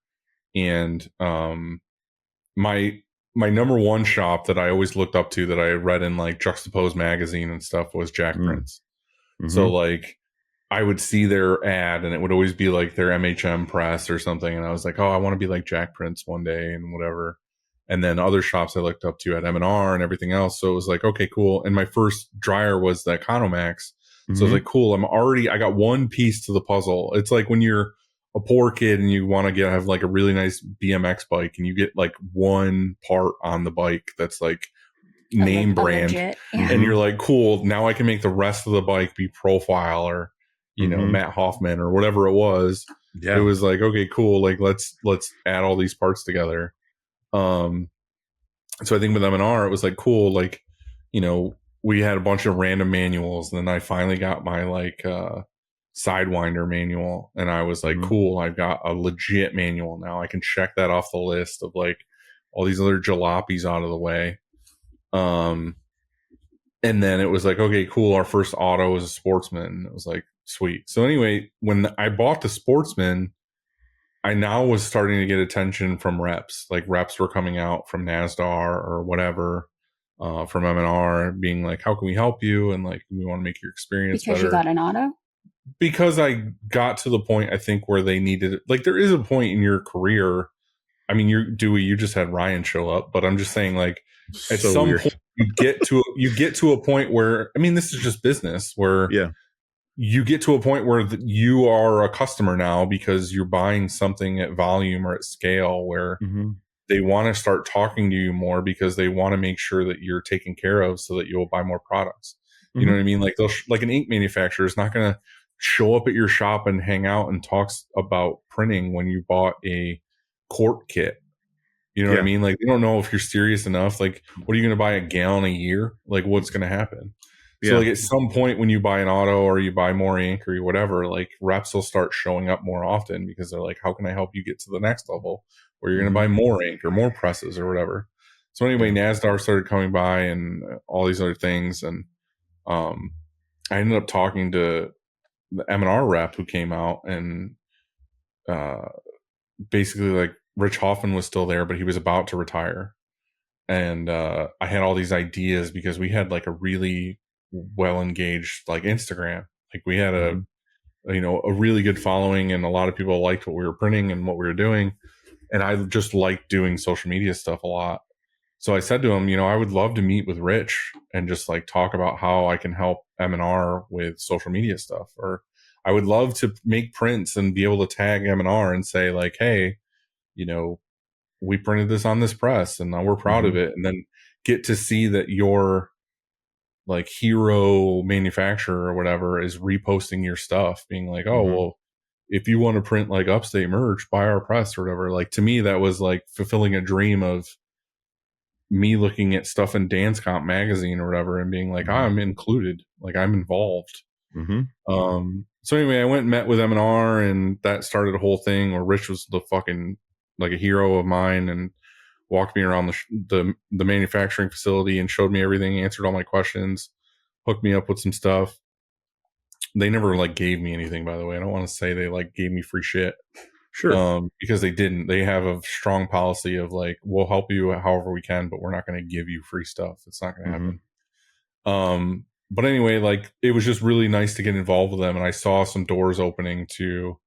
And my #1 shop that I always looked up to, that I read in like Juxtaposed magazine and stuff, was Jack Prince. So like, I would see their ad and it would always be like their MHM press or something. And I was like, oh, I want to be like Jack Prince one day and whatever. And then other shops I looked up to at M&R and everything else. So it was like, okay, cool. And my first dryer was the Economax. So I was like, cool. I got one piece to the puzzle. It's like when you're a poor kid and you want to have like a really nice BMX bike and you get like one part on the bike that's like name brand. And you're like, cool. Now I can make the rest of the bike be Profile or, you know, Matt Hoffman or whatever it was. It was like, okay, cool. Like, let's add all these parts together. So I think with M&R, it was like, cool. Like, you know, we had a bunch of random manuals, and then I finally got my like Sidewinder manual, and I was like, cool, I've got a legit manual now. I can check that off the list of like all these other jalopies out of the way. And then it was like, okay, cool. Our first auto was a Sportsman. It was like, sweet. So anyway, when I bought the Sportsman, I now was starting to get attention from reps. Like reps were coming out from NASDAR or whatever, from M&R, being like, how can we help you? And like, we want to make your experience
Because
better.
you got an auto?
Because I got to the point, I think, where they needed it. Like, there is a point in your career. I mean, you just had Ryan show up, but I'm just saying, like, at
So
some
weird.
point you get to a point where, I mean, this is just business, where
Yeah.
you get to a point where you are a customer now because you're buying something at volume or at scale, where
Mm-hmm.
they want to start talking to you more because they want to make sure that you're taken care of so that you'll buy more products. You know what I mean? Like like an ink manufacturer is not going to show up at your shop and hang out and talk about printing when you bought a quart kit. You know what I mean? Like, they don't know if you're serious enough. Like, what are you going to buy a gallon a year? Like, what's going to happen? So like at some point when you buy an auto or you buy more ink or whatever, like reps will start showing up more often because they're like, how can I help you get to the next level where you're going to buy more ink or more presses or whatever? So anyway, NASDAR started coming by and all these other things. And I ended up talking to the M&R rep who came out, and basically like Rich Hoffman was still there, but he was about to retire. And I had all these ideas because we had like a really well engaged like Instagram. Like we had a really good following, and a lot of people liked what we were printing and what we were doing. And I just liked doing social media stuff a lot. So I said to him, I would love to meet with Rich and just like talk about how I can help M&R with social media stuff. Or I would love to make prints and be able to tag M&R and say like, hey, we printed this on this press and we're proud of it. And then get to see that your like hero manufacturer or whatever is reposting your stuff, being like, oh, well, if you want to print like Upstate merch, buy our press or whatever. Like, to me, that was like fulfilling a dream of me looking at stuff in Dance Comp magazine or whatever and being like, I'm included, like I'm involved. So anyway, I went and met with M&R, and that started a whole thing where Rich was the fucking like a hero of mine and walked me around the manufacturing facility and showed me everything, answered all my questions, hooked me up with some stuff. They never like gave me anything, by the way. I don't want to say they like gave me free shit.
Sure.
Because they didn't. They have a strong policy of like, we'll help you however we can, but we're not going to give you free stuff. It's not going to happen. But anyway, like it was just really nice to get involved with them. And I saw some doors opening to,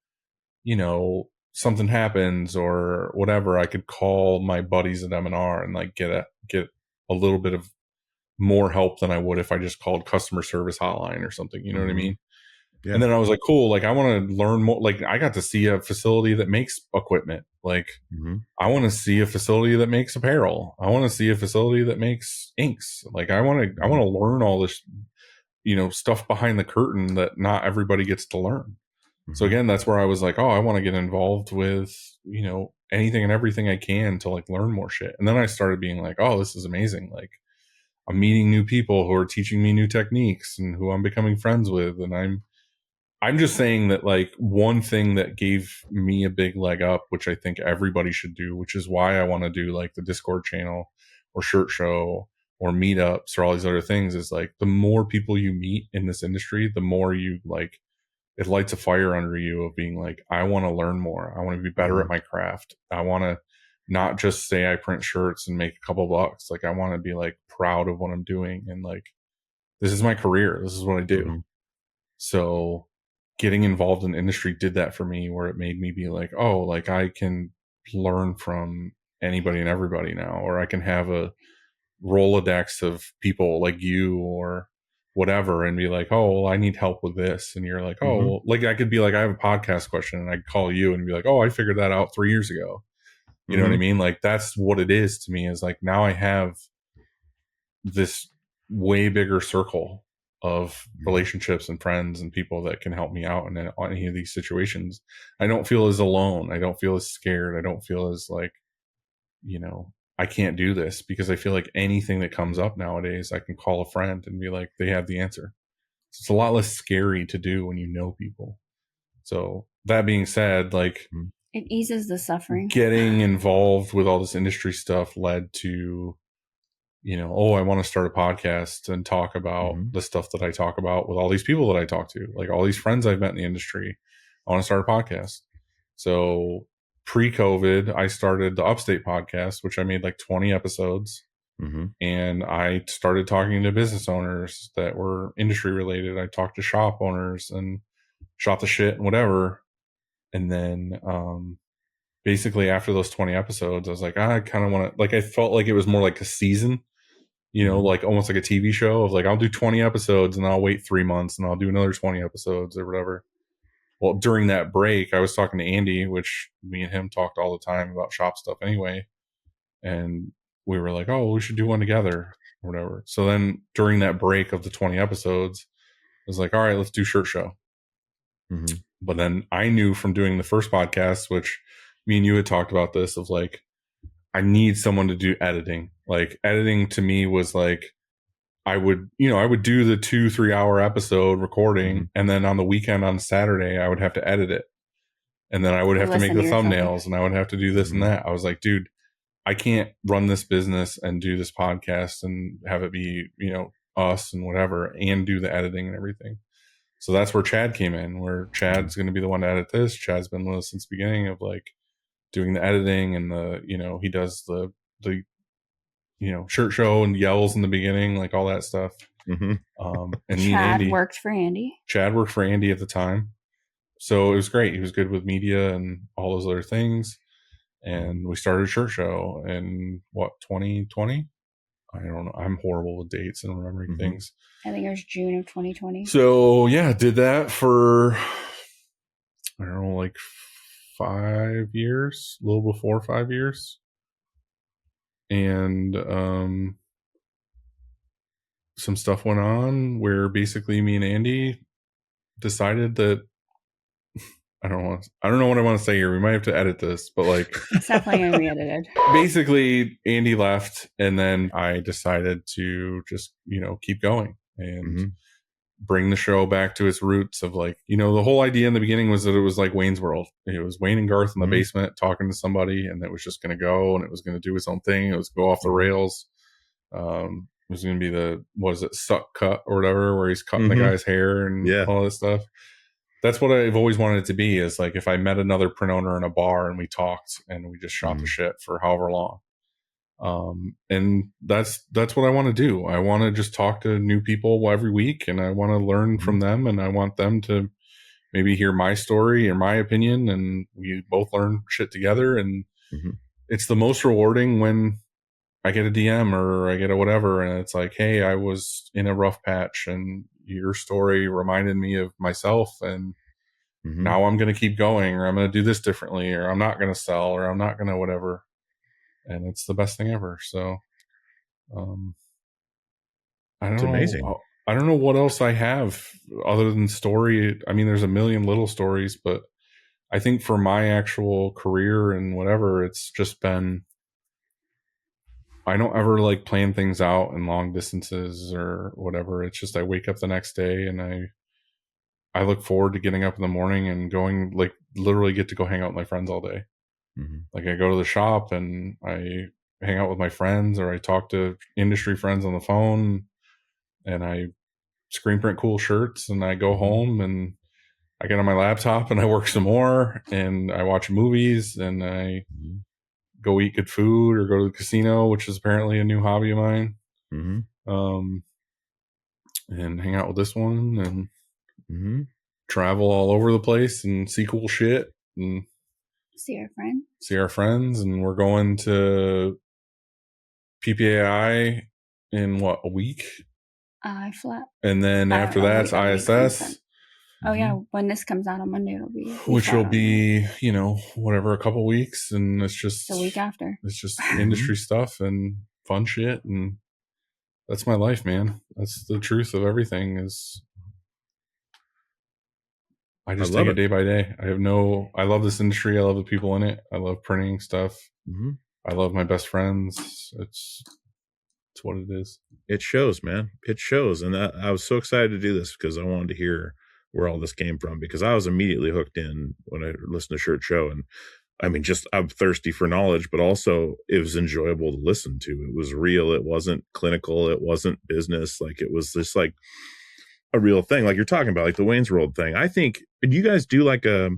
something happens or whatever. I could call my buddies at M&R and like get a little bit of more help than I would if I just called customer service hotline or something. You know what I mean? Yeah. And then I was like, cool. Like I want to learn more. Like I got to see a facility that makes equipment. Like I want to see a facility that makes apparel. I want to see a facility that makes inks. Like I want to learn all this, stuff behind the curtain that not everybody gets to learn. So again, that's where I was like, oh, I want to get involved with, anything and everything I can to like learn more shit. And then I started being like, oh, this is amazing. Like I'm meeting new people who are teaching me new techniques and who I'm becoming friends with. And I'm just saying that like one thing that gave me a big leg up, which I think everybody should do, which is why I want to do like the Discord channel or shirt show or meetups or all these other things, is like the more people you meet in this industry, the more you like, it lights a fire under you of being like, I want to learn more. I want to be better at my craft. I want to not just say I print shirts and make a couple bucks. Like I want to be like proud of what I'm doing. And like, this is my career. This is what I do. So getting involved in the industry did that for me, where it made me be like, oh, like I can learn from anybody and everybody now, or I can have a Rolodex of people like you or whatever and be like, oh, well, I need help with this. And you're like, oh, well, like I could be like, I have a podcast question and I'd call you and be like, oh, I figured that out 3 years ago. You know what I mean? Like that's what it is to me, is like now I have this way bigger circle of relationships and friends and people that can help me out in any of these situations. I don't feel as alone. I don't feel as scared. I don't feel as like, I can't do this, because I feel like anything that comes up nowadays, I can call a friend and be like, they have the answer. So it's a lot less scary to do when you know people. So that being said, like
it eases the suffering.
Getting involved with all this industry stuff led to, oh, I want to start a podcast and talk about the stuff that I talk about with all these people that I talk to, like all these friends I've met in the industry. I want to start a podcast. So pre-COVID, I started the Upstate podcast, which I made like 20 episodes.
Mm-hmm.
And I started talking to business owners that were industry related. I talked to shop owners and shot the shit and whatever. And then basically after those 20 episodes, I was like, I kind of want to, like, I felt like it was more like a season, you know, like almost like a TV show of like, I'll do 20 episodes and I'll wait 3 months and I'll do another 20 episodes or whatever. Well, during that break, I was talking to Andy, which me and him talked all the time about shop stuff anyway. And we were like, oh, we should do one together or whatever. So then during that break of the 20 episodes, I was like, all right, let's do Shirt Show.
Mm-hmm.
But then I knew from doing the first podcast, which me and you had talked about this, of like, I need someone to do editing. Like editing to me was like, I would do the 2-3 hour episode recording. And then on the weekend on Saturday, I would have to edit it. And then I would have to make the thumbnails and I would have to do this and that. I was like, dude, I can't run this business and do this podcast and have it be, you know, us and whatever, and do the editing and everything. So that's where Chad came in, where Chad's going to be the one to edit this. Chad's been with us since the beginning of like doing the editing and the, you know, he does the, you know, Shirt Show and yells in the beginning, like all that stuff.
Mm-hmm.
And
Chad worked for Andy.
Chad worked for Andy at the time. So it was great. He was good with media and all those other things. And we started Shirt Show in 2020? I don't know. I'm horrible with dates and remembering things.
I think it was June of 2020.
So yeah, did that for, I don't know, like 5 years, a little before 5 years. And some stuff went on where basically me and Andy decided that I don't know what I want to say here. We might have to edit this, but like
it's definitely gonna be edited.
Basically, Andy left, and then I decided to just, you know, keep going and bring the show back to its roots of like, you know, the whole idea in the beginning was that it was like Wayne's World. It was Wayne and Garth in the basement talking to somebody, and it was just going to go, and it was going to do its own thing. It was go off the rails. It was going to be the, what is it, suck cut or whatever, where he's cutting the guy's hair and all this stuff. That's what I've always wanted it to be, is like if I met another print owner in a bar and we talked and we just shot the shit for however long. And that's what I want to do. I want to just talk to new people every week, and I want to learn from them, and I want them to maybe hear my story or my opinion, and we both learn shit together. And it's the most rewarding when I get a DM or I get a whatever, and it's like, hey, I was in a rough patch and your story reminded me of myself, and now I'm going to keep going, or I'm going to do this differently, or I'm not going to sell, or I'm not going to whatever. And it's the best thing ever. So,
It's amazing.
I don't know what else I have other than story. I mean, there's a million little stories, but I think for my actual career and whatever, it's just been, I don't ever like plan things out in long distances or whatever. It's just, I wake up the next day and I look forward to getting up in the morning and going, like, literally get to go hang out with my friends all day. Like I go to the shop and I hang out with my friends, or I talk to industry friends on the phone, and I screen print cool shirts, and I go home and I get on my laptop and I work some more, and I watch movies, and I go eat good food or go to the casino, which is apparently a new hobby of mine. And hang out with this one and travel all over the place and see cool shit and
see our friends.
And we're going to PPAI in what, a week?
Flat.
And then after that's ISS.
Oh yeah, when this comes out on Monday, it'll be
which will be, you know, whatever, a couple weeks, and it's just
the week after.
It's just industry stuff and fun shit, and that's my life, man. That's the truth of everything. Is I just take it day by day. I love this industry. I love the people in it. I love printing stuff. I love my best friends. It's what it is.
It shows, man. It shows. And I was so excited to do this because I wanted to hear where all this came from, because I was immediately hooked in when I listened to Shirt Show. And I mean, just, I'm thirsty for knowledge, but also it was enjoyable to listen to. It was real. It wasn't clinical. It wasn't business. Like, it was just like a real thing. Like you're talking about, like the Wayne's World thing. I think, do you guys do like a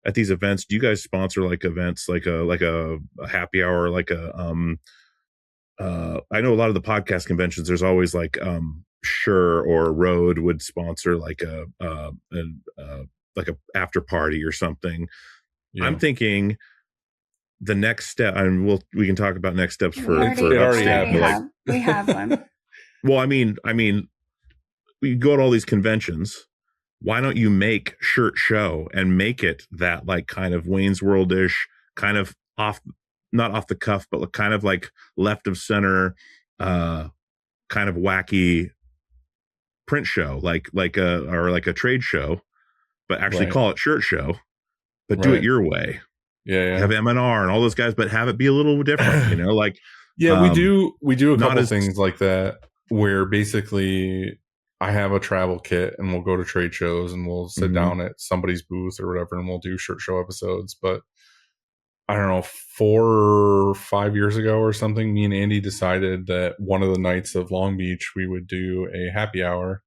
at these events, do you guys sponsor like events like a happy hour, like I know a lot of the podcast conventions, there's always like Shure or Rode would sponsor like a after party or something.
Yeah.
I'm thinking the next step, and we can talk about next steps for
already
Upstate.
happened.
We have one.
Well, I mean, we go to all these conventions. Why don't you make Shirt Show and make it that like kind of Wayne's World-ish, kind of not off the cuff, but kind of like left of center, kind of wacky print show, like a trade show, but actually call it Shirt Show, but do it your way.
Yeah.
Have M&R and all those guys, but have it be a little different, like.
Yeah, we do a couple
things
things like that where basically I have a travel kit and we'll go to trade shows and we'll sit down at somebody's booth or whatever and we'll do Shirt Show episodes. But I don't know, 4 or 5 years ago or something, me and Andy decided that one of the nights of Long Beach, we would do a happy hour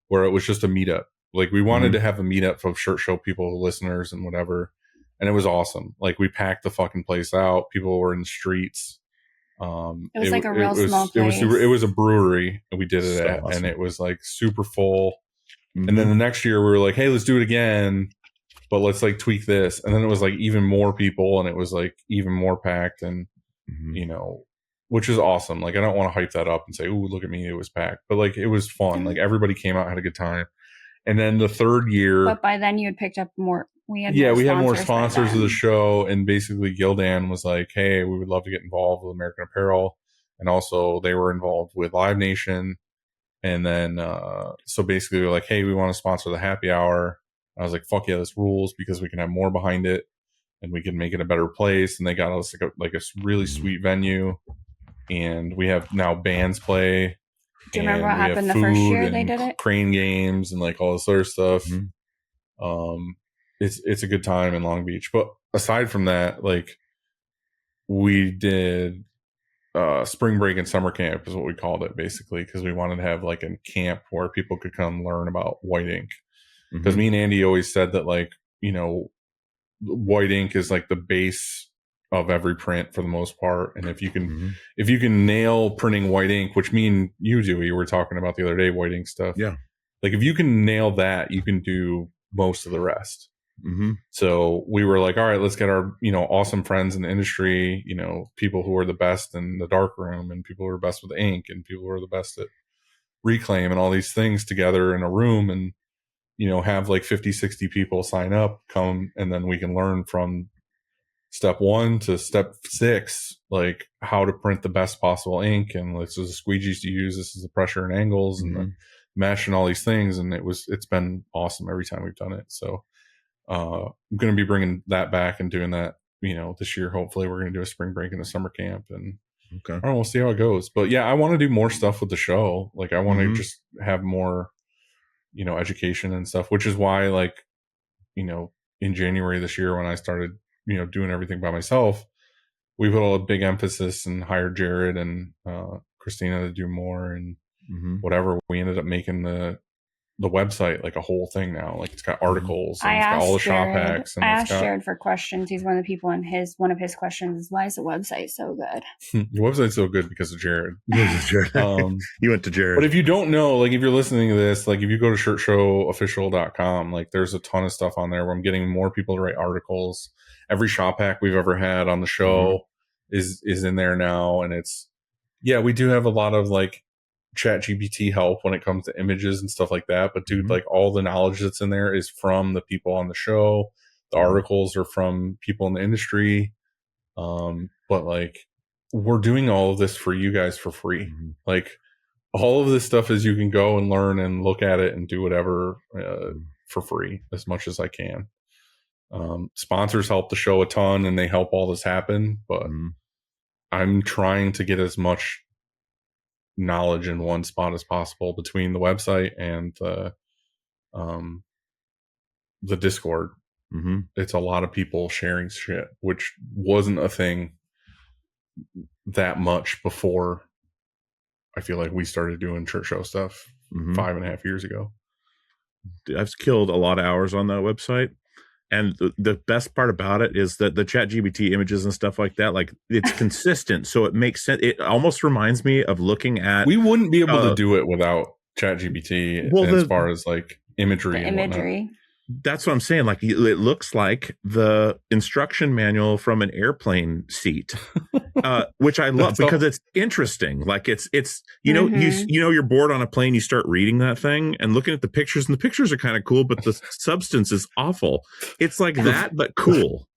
where it was just a meetup. Like we wanted to have a meetup of Shirt Show people, listeners and whatever. And it was awesome. Like we packed the fucking place out. People were in the streets.
It was like a real small place.
It was a brewery and we did it
So
at,
awesome.
and it was like super full. And then the next year we were like, hey, let's do it again, but let's like tweak this. And then it was like even more people and it was like even more packed and, which is awesome. Like, I don't want to hype that up and say, ooh, look at me, it was packed, but like, it was fun. Like everybody came out, had a good time. And then the third year,
but by then you had picked up more. We had more
sponsors of the show, and basically Gilligan was like, hey, we would love to get involved with American Apparel. And also they were involved with Live Nation. And then, so basically we were like, hey, we want to sponsor the happy hour. I was like, fuck yeah, this rules because we can have more behind it and we can make it a better place. And they got us like a really sweet venue. And we have now bands play.
Do you remember what happened the first year they did it?
Crane games and like all this other stuff. It's a good time in Long Beach. But aside from that, like we did spring break and summer camp is what we called it basically, because we wanted to have like a camp where people could come learn about white ink. Because me and Andy always said that like, white ink is like the base of every print for the most part. And if you can nail printing white ink, which me and you were talking about the other day, white ink stuff.
Yeah.
Like if you can nail that, you can do most of the rest. So we were like, all right, let's get our, awesome friends in the industry, people who are the best in the dark room and people who are best with ink and people who are the best at reclaim and all these things together in a room and, have like 50, 60 people sign up, come, and then we can learn from step 1 to step 6, like how to print the best possible ink. And this is the squeegees to use. This is the pressure and angles and the mesh and all these things. And it's been awesome every time we've done it. So, I'm going to be bringing that back and doing that, this year. Hopefully we're going to do a spring break and a summer camp and I don't know, we'll see how it goes. But yeah, I want to do more stuff with the show. Like I want to just have more, education and stuff, which is why like, in January this year, when I started, doing everything by myself, we put a big emphasis and hired Jared and, Christina to do more and whatever. We ended up making the website like a whole thing now. Like it's got articles and it's got all the shop hacks. And
I asked Jared for questions. He's one of the people, and one of his questions is, why is the website so good?
Your website's so good because of Jared.
You went to Jared.
But if you don't know, like if you're listening to this, like if you go to shirtshowofficial.com, like there's a ton of stuff on there where I'm getting more people to write articles. Every shop hack we've ever had on the show is in there now. And we do have a lot of like ChatGPT help when it comes to images and stuff like that. But dude, like all the knowledge that's in there is from the people on the show. The articles are from people in the industry. But like we're doing all of this for you guys for free. Like all of this stuff is you can go and learn and look at it and do whatever for free as much as I can. Sponsors help the show a ton and they help all this happen, but I'm trying to get as much knowledge in one spot as possible between the website and the Discord. It's a lot of people sharing shit, which wasn't a thing that much before. I feel like we started doing church show stuff 5.5 years ago.
I've killed a lot of hours on that website. And the best part about it is that the ChatGPT images and stuff like that, like it's consistent. So it makes sense. It almost reminds me of looking at.
We wouldn't be able to do it without ChatGPT as far as like imagery
The
and
imagery.
whatnot.
That's what I'm saying. Like it looks like the instruction manual from an airplane seat, which I love because it's interesting. Like it's you know you're bored on a plane, you start reading that thing and looking at the pictures, and the pictures are kind of cool, but the substance is awful. It's like that, but cool.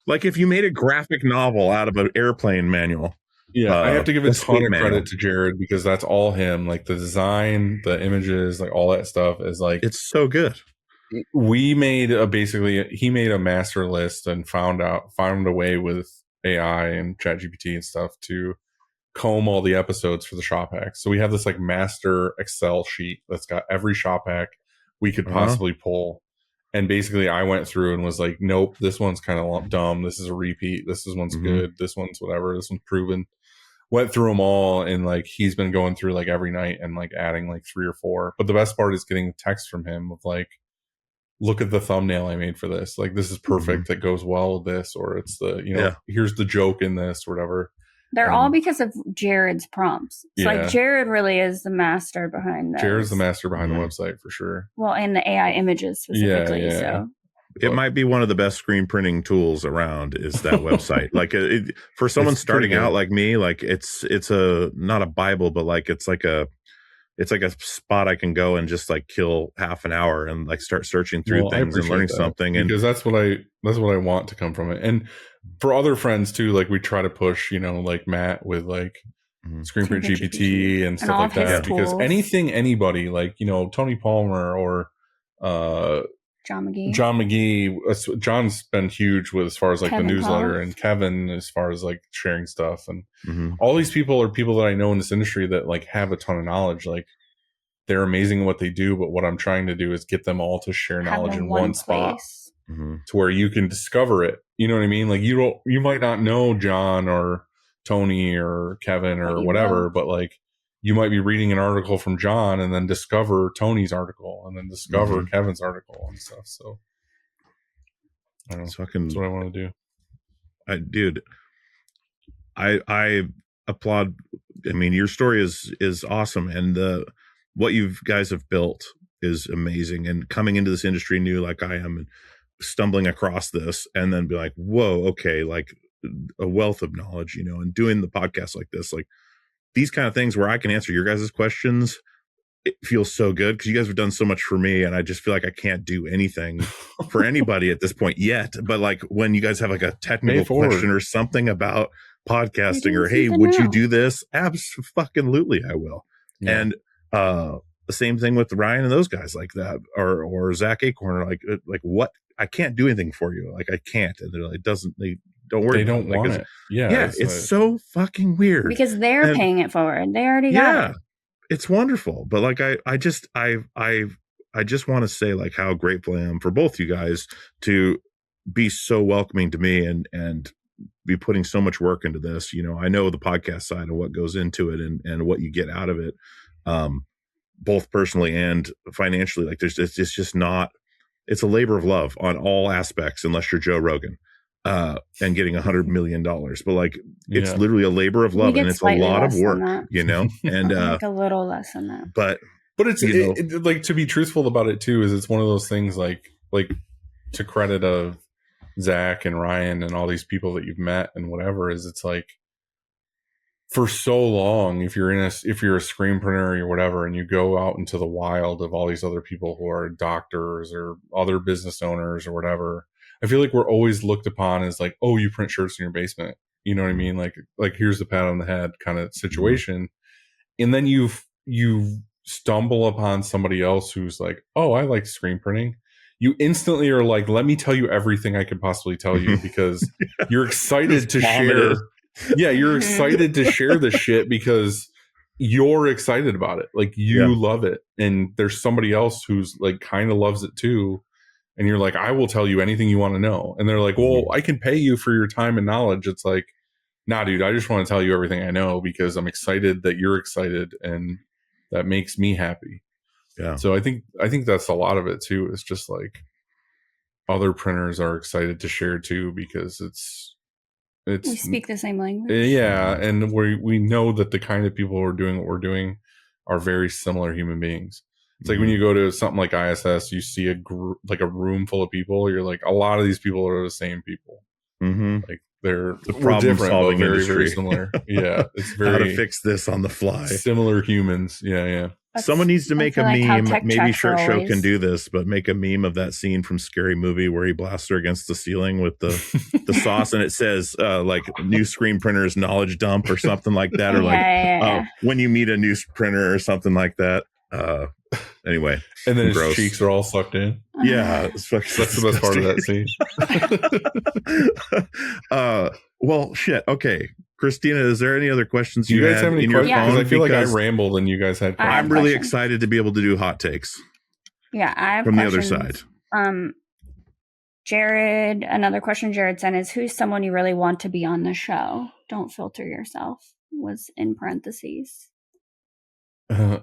Like if you made a graphic novel out of an airplane manual.
Yeah, I have to give a ton of
manual.
credit to Jared because that's all him. Like the design, the images, like all that stuff is like
it's so good.
We made he made a master list and found a way with AI and ChatGPT and stuff to comb all the episodes for the shop hacks. So we have this like master Excel sheet that's got every shop hack we could possibly pull. And basically I went through and was like, nope, this one's kind of dumb. This is a repeat. This one's good. This one's whatever. This one's proven. Went through them all, and like he's been going through like every night and like adding like 3 or 4. But the best part is getting a text from him of like, look at the thumbnail I made for this. Like, this is perfect. That goes well with this, or it's the, here's the joke in this, or whatever.
They're all because of Jared's prompts. It's like Jared really is the master behind this.
Jared's the master behind the website for sure.
Well, and the AI images specifically. So
it might be one of the best screen printing tools around is that website. Like for someone starting out like me, like it's a, not a Bible, but like, it's like a spot I can go and just like kill half an hour and like start searching through things and learning something. And
because that's what I want to come from it. And for other friends too, like we try to push, like Matt with like Screenprint GPT and stuff like that. Because anybody like, Tony Palmer or
John
McGee, John's been huge with as far as like
Kevin
the newsletter, and Kevin as far as like sharing stuff, and all these people are people that I know in this industry that like have a ton of knowledge. Like they're amazing at what they do, but what I'm trying to do is get them all to share knowledge in one spot to where you can discover it. You know what I mean? Like you might not know John or Tony or Kevin or whatever, but like you might be reading an article from John and then discover Tony's article and then discover Kevin's article and stuff. So I don't know. That's what I want to do.
I applaud. I mean, your story is awesome. And what you guys have built is amazing. And coming into this industry new, like I am, and stumbling across this and then be like, whoa, okay. Like a wealth of knowledge, and doing the podcast like this, like, these kind of things where I can answer your guys' questions, it feels so good because you guys have done so much for me, and I just feel like I can't do anything for anybody at this point yet. But like when you guys have like a technical question or something about podcasting, or hey, would you do this? Absolutely, I will. Yeah. And the same thing with Ryan and those guys like that, or Zach Acorn, like what? I can't do anything for you. Like I can't, and they're like, they don't worry.
They don't want it.
Yeah, it's so fucking weird
because they're paying it forward. They already got it.
It's wonderful. But like I just want to say like how grateful I am for both you guys to be so welcoming to me and be putting so much work into this. I know the podcast side and what goes into it and what you get out of it, both personally and financially. Like it's just not. It's a labor of love on all aspects, unless you're Joe Rogan. And getting $100 million, but like it's literally a labor of love, and it's a lot of work, and
like a little less than that.
But
it's like, to be truthful about it too, is it's one of those things like to credit of Zach and Ryan and all these people that you've met and whatever, is it's like for so long, if you're a screen printer or whatever, and you go out into the wild of all these other people who are doctors or other business owners or whatever, I feel like we're always looked upon as like, oh, you print shirts in your basement. You know what I mean? Like here's the pat on the head kind of situation. And then you stumble upon somebody else who's like, oh, I like screen printing. You instantly are like, let me tell you everything I could possibly tell you, because you're excited to share. Yeah, you're excited to share this shit because you're excited about it. Like you love it. And there's somebody else who's like kind of loves it too. And you're like, I will tell you anything you want to know. And they're like, well, I can pay you for your time and knowledge. It's like, nah, dude, I just want to tell you everything I know because I'm excited that you're excited, and that makes me happy. Yeah. So I think that's a lot of it too. It's just like, other printers are excited to share too, because it's
We speak the same language.
yeah, and we know that the kind of people who are doing what we're doing are very similar human beings. It's like when you go to something like ISS, you see a room full of people. You're like, a lot of these people are the same people. Like we're different, but very, very similar. Yeah, it's very
how to fix this on the fly.
Similar humans. Yeah.
Someone needs to make a
like
meme.
tech
Maybe
checks
Shirt
are
Show
always-
can do this, but make a meme of that scene from Scary Movie where he blasts her against the ceiling with the sauce, and it says like new screen printers knowledge dump or something like that, or like when you meet a new printer or something like that. Anyway,
and then his cheeks are all sucked in.
Yeah,
that's the best part of that
scene. Well, shit. Okay, Christina, is there any other questions
do you guys have any questions?
Yeah.
I feel like I rambled and you guys had questions.
I'm really excited to be able to do hot takes.
Yeah, I have
from
questions.
The other side.
Jared, another question Jared sent is, who's someone you really want to be on the show? Don't filter yourself, was in parentheses.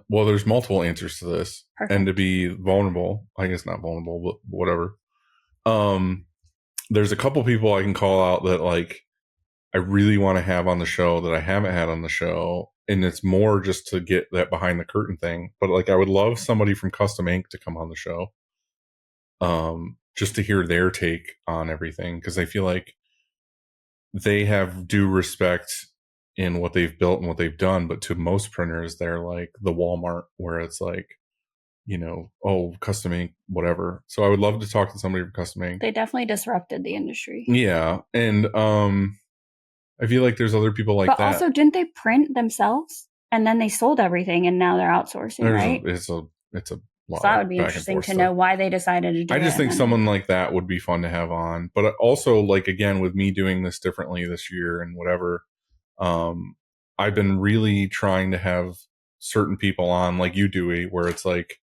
Well, there's multiple answers to this.
Perfect.
And to be vulnerable, I guess not vulnerable, but whatever. There's a couple people I can call out that like I really want to have on the show that I haven't had on the show, and it's more just to get that behind the curtain thing. But like I would love somebody from Custom Ink to come on the show, just to hear their take on everything, because I feel like they have due respect in what they've built and what they've done, but to most printers, they're like the Walmart, where it's like, you know, oh, Custom Ink, whatever. So I would love to talk to somebody from Custom Ink.
They definitely disrupted the industry.
Yeah, and I feel like there's other people like
but
that.
But also, didn't they print themselves and then they sold everything and now they're outsourcing, right?
It's a lot.
So that would be interesting to know why they decided to do it.
I just think someone like that would be fun to have on. But also, like, again, with me doing this differently this year and whatever, I've been really trying to have certain people on, like you, Dewey, where it's like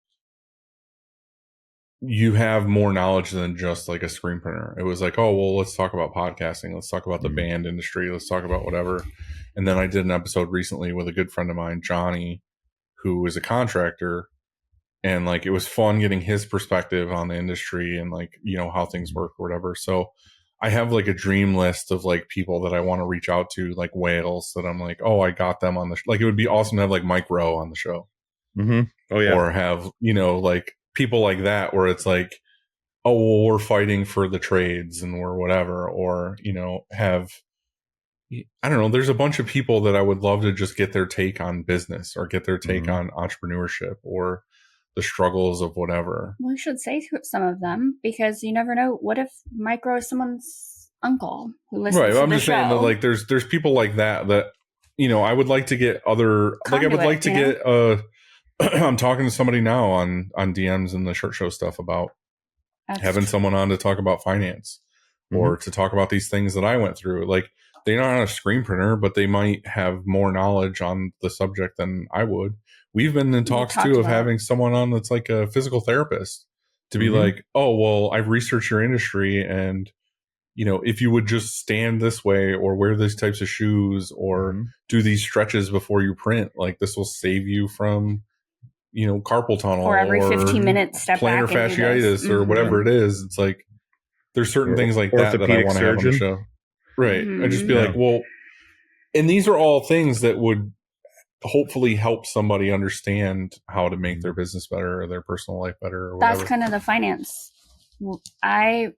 you have more knowledge than just like a screen printer. It was like, oh, well, let's talk about podcasting. Let's talk about the band industry. Let's talk about whatever. And then I did an episode recently with a good friend of mine, Johnny, who is a contractor. And like, it was fun getting his perspective on the industry and like, you know, how things work or whatever. So I have like a dream list of like people that I want to reach out to, like whales that I'm like, oh, I got them on the like, it would be awesome to have like Mike Rowe on the show.
Oh yeah.
Or have, you know, like people like that where it's like, oh, well, we're fighting for the trades and we're whatever. Or, you know, have, I don't know, there's a bunch of people that I would love to just get their take on business or get their take on entrepreneurship or the struggles of whatever.
Well, you should say some of them, because you never know. What if Micro is someone's uncle who listens to the show? Right, I'm just saying that
like there's people like that, you know, I would like to get other conduit, like I would like to get I'm talking to somebody now on DMs and the Shirt Show stuff about having someone on to talk about finance or to talk about these things that I went through. Like, they're not a screen printer, but they might have more knowledge on the subject than I would. We've been in talks too of having someone on that's like a physical therapist to be like, oh, well, I've researched your industry, and you know, if you would just stand this way or wear these types of shoes or do these stretches before you print, like this will save you from, you know, carpal tunnel
or every 15 minutes step
plantar
back
fasciitis or whatever it is. It's like there's certain things like that I want to have on the show. Right. I just be like, well, and these are all things that would hopefully help somebody understand how to make their business better or their personal life better or whatever.
That's kind of the finance. I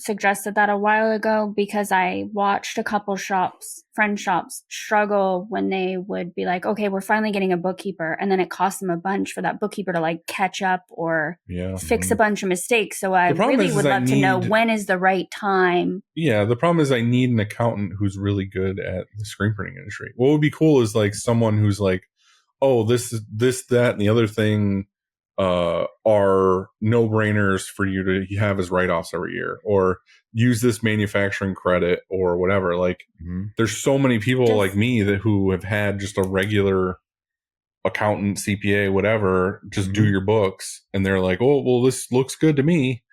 suggested that a while ago because I watched a couple friend shops struggle when they would be like, okay, we're finally getting a bookkeeper, and then it costs them a bunch for that bookkeeper to like catch up or fix a bunch of mistakes. So I really would love to know when is the right time. Yeah,
the problem is I need an accountant who's really good at the screen printing industry. What would be cool is like someone who's like, oh, this, that, and the other thing are no-brainers for you to have as write-offs every year, or use this manufacturing credit or whatever. Like there's so many people like me who have had just a regular accountant, CPA, whatever, just do your books, and they're like, oh, well, this looks good to me.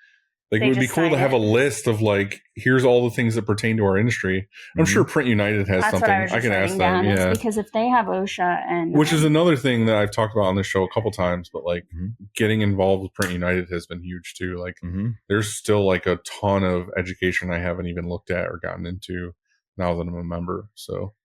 Like,
They
it would be
just
cool to
sign
have
it.
a list of like, here's all the things that pertain to our industry. I'm sure Print United has
That's
something.
what I was just
can ask
writing
them.
down. Is
Yeah.
because if they have OSHA and
Which is another thing that I've talked about on this show a couple times, but like
Mhm.
getting involved with Print United has been huge too. Like there's still like a ton of education I haven't even looked at or gotten into now that I'm a member. So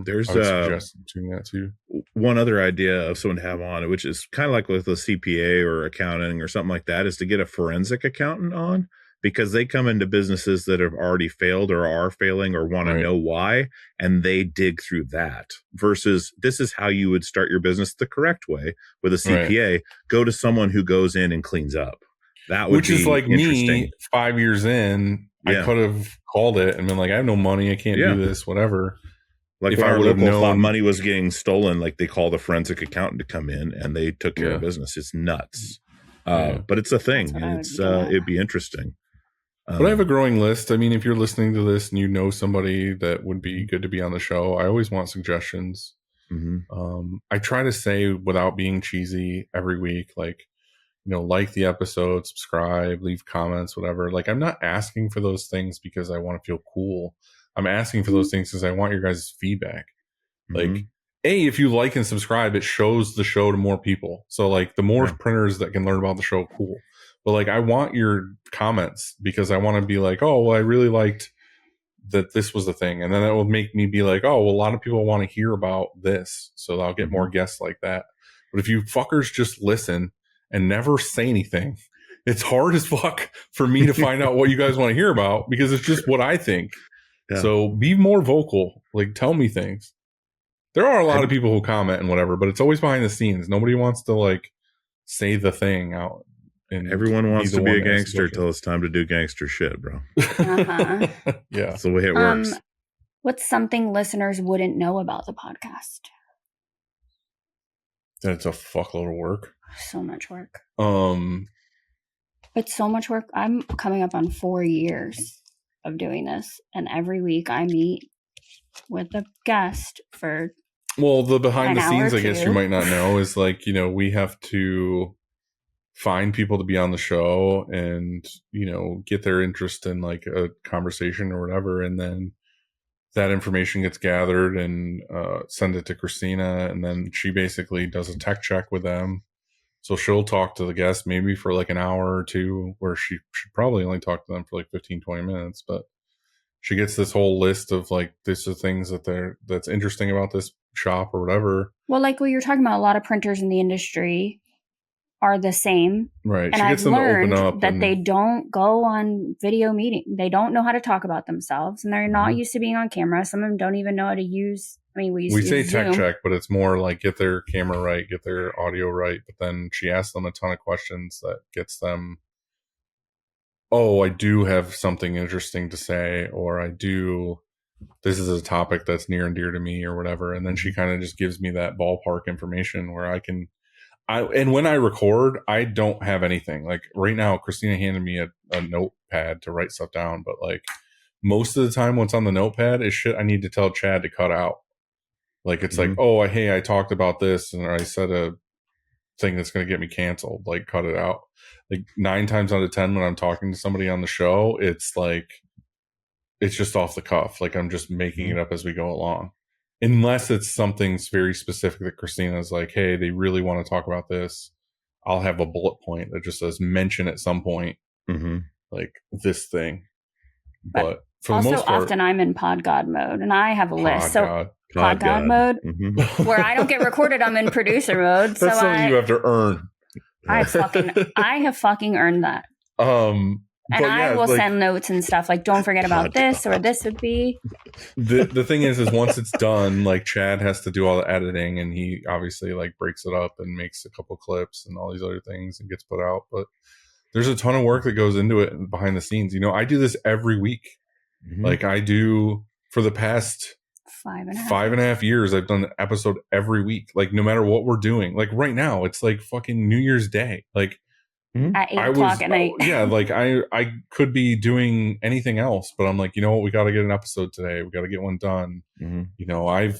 There's
I would suggest doing that too.
one other idea of someone to have on, which is kind of like with a CPA or accounting or something like that, is to get a forensic accountant on, because they come into businesses that have already failed or are failing or want to know why, and they dig through that, versus this is how you would start your business the correct way with a CPA. Go to someone who goes in and cleans up. That would
Which
be
is like
interesting.
me 5 years in.
Yeah.
I could have called it and been like, I have no money, I can't do this, whatever.
Like
if
when
I
our
would have
local thought
known
money was getting stolen, like they called a forensic accountant to come in and they took care of business. It's nuts. But it's a thing, and it's it'd be interesting.
But I have a growing list. I mean, if you're listening to this and you know somebody that would be good to be on the show, I always want suggestions. I try to say, without being cheesy, every week, like, you know, like the episode, subscribe, leave comments, whatever. Like, I'm not asking for those things because I want to feel cool. I'm asking for those things because I want your guys' feedback. Like, if you like and subscribe, it shows the show to more people. So like the more printers that can learn about the show, cool. But like, I want your comments because I want to be like, oh, well, I really liked that this was the thing. And then it will make me be like, oh, well, a lot of people want to hear about this. So I'll get more guests like that. But if you fuckers just listen and never say anything, it's hard as fuck for me to find out what you guys want to hear about, because it's just what I think. So be more vocal. Like, tell me things. There are a lot of people who comment and whatever, but it's always behind the scenes. Nobody wants to like say the thing out. And
everyone wants to be a gangster until it's time to do gangster shit, bro.
Uh-huh.
Yeah.
That's the way it works.
What's something listeners wouldn't know about the podcast?
That it's a fuckload of work.
So much work. It's so much work. I'm coming up on 4 years of doing this, and every week I meet with a guest for
the behind the scenes, I guess you might not
two.
know, is like, you know, we have to find people to be on the show and, you know, get their interest in like a conversation or whatever, and then that information gets gathered and send it to Christina, and then she basically does a tech check with them. So she'll talk to the guest maybe for like an hour or two, where she should probably only talk to them for like 15-20 minutes, but she gets this whole list of like, this are things that's interesting about this shop or whatever.
Well, like what you're talking about, a lot of printers in the industry are the same.
Right.
And
she gets
I've
them to open
learned
up
that they don't go on video meeting. They don't know how to talk about themselves, and they're not used to being on camera. Some of them don't even know how to use. I mean, we
say
use
tech
Zoom.
check, but it's more like get their camera right, get their audio right. But then she asks them a ton of questions that gets them, oh, I do have something interesting to say, or this is a topic that's near and dear to me or whatever. And then she kind of just gives me that ballpark information where and when I record, I don't have anything. Like right now, Christina handed me a notepad to write stuff down, but like most of the time what's on the notepad is shit I need to tell Chad to cut out. Like it's like, oh, I talked about this and I said a thing that's going to get me canceled. Like cut it out. Like 9 times out of 10 when I'm talking to somebody on the show, it's like, it's just off the cuff. Like I'm just making it up as we go along. Unless it's something very specific that Christina's like, hey, they really want to talk about this. I'll have a bullet point that just says mention at some point, like this thing. But for
also,
the most part,
often I'm in pod god mode, and I have a list. So pod god mode, where I don't get recorded, I'm in producer mode.
That's
so
something you have to earn.
I have fucking earned that. And I will send notes and stuff like, don't forget about this, or this would be.
The thing is once it's done, like Chad has to do all the editing, and he obviously like breaks it up and makes a couple clips and all these other things and gets put out. But there's a ton of work that goes into it behind the scenes. You know, I do this every week. Like I do for the past 5.5 years. I've done an episode every week. Like no matter what we're doing. Like right now, it's like fucking New Year's Day. Like
at 8 o'clock at night.
Yeah, like I could be doing anything else, but I'm like, you know what, we got to get an episode today. We got to get one done. You know, I've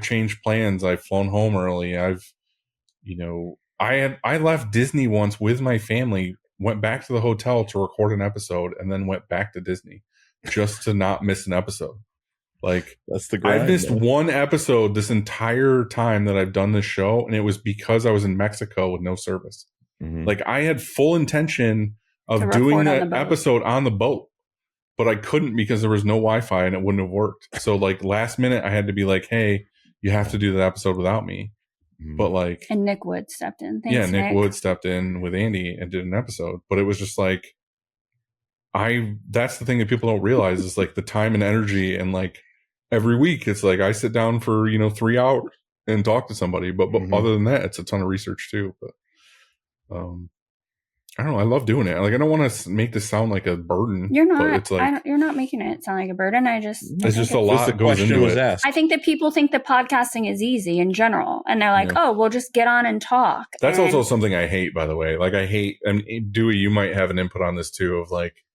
changed plans. I've flown home early. I left Disney once with my family went back to the hotel to record an episode and then went back to Disney just to not miss an episode. Like,
That's the grind.
I've missed one episode this entire time that I've done this show, and it was because I was in Mexico with no service.
Mhm.
Like, I had full intention of
To
doing
record on
that
the boat.
episode on the boat, but I couldn't because there was no Wi-Fi and it wouldn't have worked. So, like, last minute, I had to be like, hey, you have to do that episode without me.
Mhm.
But, like,
And Nick Wood stepped in. Thanks,
yeah, Nick Wood stepped in with Andy and did an episode. But it was just like, that's the thing that people don't realize is like the time and energy. And like every week, it's like I sit down for, 3 hours and talk to somebody. But
Mhm.
other than that, it's a ton of research too. But I don't know. I love doing it. Like, I don't want to make this sound like a burden.
You're
but
not.
it's like,
You're not making it sound like a burden. I
it's just a lot
Just the
goes
question
into
was
it.
asked.
I think that people think that podcasting is easy in general, and they're like,
Yeah.
"Oh, we'll just get on and talk."
That's
And
also something I hate, by the way. Like, I hate, and Dewey, you might have an input on this too, of like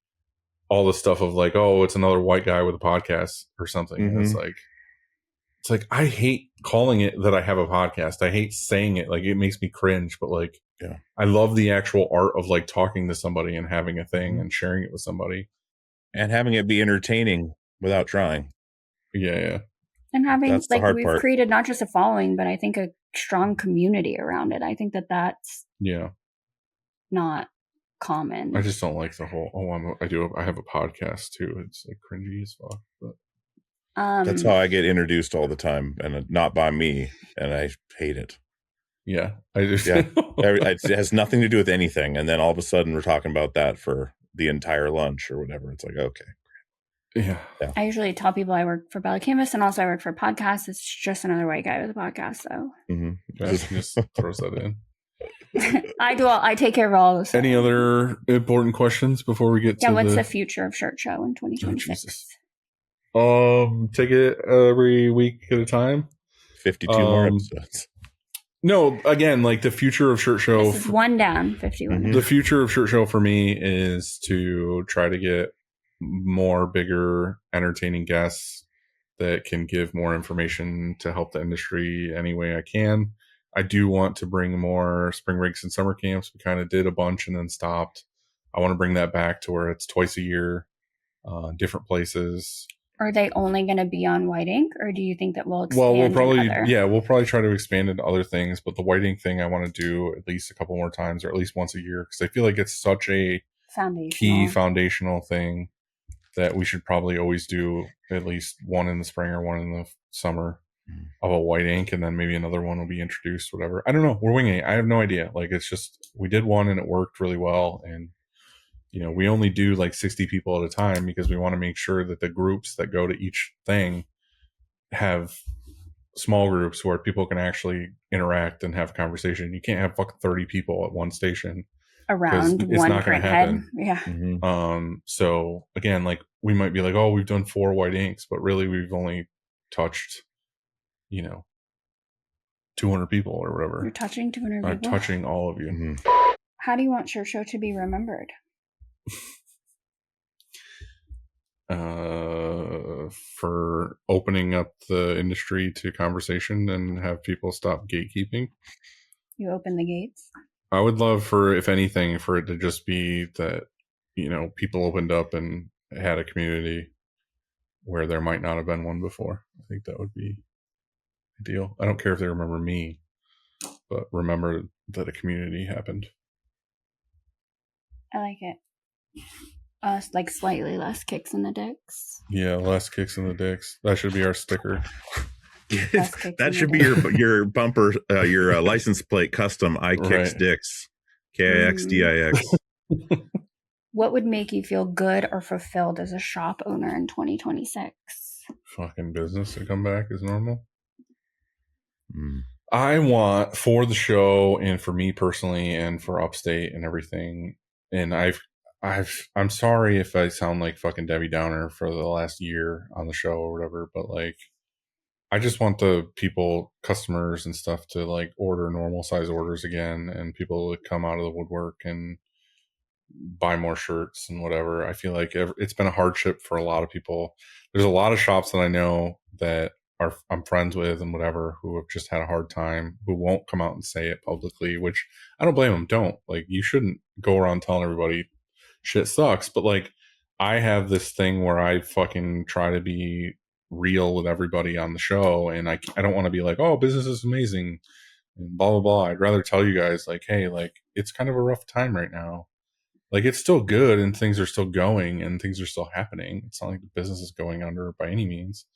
all the stuff of like, oh, it's another white guy with a podcast or something. And it's like, I hate calling it that I have a podcast. I hate saying it. Like, it makes me cringe, but like,
Yeah.
I love the actual art of like talking to somebody and having a thing and sharing it with somebody.
And having it be entertaining without trying.
Yeah.
and having
That's the
like
hard
we've
part.
created not just a following, but I think a strong community around it. I think that that's
Yeah.
not common.
I just don't like the whole, I have a podcast too. It's like cringy as fuck. But
That's how I get introduced all the time, and not by me, and I hate it.
yeah, I just,
Yeah. It has nothing to do with anything, and then all of a sudden we're talking about that for the entire lunch or whatever. It's like, okay.
yeah.
I usually tell people I work for Bella Canvas and also I work for podcasts. It's just another white guy with a podcast, so
Just throws that in.
I take care of all those.
Any other important questions before we get
Yeah,
to
what's
the
the future of Shirt Show in 2026?
Jesus. Take it every week at a time.
52 more
Um,
episodes.
No, again, like the future of Shirt Show.
This is one down, 51.
Mhm.
The future of Shirt Show for me is to try to get more bigger, entertaining guests that can give more information to help the industry any way I can. I do want to bring more spring breaks and summer camps. We kind of did a bunch and then stopped. I want to bring that back to where it's twice a year, different places.
Are they only going to be on White Ink, or do you think that we'll expand?
Well, we'll
to
probably try to expand into other things, but the white ink thing I want to do at least a couple more times, or at least once a year, because I feel like it's such a key foundational thing that we should probably always do at least one in the spring or one in the summer of a white ink, and then maybe another one will be introduced, whatever. I don't know. We're winging it. I have no idea. Like, it's just, we did one and it worked really well. And, we only do like 60 people at a time because we want to make sure that the groups that go to each thing have small groups where people can actually interact and have a conversation. You can't have fucking 30 people at one station.
around
it's
one
not gonna
print head.
happen.
Yeah.
Mhm.
So again, like we might be like, oh, we've done 4 white inks, but really we've only touched, 200 people or whatever.
You're touching 200
I'm
people.
touching all of you.
Mhm.
How do you want Shirt Show to be remembered?
For opening up the industry to conversation and have people stop gatekeeping.
You open the gates.
I would love for, if anything, for it to just be that, people opened up and had a community where there might not have been one before. I think that would be ideal. I don't care if they remember me, but remember that a community happened.
I like it. Like slightly less kicks in the dicks.
Yeah, less kicks in the dicks. That should be our sticker.
Less kicks in
That
the
should be your bumper, your license plate custom. I kicks
Right.
dicks. KIXDIX.
What would make you feel good or fulfilled as a shop owner in 2026?
Fucking business to come back as normal.
Mm.
I want, for the show and for me personally and for Upstate and everything, and I'm sorry if I sound like fucking Debbie Downer for the last year on the show or whatever, but like, I just want the customers and stuff to like order normal size orders again, and people to come out of the woodwork and buy more shirts and whatever. I feel like it's been a hardship for a lot of people. There's a lot of shops that I know that I'm friends with and whatever, who have just had a hard time, who won't come out and say it publicly, which I don't blame them. Don't. Like, you shouldn't go around telling everybody shit sucks. But like, I have this thing where I fucking try to be real with everybody on the show, and I don't want to be like, oh, business is amazing and blah blah blah. I'd rather tell you guys like, hey, like, it's kind of a rough time right now. Like, it's still good and things are still going and things are still happening. It's not like the business is going under by any means.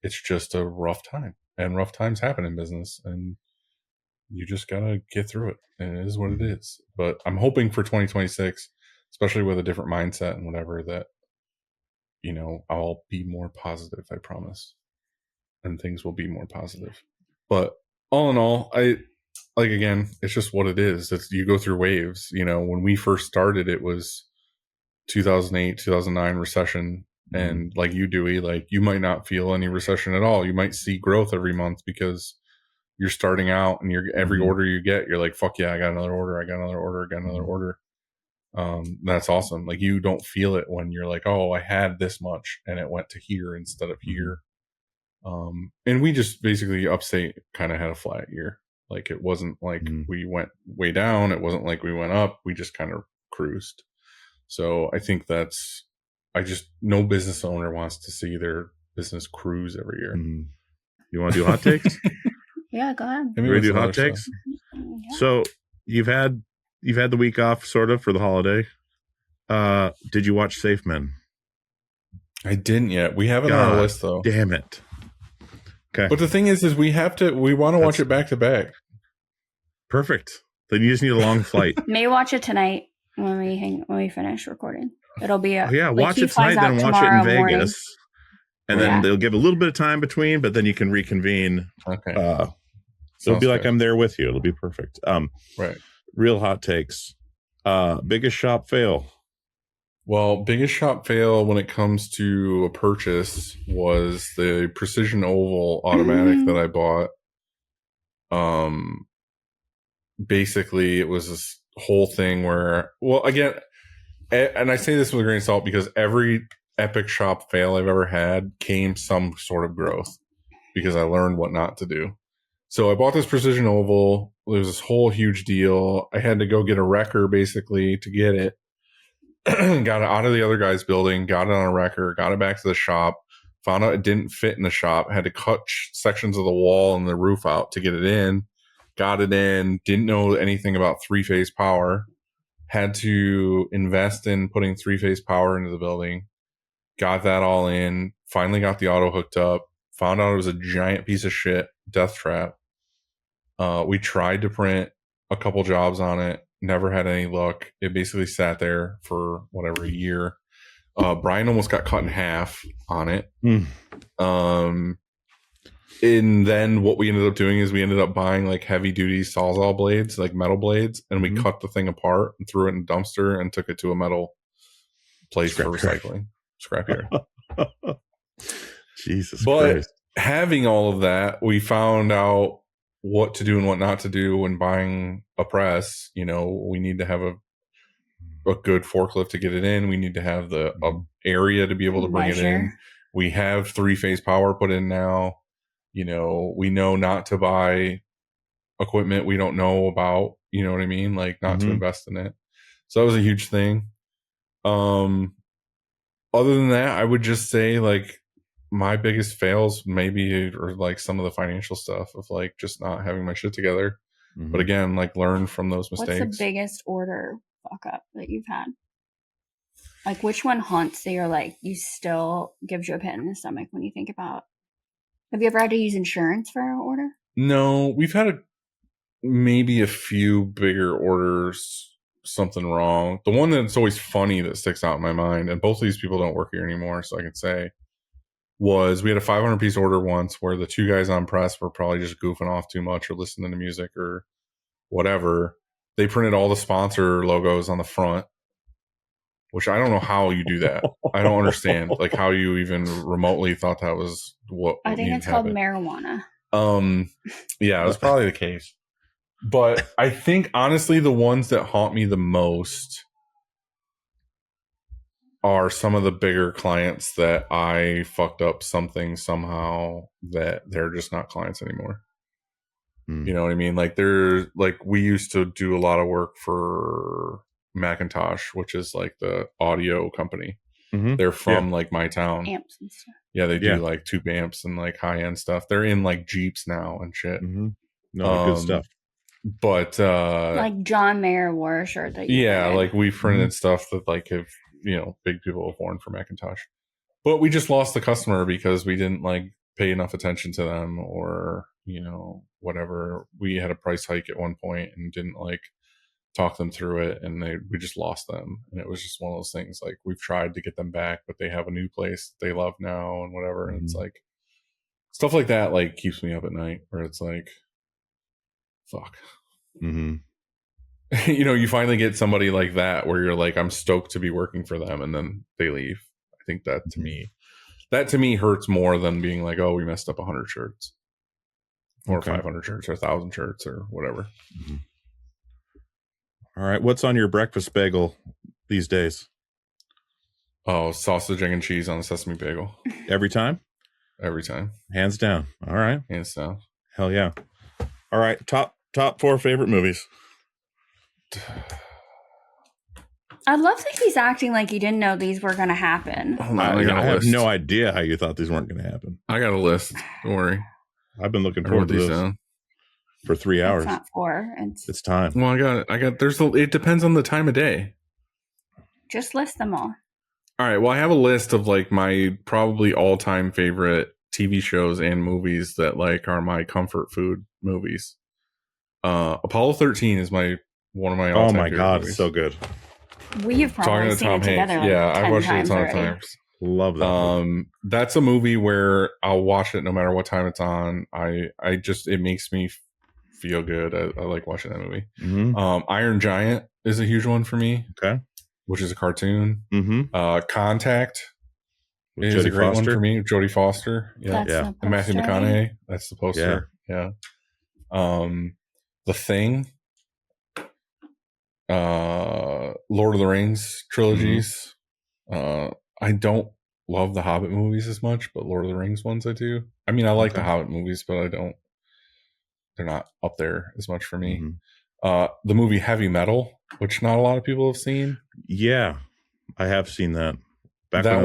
It's just a rough time, and rough times happen in business, and you just gotta get through it. And it is what it is. But I'm hoping for 2026, especially with a different mindset and whatever, that, you know, I'll be more positive, I promise. And things will be more positive. But all in all, again, it's just what it is. It's, you go through waves. You know, when we first started, it was 2008, 2009 recession. And like you, Dewey, like, you might not feel any recession at all. You might see growth every month because you're starting out, and every order you get, you're like, fuck yeah, I got another order. I got another order. I got another order. That's awesome. Like, you don't feel it when you're like, oh, I had this much and it went to here instead of here. And we just basically, Upstate kind of had a flat year. Like, it wasn't like we went way down. It wasn't like we went up. We just kind of cruised. So I think no business owner wants to see their business cruise every year.
You want to do hot takes?
Yeah, go ahead.
You want to do hot takes?
Yeah.
So you've had the week off sort of for the holiday. Did you watch Safe Men?
I didn't yet. We have it on our list though.
Damn it. Okay.
But the thing is we want to watch it back to back.
Perfect. Then you just need a long flight.
May watch it tonight when we finish recording. It'll be
watch it tonight, then watch it in Vegas. Morning. And then they'll give a little bit of time between, but then you can reconvene. Okay. So it'll be like I'm there with you. It'll be perfect.
Right.
Real hot takes. Biggest shop fail.
Well, biggest shop fail when it comes to a purchase was the Precision Oval automatic that I bought. Basically, it was this whole thing where, well, again, and I say this with a grain of salt because every epic shop fail I've ever had came some sort of growth because I learned what not to do. So I bought this Precision Oval. It was this whole huge deal. I had to go get a wrecker basically to get it. Got it out of the other guy's building, got it on a wrecker, got it back to the shop, found out it didn't fit in the shop, had to cut sections of the wall and the roof out to get it in, got it in, didn't know anything about three-phase power, had to invest in putting three-phase power into the building, got that all in, finally got the auto hooked up, found out it was a giant piece of shit, death trap. We tried to print a couple jobs on it, never had any luck. It basically sat there for whatever, a year. Brian almost got cut in half on it. And then what we ended up doing is we ended up buying like heavy duty Sawzall blades, like metal blades, and we cut the thing apart and threw it in a dumpster and took it to a metal place for recycling. Scrapyard.
Jesus
but
Christ.
Having all of that, we found out what to do and what not to do when buying a press. You know, we need to have a good forklift to get it in. We need to have the area to be able to bring it in. We have three-phase power put in now. You know, we know not to buy equipment we don't know about, you know what I mean? Like, not to invest in it. So that was a huge thing. Other than that, I would just say like my biggest fails maybe are like some of the financial stuff of like just not having my shit together. But again, like, learn from those mistakes.
What's the biggest order fuck up that you've had? Like, which one haunts that you're like, you still gives you a pit in the stomach when you think about? Have you ever had to use insurance for an order?
No, we've had maybe a few bigger orders, something wrong. The one that's always funny that sticks out in my mind, and both of these people don't work here anymore, so I can say, was we had a 500 piece order once where the two guys on press were probably just goofing off too much or listening to music or whatever. They printed all the sponsor logos on the front, which I don't know how you do that. I don't understand like how you even remotely thought that was what
I think it's called marijuana.
Yeah, it was probably the case. But I think honestly the ones that haunt me the most are some of the bigger clients that I fucked up something somehow that they're just not clients anymore. You know what I mean? Like they're like, we used to do a lot of work for Macintosh, which is like the audio company. They're from like my town.
Amps and stuff.
Yeah, they do like tube amps and like high end stuff. They're in like Jeeps now and shit.
No, good stuff.
But
Like John Mayer wore a shirt that you
yeah,
printed.
like we printed stuff that like have, you know, big people have worn for Macintosh. But we just lost the customer because we didn't like pay enough attention to them, or, you know, whatever. We had a price hike at one point and didn't like talk them through it, and we just lost them. And it was just one of those things, like we've tried to get them back, but they have a new place they love now and whatever. And it's like stuff like that like keeps me up at night, where it's like, fuck. You know, you finally get somebody like that where you're like, I'm stoked to be working for them, and then they leave. I think that to me hurts more than being like, oh, we messed up 100 shirts or 500 shirts or 1,000 shirts or whatever.
All right, what's on your breakfast bagel these days?
Oh, sausage, egg, and cheese on a sesame bagel.
Every time?
Every time.
Hands down. All right.
Hands down.
Hell yeah. All right, top 4 favorite movies.
I love that he's acting like he didn't know these were going to happen.
Hold on,
I have
list.
no idea how you thought these weren't going to happen.
I got a list. Don't worry.
I've been looking
I
forward
wrote
to
these
this
down.
for 3 hours.
It's not 4.
It's time.
Well, it depends on the time of day.
Just list them all.
All right. Well, I have a list of like my probably all-time favorite TV shows and movies that like are my comfort food movies. Apollo 13 is one of my all-time
Oh my
favorite
god,
movies.
it's so good.
We've
Talking
probably
to
seen
Tom
it together
Hanks.
like
Yeah,
10
I've watched it a
times
ton of
already.
times.
Love that.
That's a movie where I'll watch it no matter what time it's on. It makes me feel good. I like watching that movie. Iron Giant is a huge one for me.
Okay.
Which is a cartoon. Contact
With
is
Jodie
a great
Foster.
one for me. Jodie Foster. Yeah.
That's
Yeah.
the
And Matthew
poster.
McConaughey. That's the poster. Yeah. The Thing. Lord of the Rings trilogies. I don't love the Hobbit movies as much, but Lord of the Rings ones I do. I mean, I like the Hobbit movies, but they're not up there as much for me. The movie Heavy Metal, which not a lot of people have seen.
Yeah, I have seen that.
That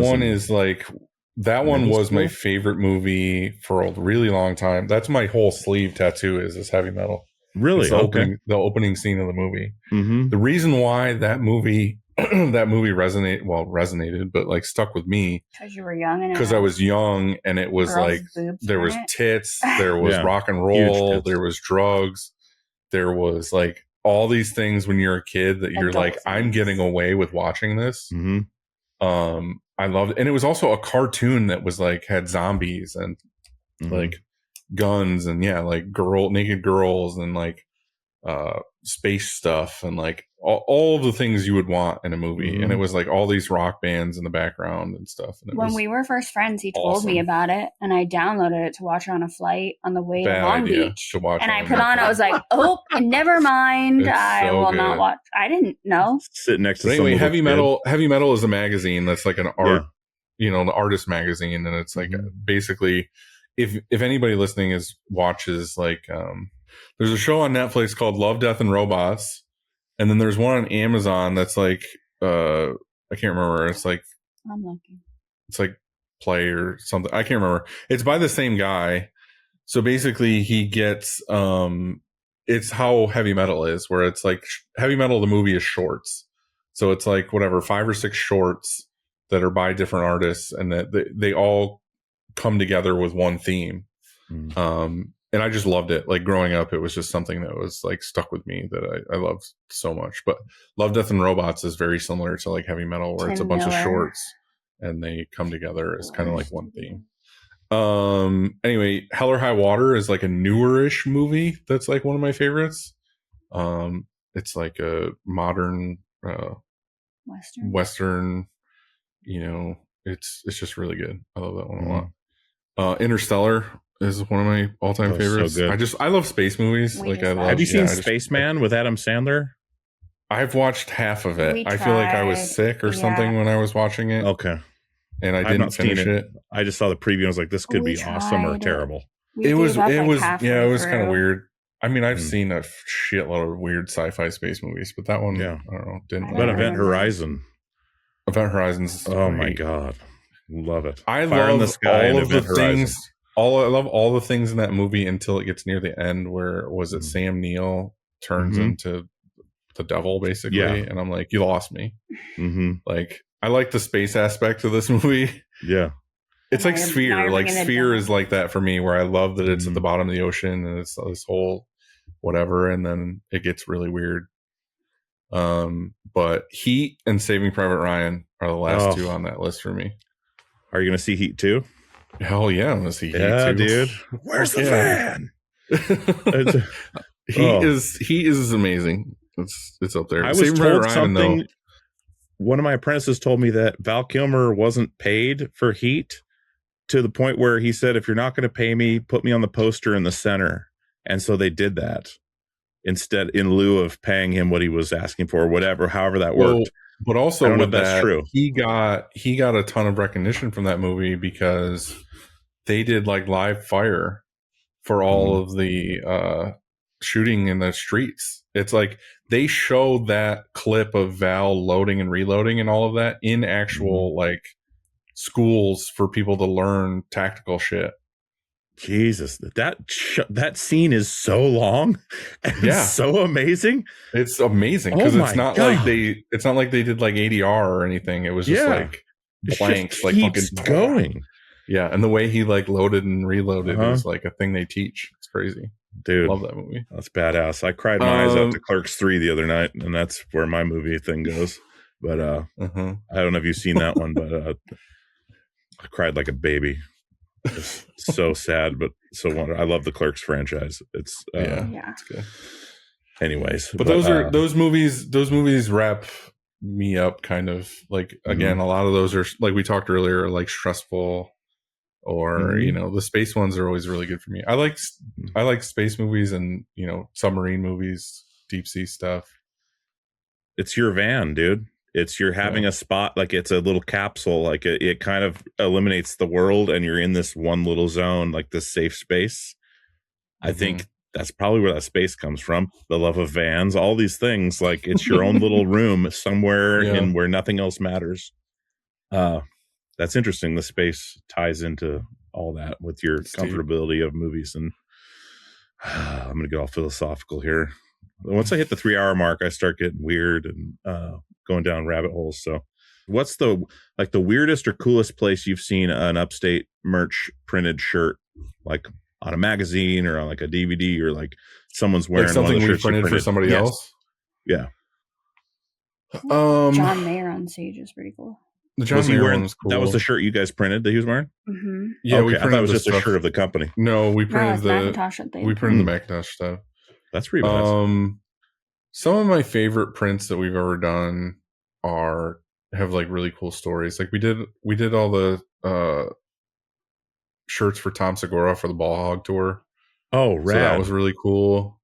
one was my favorite movie for a really long time. That's my whole sleeve tattoo is Heavy Metal.
Really?
It's the opening scene of the movie.
Mm-hmm.
The reason why that movie resonated, but like stuck with me
Because you were young and
because I was young, and it was
girls'
like
boobs
there
in
was
it.
tits, there was
Yeah.
rock and
Huge
roll,
tits.
there was drugs, there was like all these things when you're a kid that you're
Adult
like, I'm
things.
getting away with watching this.
Mm-hmm.
I loved it. And it was also a cartoon that was like had zombies and like guns and like naked girls and like space stuff and like all of the things you would want in a movie. And it was like all these rock bands in the background and stuff. And
When we were first friends, he told me
awesome.
about it, and I downloaded it to watch it on a flight on the way
Bad
to Long
idea
Beach.
to watch
And
on
I
an
put on, I
airplane.
was like, oh, never mind.
It's
I
so
will not
good.
watch. I didn't know.
Sitting next to
But anyway,
some little kid.
Heavy Metal is a magazine that's like an art, the artist magazine, and it's like basically, if anybody listening watches like, there's a show on Netflix called Love, Death, and Robots, and then there's one on Amazon that's like, I can't remember. It's like
I'm looking.
it's like Play or something. I can't remember. It's by the same guy. So basically, he gets it's how Heavy Metal is, where it's like Heavy Metal, the movie is shorts. So it's like whatever, 5 or 6 shorts that are by different artists, and that they all come together with one theme. And I just loved it. Like growing up, it was just something that was like stuck with me that I loved so much. But Love, Death, and Robots is very similar to like Heavy Metal, where it's a bunch of shorts and they come together as kind of like one theme. Anyway, Hell or High Water is like a newer-ish movie that's like one of my favorites. It's like a modern Western, it's just really good. I love that one a lot. Interstellar is one of my all-time favorites.
So good.
I love space movies.
Have
you seen Spaceman with Adam Sandler?
I've watched half of it.
We
I feel like I was
tried,
sick or
yeah.
something when I was watching it,
Okay.
and I
I've
didn't
not seen
finish it.
I just saw the preview and I was like, this could
We
be awesome or
tried.
terrible.
We
It
gave
was
up,
it
like,
was
halfway
yeah, it was kind of
through.
weird. I mean, I've
Mm.
seen a shitload of weird sci-fi space movies, but that one,
Yeah.
I don't know, didn't.
I
But
don't
land.
Event
remember.
Horizon.
Event Horizon's
Oh my
great.
God. Love it.
I
Fire in
love
the Sky
all
and
of the
Event Horizon.
things. I love all the things in that movie until it gets near the end, where was it
Mhm.
Sam Neill turns
Mhm.
into the devil, basically,
Yeah.
and I'm like, you lost me.
Mm-hmm.
Like, I like the space aspect of this movie.
Yeah.
It's
Now
like
you're
Sphere. Like
bringing the
Sphere is
devil.
like that for me, where I love that it's at
Mhm.
the bottom of the ocean and it's this whole whatever, and then it gets really weird. But Heat and Saving Private Ryan are the last two on that list for me.
Are you going to see Heat 2?
Hell yeah, I'm gonna see Heat
Yeah,
too.
dude. Where's the van?
He is amazing. It's up there.
I was
Saving Private
told
Ryan,
something.
though.
One of my apprentices told me that Val Kilmer wasn't paid for Heat to the point where he said, if you're not going to pay me, put me on the poster in the center. And so they did that instead, in lieu of paying him what he was asking for, whatever, however that worked.
But also
I don't know
with
if that's
that,
true.
he got a ton of recognition from that movie because they did like live fire for all of the shooting in the streets. It's like they showed that clip of Val loading and reloading and all of that in actual like schools for people to learn tactical shit.
Jesus, that scene is so long and so amazing.
It's amazing because it's not
God.
like they did like ADR or anything. It was just like blanks,
just
like
keeps
fucking
going.
Yeah, and the way he like loaded and reloaded is like a thing they teach. It's crazy.
Dude,
love that movie.
That's badass. I cried my eyes out to Clerks 3 the other night, and that's where my movie thing goes. But I don't know if you've seen that one, but I cried like a baby. It's so sad, but so wonderful. I love the Clerks franchise. It's
it's good.
Anyways,
but those movies wrap me up kind of like, again, a lot of those are, like we talked earlier, like stressful, or you know, the space ones are always really good for me. I like space movies and, you know, submarine movies, deep sea stuff.
It's your van, dude. It's you're having a spot, like it's a little capsule, like it kind of eliminates the world and you're in this one little zone, like this safe space. I think that's probably where that space comes from. The love of vans, all these things, like it's your own little room somewhere in where nothing else matters. That's interesting. The space ties into all that with your comfortability of movies. And I'm going to get all philosophical here. Once I hit the 3-hour mark, I start getting weird and going down rabbit holes. So what's the weirdest or coolest place you've seen an Upstate merch printed shirt, like on a magazine or on like a DVD, or like someone's wearing
like something
one of the
we printed for somebody else?
Yeah.
John Mayer on stage is pretty cool.
The John Mayer one was cool.
That was the shirt you guys printed that he was wearing?
Mm-hmm.
Yeah,
okay,
we
I
printed
thought it was just
stuff.
a shirt of the company.
No, we printed the
Macintosh, I think.
We printed the Macintosh stuff.
That's pretty badass.
Some of my favorite prints that we've ever done have like really cool stories. Like we did all the shirts for Tom Segura for the Ball Hog tour.
Oh, rad.
So that was really cool.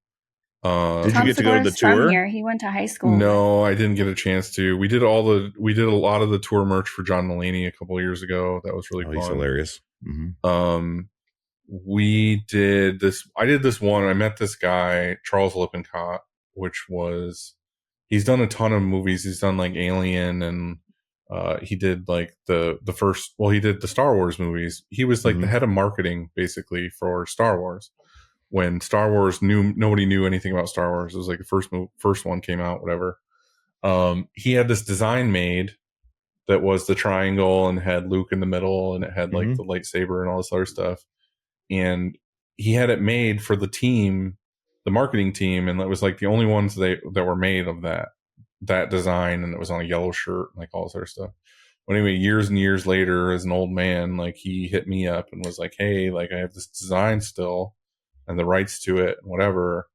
Did you get to go to the tour?
From here. He went to high school.
No, I didn't get a chance to. We did a lot of the tour merch for John Mulaney a couple of years ago. That was really fun.
He's hilarious. Mm-hmm.
We did this. I did this one. I met this guy, Charles Lippincott, he's done a ton of movies. He's done like Alien, and he did like the first. Well, he did the Star Wars movies. He was like the head of marketing basically for Star Wars. When Star Wars nobody knew anything about Star Wars. It was like the first one came out, whatever. He had this design made that was the triangle and had Luke in the middle, and it had like the lightsaber and all this other stuff. And he had it made for the team, the marketing team, and that was like the only ones that were made of that design, and it was on a yellow shirt and like all this other stuff. But anyway, years and years later, as an old man, like he hit me up and was like, "Hey, like I have this design still and the rights to it, and whatever.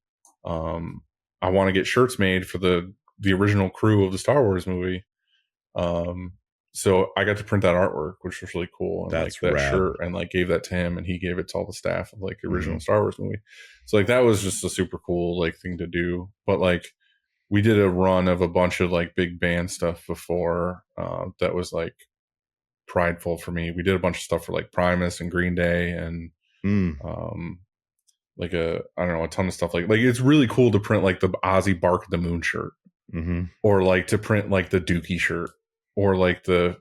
I want to get shirts made for the original crew of the Star Wars movie." So I got to print that artwork, which was really cool. And
that's
like that
rad.
shirt, and like gave that to him, and he gave it to all the staff of like the original Star Wars movie. So like that was just a super cool like thing to do. But like we did a run of a bunch of like big band stuff before that was like prideful for me. We did a bunch of stuff for like Primus and Green Day and like I don't know, a ton of stuff like it's really cool to print like the Ozzy Bark of the Moon shirt, or like to print like the Dookie shirt, or like the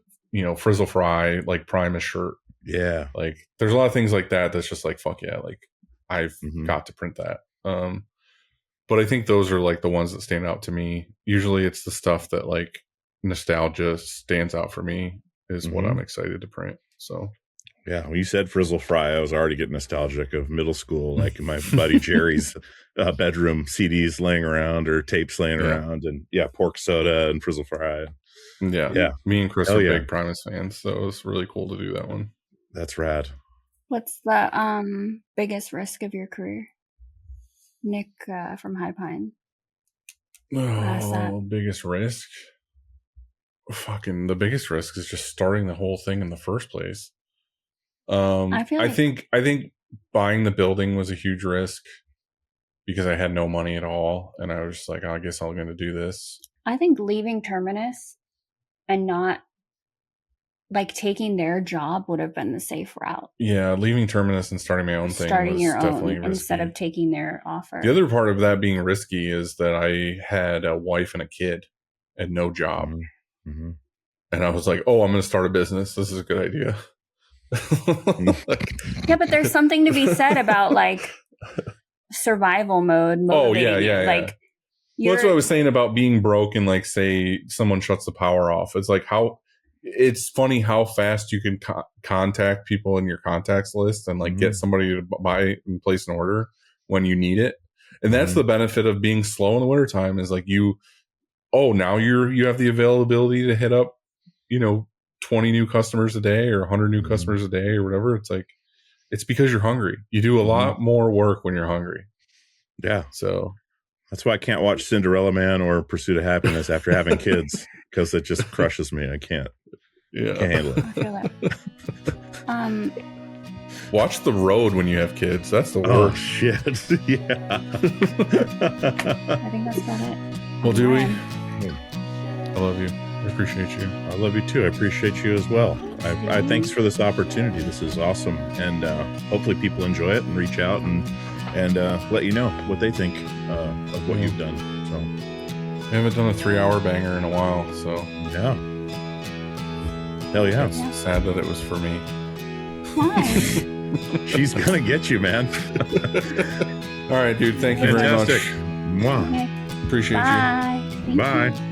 Frizzle Fry like Primus shirt.
Yeah,
like there's a lot of things like that that's just like fuck yeah, like I've got to print that. But I think those are like the ones that stand out to me. Usually it's the stuff that like nostalgia stands out for me is what I'm excited to print. So
yeah, when you said Frizzle Fry, I was already getting nostalgic of middle school, like my buddy Jerry's bedroom CDs laying around or tapes laying around, and Pork Soda and Frizzle Fry.
Yeah. Me and Chris are big Primus fans, so it was really cool to do that one.
That's rad.
What's the biggest risk of your career? Nick from High Pine.
Biggest risk? Fucking the biggest risk is just starting the whole thing in the first place. I think buying the building was a huge risk because I had no money at all, and I was just like, I guess I'm going to do this.
I think leaving Terminus and not like taking their job would have been the safe route.
Yeah, leaving Terminus and starting my own thing was
your
definitely
own
risky.
Instead of taking their offer.
The other part of that being risky is that I had a wife and a kid and no job. And I was like, I'm going to start a business. This is a good idea.
Yeah, but there's something to be said about like survival mode.
Oh yeah.
Like,
well, that's what I was saying about being broke and like say someone shuts the power off. It's like it's funny how fast you can contact people in your contacts list and like get somebody to buy and place an order when you need it. And that's the benefit of being slow in the wintertime is like now you have the availability to hit up, 20 new customers a day or 100 new customers a day or whatever. It's like, it's because you're hungry. You do a lot more work when you're hungry.
Yeah.
So
that's why I can't watch Cinderella Man or Pursuit of Happiness after having kids, because it just crushes me. I can't. Yeah. Can't handle it.
I feel that.
Watch The Road when you have kids. That's the worst.
Oh, shit. Yeah.
I think that's about it.
Well, Dewey, I love you. I appreciate you.
I love you too. I appreciate you as well. I thanks for this opportunity. This is awesome. And hopefully people enjoy it and reach out and let you know what they think of what you've done. So
I haven't done a 3-hour banger in a while. So
yeah. Hell yeah.
It's sad that it was for me.
Why?
She's going to get you, man.
All right, dude. Thank you very much.
Fantastic.
Appreciate
Bye.
you.
Bye.